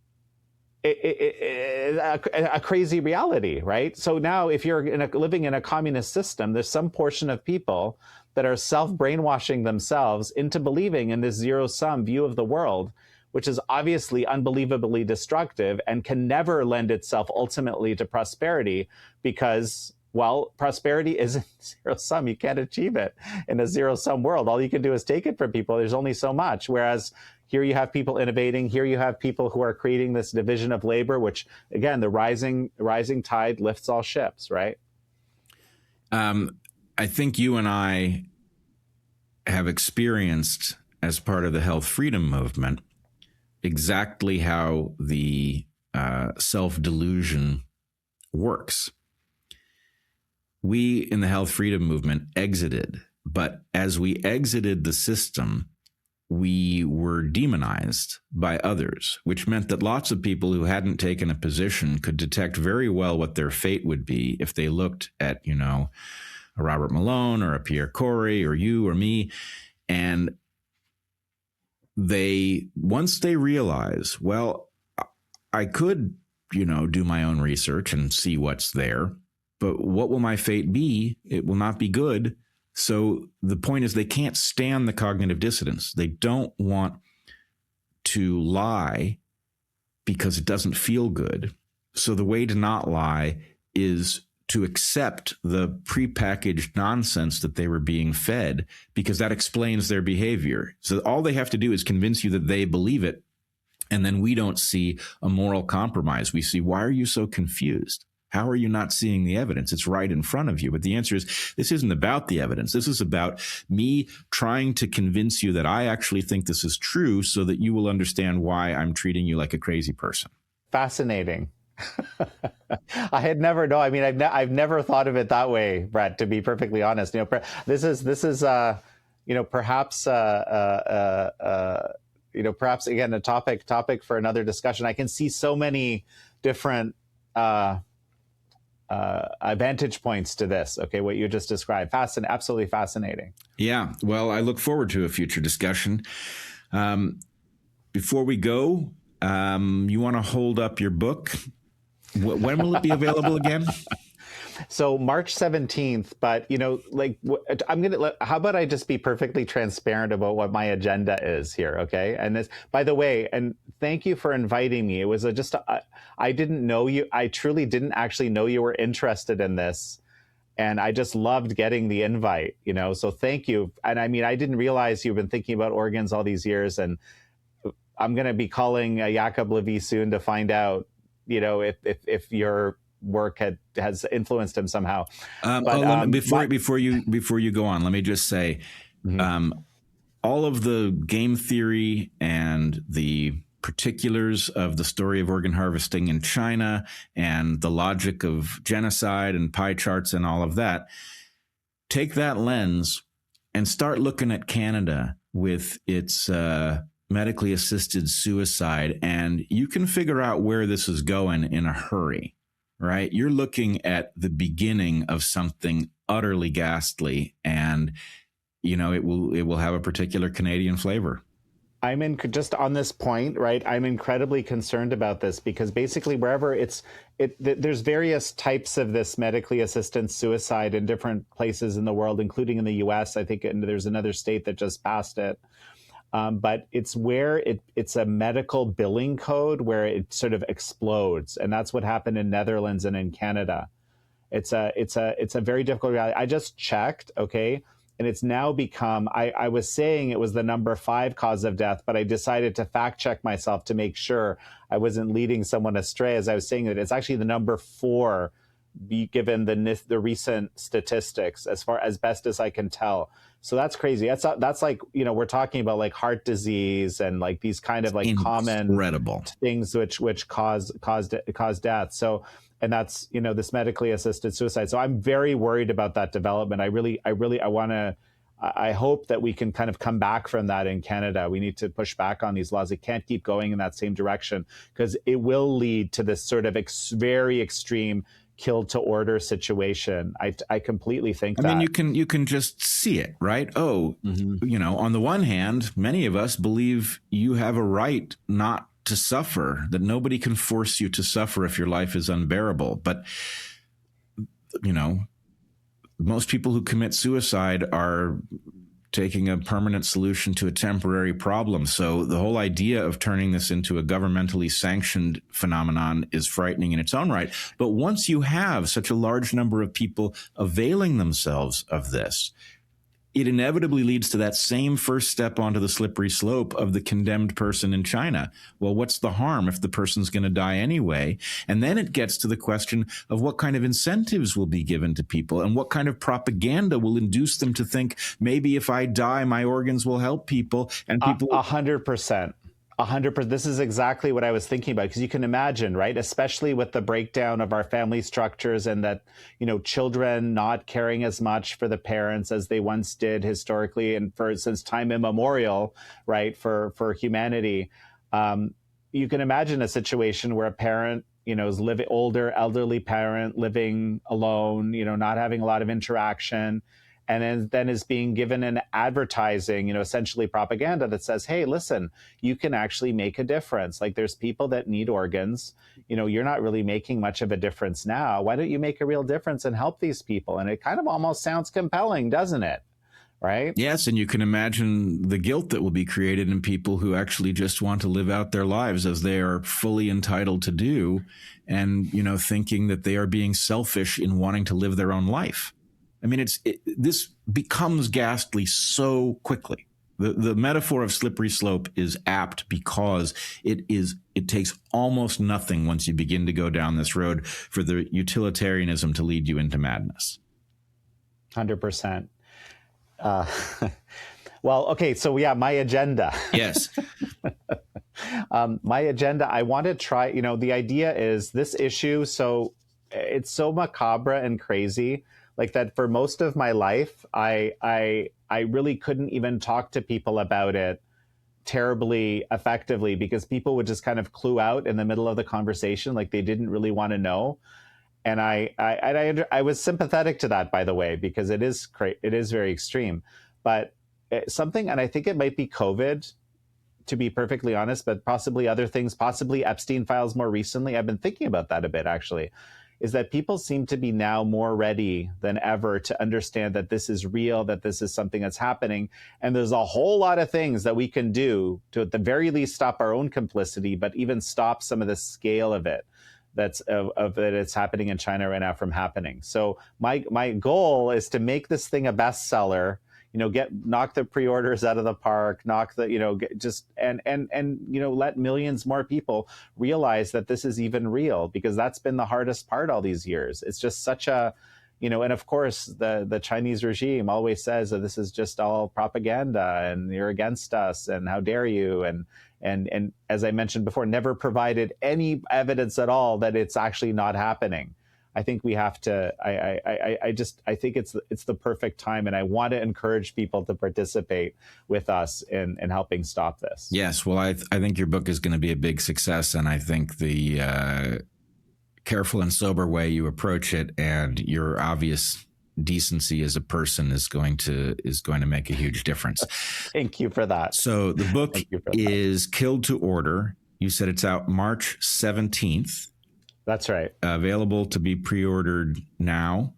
crazy reality, right? So now if you're living in a communist system, there's some portion of people that are self-brainwashing themselves into believing in this zero-sum view of the world, which is obviously unbelievably destructive and can never lend itself ultimately to prosperity because, well, prosperity isn't zero-sum. You can't achieve it in a zero-sum world. All you can do is take it from people. There's only so much. Whereas here you have people innovating. Here you have people who are creating this division of labor, which, again, the rising tide lifts all ships, right? I think you and I have experienced, as part of the health freedom movement, exactly how the self-delusion works. We in the health freedom movement exited, but as we exited the system, we were demonized by others, which meant that lots of people who hadn't taken a position could detect very well what their fate would be if they looked at, you know, a Robert Malone or a Pierre Corey or you or me. And once they realize, well, I could, you know, do my own research and see what's there, but what will my fate be? It will not be good. So the point is, they can't stand the cognitive dissonance. They don't want to lie because it doesn't feel good. So the way to not lie is to accept the prepackaged nonsense that they were being fed, because that explains their behavior. So all they have to do is convince you that they believe it. And then we don't see a moral compromise. We see, why are you so confused? How are you not seeing the evidence? It's right in front of you. But the answer is, this isn't about the evidence. This is about me trying to convince you that I actually think this is true so that you will understand why I'm treating you like a crazy person. Fascinating. I had never known. I mean, I've never thought of it that way, Bret, to be perfectly honest. You know, this is you know, perhaps you know, perhaps again, a topic for another discussion. I can see so many different vantage points to this. Okay, what you just described, absolutely fascinating. Yeah, well, I look forward to a future discussion. Before we go, you want to hold up your book? When will it be available again? So March 17th, but you know, like how about I just be perfectly transparent about what my agenda is here, okay? And this, by the way, and thank you for inviting me. It was I didn't know you. I truly didn't actually know you were interested in this. And I just loved getting the invite, you know, so thank you. And I mean, I didn't realize you've been thinking about organs all these years, and I'm going to be calling Jacob Levy soon to find out, you know, if your work has influenced him somehow. Before you go on, let me just say, all of the game theory and the particulars of the story of organ harvesting in China and the logic of genocide and pie charts and all of that, take that lens and start looking at Canada with its medically assisted suicide, and you can figure out where this is going in a hurry, right? You're looking at the beginning of something utterly ghastly, and it will have a particular Canadian flavor. I'm in just on this point, right? I'm incredibly concerned about this because basically wherever there's various types of this medically assisted suicide in different places in the world, including in the US. I think there's another state that just passed it. But it's where it's a medical billing code where it sort of explodes. And that's what happened in Netherlands and in Canada. It's a very difficult reality. I just checked, okay? And it's now become, I was saying it was the number 5 cause of death, but I decided to fact check myself to make sure I wasn't leading someone astray as I was saying that it's actually the number 4, given the recent statistics as best as I can tell. So that's crazy. That's like, we're talking about like heart disease and like these kind of like incredible common things which cause death. So, and that's, this medically assisted suicide. So I'm very worried about that development. I hope that we can kind of come back from that in Canada. We need to push back on these laws. It can't keep going in that same direction because it will lead to this sort of very extreme kill to order situation. I completely think that. I mean, you can just see it, right? Oh, on the one hand, many of us believe you have a right not to suffer, that nobody can force you to suffer if your life is unbearable. But, most people who commit suicide are taking a permanent solution to a temporary problem. So the whole idea of turning this into a governmentally sanctioned phenomenon is frightening in its own right. But once you have such a large number of people availing themselves of this, it inevitably leads to that same first step onto the slippery slope of the condemned person in China. Well, what's the harm if the person's going to die anyway? And then it gets to the question of what kind of incentives will be given to people and what kind of propaganda will induce them to think maybe if I die, my organs will help people. And people 100%. 100%. This is exactly what I was thinking about, because you can imagine, right? Especially with the breakdown of our family structures and that, children not caring as much for the parents as they once did historically and since time immemorial, right? For humanity. You can imagine a situation where a parent, is older, elderly parent living alone, not having a lot of interaction, and then is being given an advertising, essentially propaganda that says, hey, listen, you can actually make a difference. Like there's people that need organs. You're not really making much of a difference now. Why don't you make a real difference and help these people? And it kind of almost sounds compelling, doesn't it? Right? Yes, and you can imagine the guilt that will be created in people who actually just want to live out their lives as they are fully entitled to do, and, thinking that they are being selfish in wanting to live their own life. I mean, this becomes ghastly so quickly. The metaphor of slippery slope is apt because it takes almost nothing once you begin to go down this road for the utilitarianism to lead you into madness. 100%. Well, okay, so yeah, my agenda. Yes. My agenda, I want to try, the idea is this issue, so it's so macabre and crazy. Like that for most of my life, I really couldn't even talk to people about it terribly effectively because people would just kind of clue out in the middle of the conversation, like they didn't really want to know. And I was sympathetic to that, by the way, because it is very extreme. But something, and I think it might be COVID, to be perfectly honest, but possibly other things, possibly Epstein files more recently. I've been thinking about that a bit, actually. Is that people seem to be now more ready than ever to understand that this is real, that this is something that's happening. And there's a whole lot of things that we can do to, at the very least, stop our own complicity, but even stop some of the scale of it that it's happening in China right now from happening. So my goal is to make this thing a bestseller, knock the pre-orders out of the park, let millions more people realize that this is even real, because that's been the hardest part all these years. It's just such a, and of course the Chinese regime always says that this is just all propaganda and you're against us and how dare you. And as I mentioned before, never provided any evidence at all that it's actually not happening. I think we have to, I think it's the perfect time, and I want to encourage people to participate with us in helping stop this. Yes, well, I think your book is going to be a big success, and I think the careful and sober way you approach it and your obvious decency as a person is going to make a huge difference. Thank you for that. So the book is Killed to Order. You said it's out March 17th. That's right. Available to be pre-ordered now.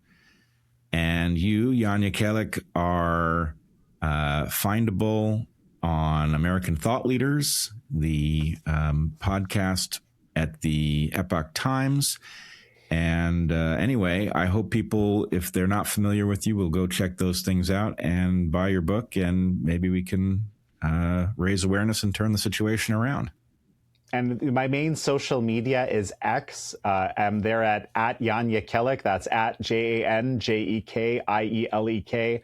And you, Jan Jekielek, are findable on American Thought Leaders, the podcast at the Epoch Times. And anyway, I hope people, if they're not familiar with you, will go check those things out and buy your book, and maybe we can raise awareness and turn the situation around. And my main social media is X. I'm there at Jan Jekielek. That's at JanJekielek.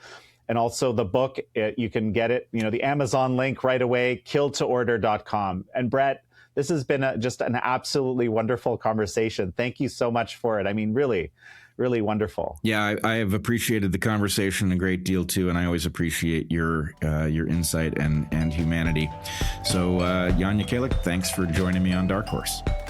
And also the book, you can get it, the Amazon link right away, killedtoorder.com. And Bret, this has been just an absolutely wonderful conversation. Thank you so much for it. I mean, really, really wonderful. Yeah, I have appreciated the conversation a great deal too, and I always appreciate your insight and humanity. So, Jan Jekielek, thanks for joining me on DarkHorse.